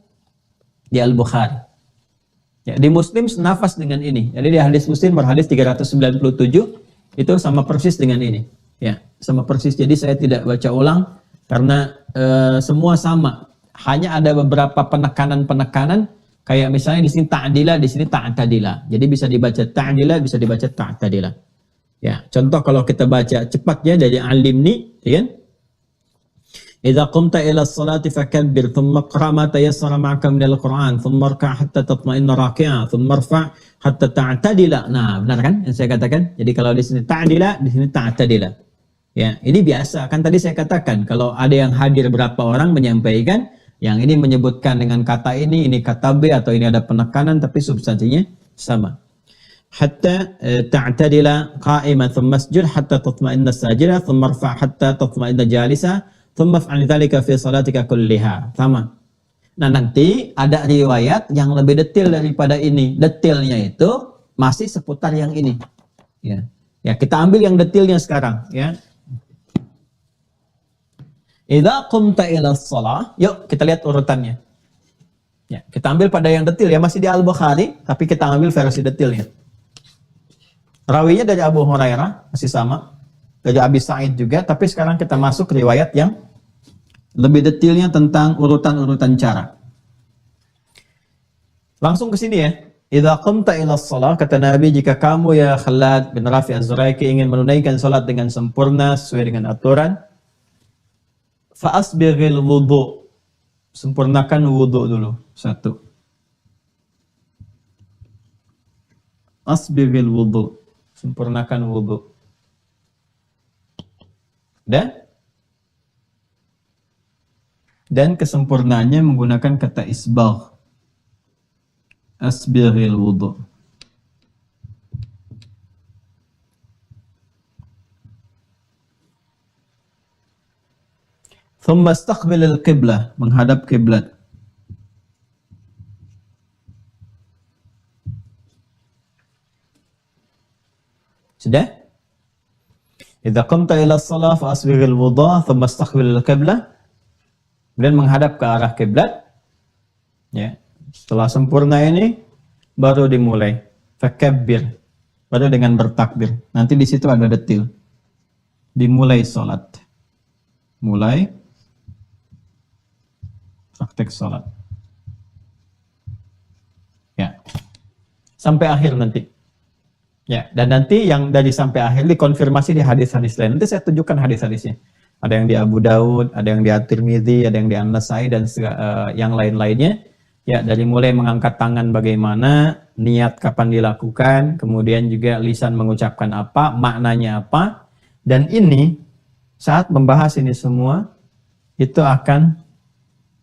di Al-Bukhari. Ya, di Muslim senafas dengan ini. Jadi di hadis Muslim berhadis 397 itu sama persis dengan ini. Ya, sama persis. Jadi saya tidak baca ulang karena semua sama. Hanya ada beberapa penekanan-penekanan, kayak misalnya di sini ta'dila, di sini ta'tadila. Jadi bisa dibaca ta'dila, bisa dibaca ta'tadila. Ya, contoh kalau kita baca cepat ya dari alimni, ya kan? Idza qumta ila as-salati fakabbir, thumma qra' ma tayassara ma'aka min al-Qur'an, thumma rka' hatta tatma'inna raki'a, thumma rfa' hatta ta'tadila. Nah, benar kan yang saya katakan? Jadi kalau di sini ta'dila, di sini ta'tadila. Ya, ini biasa. Kan tadi saya katakan kalau ada yang hadir berapa orang menyampaikan, yang ini menyebutkan dengan kata ini kata B, atau ini ada penekanan tapi substansinya sama. Hatta ta'tadila qa'iman thumma masjud hatta tatma'inna sajida thumma rfa' hatta tatma'inna jalisa thumma fa'al dzalika fi salatika kulliha. Sama. Nah, nanti ada riwayat yang lebih detail daripada ini. Detailnya itu masih seputar yang ini. Ya. Ya, kita ambil yang detailnya sekarang, ya. Idza qumta ila shalah, yuk kita lihat urutannya. Ya, kita ambil pada yang detail ya, masih di Al-Bukhari, tapi kita ambil versi detailnya. Rawinya dari Abu Hurairah, masih sama. Dari Abi Sa'id juga, tapi sekarang kita masuk riwayat yang lebih detailnya tentang urutan-urutan cara. Langsung ke sini ya. Idza qumta ila shalah, kata Nabi, jika kamu ya Khalad bin Rafi' Az-Zuraiki ingin menunaikan salat dengan sempurna sesuai dengan aturan, fa'asbighil wudu, sempurnakan wudu dulu. Satu, asbighil wudu, sempurnakan wudu. Dan kesempurnaannya menggunakan kata isbagh. Asbighil wudu. Thumma istaqbilil qiblah, menghadap kiblat. Sudah? Idza qumta ila shalah fa asbighil wudu' thumma istaqbilil qiblah. Kemudian menghadap ke arah kiblat. Ya. Setelah sempurna ini baru dimulai fakabbir. Baru dengan bertakbir. Nanti di situ ada detil. Dimulai salat. Mulai praktek sholat. Ya. Sampai akhir nanti. Ya, dan nanti yang dari sampai akhir dikonfirmasi di hadis-hadis lain. Nanti saya tunjukkan hadis-hadisnya. Ada yang di Abu Daud, ada yang di At-Tirmidzi, ada yang di An-Nasai, dan yang lain-lainnya. Ya, dari mulai mengangkat tangan bagaimana, niat kapan dilakukan, kemudian juga lisan mengucapkan apa, maknanya apa. Dan ini, saat membahas ini semua, itu akan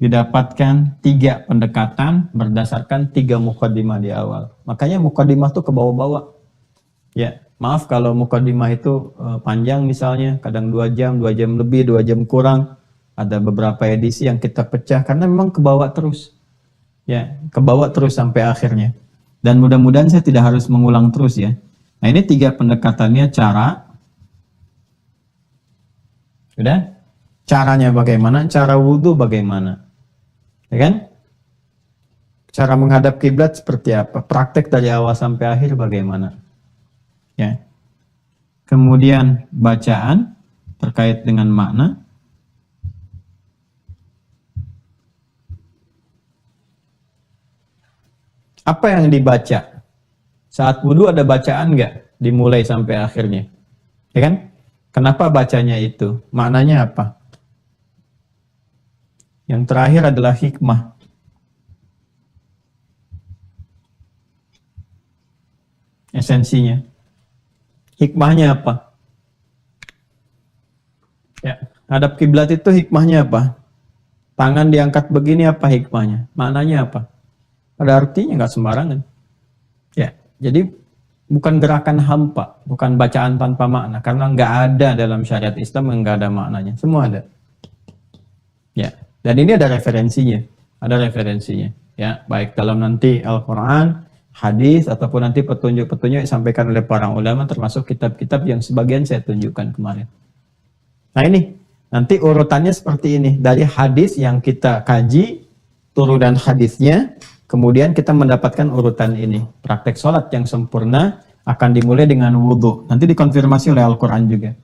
didapatkan 3 pendekatan berdasarkan 3 mukaddimah di awal. Makanya mukaddimah itu ke bawah-bawah. Ya, maaf kalau mukaddimah itu panjang misalnya, kadang 2 jam lebih, 2 jam kurang. Ada beberapa edisi yang kita pecah karena memang ke bawah terus. Ya, ke bawah terus sampai akhirnya. Dan mudah-mudahan saya tidak harus mengulang terus ya. Nah, ini 3 pendekatannya, cara, Sudah? Caranya bagaimana? Cara wudhu bagaimana? Ya kan? Cara menghadap kiblat seperti apa? Praktek dari awal sampai akhir bagaimana? Ya. Kemudian bacaan terkait dengan makna. Apa yang dibaca? Saat wudhu ada bacaan nggak? Dimulai sampai akhirnya. Ya kan? Kenapa bacanya itu? Maknanya apa? Yang terakhir adalah hikmah. Esensinya. Hikmahnya apa? Ya, hadap kiblat itu hikmahnya apa? Tangan diangkat begini apa hikmahnya? Maknanya apa? Pada artinya nggak sembarangan. Ya, jadi bukan gerakan hampa, bukan bacaan tanpa makna, karena nggak ada dalam syariat Islam yang nggak ada maknanya. Semua ada. Ya, dan ini ada referensinya, Ya, baik dalam nanti Al-Quran, hadis ataupun nanti petunjuk-petunjuk yang disampaikan oleh para ulama, termasuk kitab-kitab yang sebagian saya tunjukkan kemarin. Nah ini, nanti urutannya seperti ini. Dari hadis yang kita kaji, turunan hadisnya, kemudian kita mendapatkan urutan ini. Praktek sholat yang sempurna akan dimulai dengan wudhu. Nanti dikonfirmasi oleh Al-Quran juga.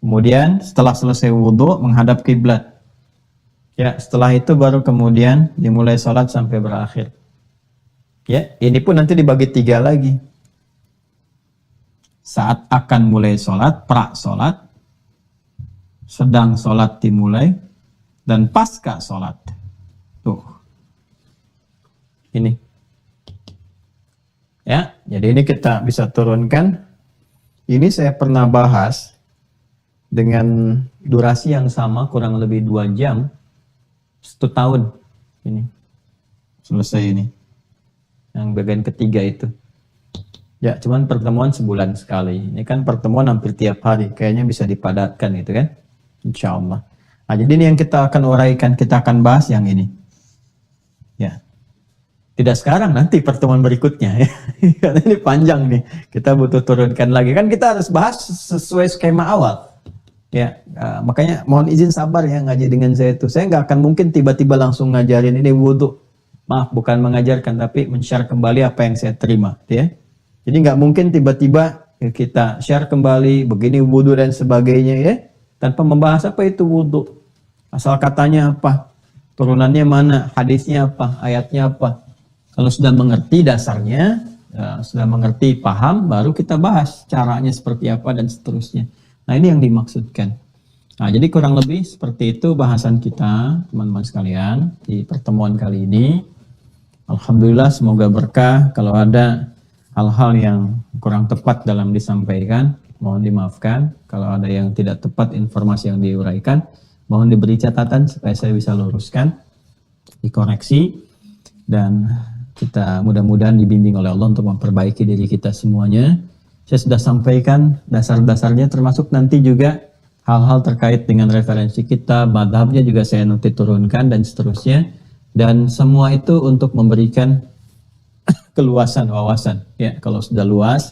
Kemudian setelah selesai wudhu, menghadap kiblat. Ya, setelah itu baru kemudian dimulai sholat sampai berakhir. Ya, ini pun nanti dibagi 3 lagi. Saat akan mulai sholat, pra-sholat, sedang sholat dimulai, dan pasca sholat. Tuh. Ini. Ya, jadi ini kita bisa turunkan. Ini saya pernah bahas dengan durasi yang sama, kurang lebih 2 jam, 1 tahun. Ini. Selesai ini. Yang bagian ketiga itu. Ya, cuman pertemuan sebulan sekali. Ini kan pertemuan hampir tiap hari. Kayaknya bisa dipadatkan gitu kan. Insya Allah. Nah, jadi ini yang kita akan uraikan, kita akan bahas yang ini. Ya. Tidak sekarang, nanti pertemuan berikutnya. Ya. Karena ini panjang nih. Kita butuh turunkan lagi. Kan kita harus bahas sesuai skema awal. Ya, makanya mohon izin sabar ya ngaji dengan saya itu. Saya nggak akan mungkin tiba-tiba langsung ngajarin ini wudhu. Maaf, bukan mengajarkan, tapi men-share kembali apa yang saya terima. Ya. Jadi nggak mungkin tiba-tiba kita share kembali, begini wudhu dan sebagainya ya. Tanpa membahas apa itu wudhu. Asal katanya apa, turunannya mana, hadisnya apa, ayatnya apa. Kalau sudah mengerti dasarnya, sudah mengerti, paham, baru kita bahas caranya seperti apa dan seterusnya. Nah ini yang dimaksudkan. Nah jadi kurang lebih seperti itu bahasan kita, teman-teman sekalian, di pertemuan kali ini. Alhamdulillah semoga berkah. Kalau ada hal-hal yang kurang tepat dalam disampaikan, mohon dimaafkan. Kalau ada yang tidak tepat informasi yang diuraikan, mohon diberi catatan supaya saya bisa luruskan, dikoreksi, dan kita mudah-mudahan dibimbing oleh Allah untuk memperbaiki diri kita semuanya. Saya sudah sampaikan dasar-dasarnya, termasuk nanti juga hal-hal terkait dengan referensi kita, madhabnya juga saya nanti turunkan dan seterusnya. Dan semua itu untuk memberikan keluasan wawasan. Ya, kalau sudah luas,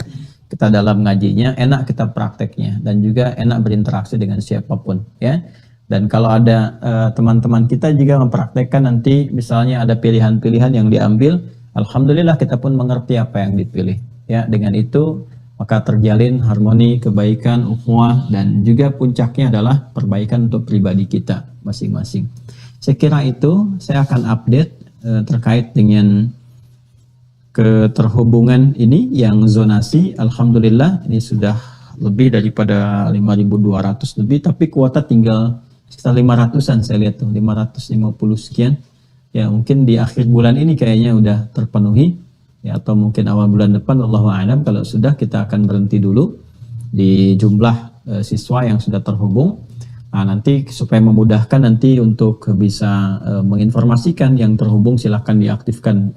kita dalam ngajinya, enak kita prakteknya, dan juga enak berinteraksi dengan siapapun. Ya. Dan kalau ada teman-teman kita juga mempraktekkan nanti, misalnya ada pilihan-pilihan yang diambil, alhamdulillah kita pun mengerti apa yang dipilih. Ya, dengan itu maka terjalin harmoni, kebaikan, ukhuwah, dan juga puncaknya adalah perbaikan untuk pribadi kita masing-masing. Saya kira itu saya akan update terkait dengan keterhubungan ini yang zonasi. Alhamdulillah ini sudah lebih daripada 5.200 lebih, tapi kuota tinggal sekitar 500-an saya lihat tuh, 550 sekian. Ya mungkin di akhir bulan ini kayaknya udah terpenuhi, ya, atau mungkin awal bulan depan, Allahu a'lam. Kalau sudah, kita akan berhenti dulu di jumlah siswa yang sudah terhubung. Nah, nanti supaya memudahkan nanti untuk bisa menginformasikan yang terhubung, silahkan diaktifkan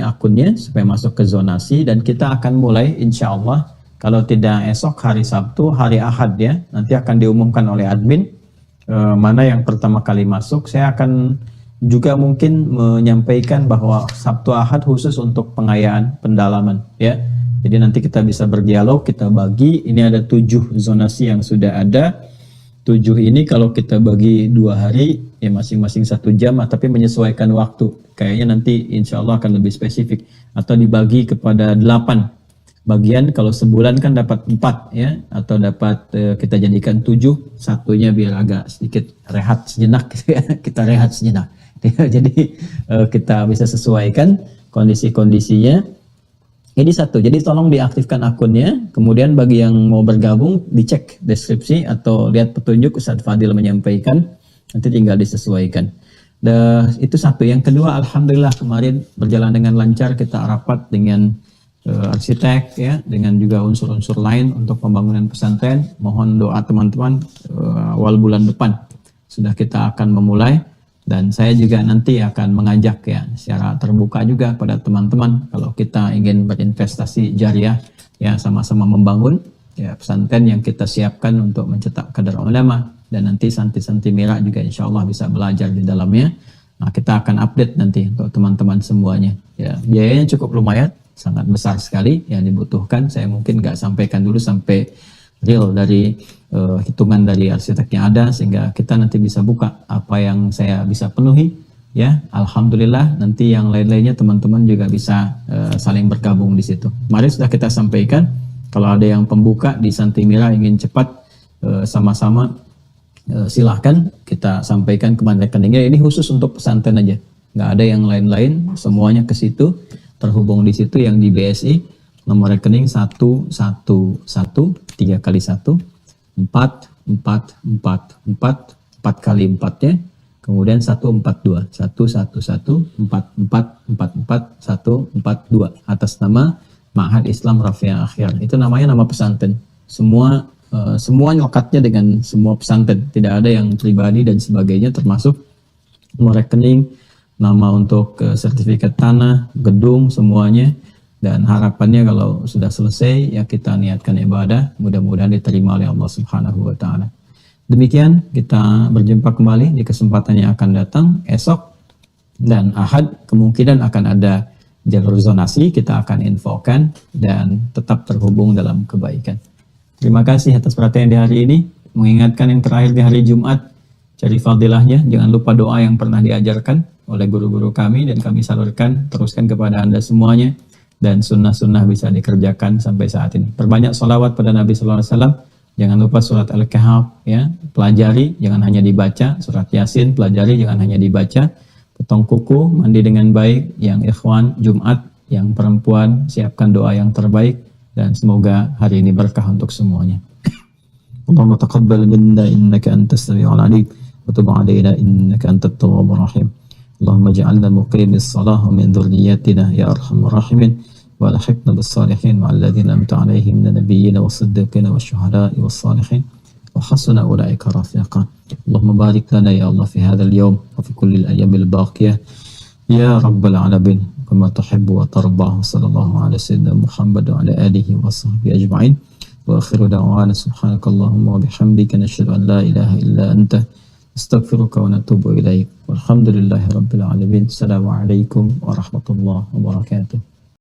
akunnya supaya masuk ke zonasi, dan kita akan mulai insya Allah kalau tidak esok hari Sabtu, hari Ahad ya, nanti akan diumumkan oleh admin mana yang pertama kali masuk. Saya akan juga mungkin menyampaikan bahwa Sabtu Ahad khusus untuk pengayaan pendalaman ya. Jadi nanti kita bisa berdialog, kita bagi, ini ada 7 zonasi yang sudah ada. 7 ini kalau kita bagi 2 hari, ya masing-masing 1 jam, tapi menyesuaikan waktu. Kayaknya nanti insya Allah akan lebih spesifik. Atau dibagi kepada 8 bagian, kalau sebulan kan dapat 4 ya, atau dapat kita jadikan 7, satunya biar agak sedikit rehat sejenak gitu ya. Kita rehat sejenak. Jadi kita bisa sesuaikan kondisi-kondisinya. Ini 1, jadi tolong diaktifkan akunnya, kemudian bagi yang mau bergabung dicek deskripsi atau lihat petunjuk Ustadz Fadil menyampaikan, nanti tinggal disesuaikan. Itu 1. Yang kedua, alhamdulillah kemarin berjalan dengan lancar, kita rapat dengan arsitek ya, dengan juga unsur-unsur lain untuk pembangunan pesantren. Mohon doa teman-teman, awal bulan depan sudah kita akan memulai. Dan saya juga nanti akan mengajak ya secara terbuka juga pada teman-teman kalau kita ingin berinvestasi jariah ya, sama-sama membangun ya pesantren yang kita siapkan untuk mencetak kader ulama, dan nanti santri-santri Mira juga insya Allah bisa belajar di dalamnya. Nah, kita akan update nanti untuk teman-teman semuanya ya. Biayanya cukup lumayan, sangat besar sekali yang dibutuhkan. Saya mungkin nggak sampaikan dulu sampai real dari hitungan dari arsitek yang ada, sehingga kita nanti bisa buka apa yang saya bisa penuhi ya. Alhamdulillah nanti yang lain-lainnya teman-teman juga bisa saling bergabung di situ. Mari sudah kita sampaikan, kalau ada yang pembuka di Santri Mira ingin cepat sama-sama silahkan kita sampaikan kemana rekeningnya. Ini khusus untuk pesantren aja, nggak ada yang lain-lain, semuanya ke situ, terhubung di situ. Yang di BSI nomor rekening 111 3 kali 1 4 4 4 4 4 kali 4-nya, kemudian 142 111 44 44 142 atas nama Ma'had Islam Rafiah Akhir. Itu namanya nama pesantren. Semua nyokatnya dengan semua pesantren, tidak ada yang pribadi dan sebagainya, termasuk nomor rekening, nama untuk sertifikat tanah, gedung, semuanya. Dan harapannya kalau sudah selesai ya kita niatkan ibadah, mudah-mudahan diterima oleh Allah Subhanahu wa taala. Demikian, kita berjumpa kembali di kesempatan yang akan datang esok dan Ahad. Kemungkinan akan ada jalur zonasi, kita akan infokan, dan tetap terhubung dalam kebaikan. Terima kasih atas perhatian di hari ini. Mengingatkan yang terakhir di hari Jumat, cari fadilahnya, jangan lupa doa yang pernah diajarkan oleh guru-guru kami dan kami salurkan, teruskan kepada Anda semuanya. Dan sunnah-sunnah bisa dikerjakan sampai saat ini. Perbanyak sholawat pada Nabi Sallallahu Alaihi Wasallam. Jangan lupa surat Al-Kahf ya, pelajari, jangan hanya dibaca. Surat Yasin pelajari, jangan hanya dibaca. Potong kuku, mandi dengan baik. Yang ikhwan Jumat, yang perempuan siapkan doa yang terbaik, dan semoga hari ini berkah untuk semuanya. Allahumma taqabbal minna innaka antas samiul alim wa tub alaina innaka antat tawwabur rahim. اللهم اجعلنا مقيم الصلاة ومن ذريتنا يا أرحم الراحمين والحقنا بالصالحين مع الذين أنعمت عليهم من النبيين والصديقين والشهداء والصالحين وحسن أولئك رفيقا. اللهم بارك لنا يا الله في هذا اليوم وفي كل الأيام الباقية يا رب العالمين كما تحب وترضى. صلى الله على سيدنا محمد وعلى آله وصحبه أجمعين وآخر دعوانا سبحانك اللهم وبحمدك نشهد أن لا إله إلا أنت استغفرك ونتوب إليك والحمد لله رب العالمين. السلام عليكم ورحمة الله وبركاته.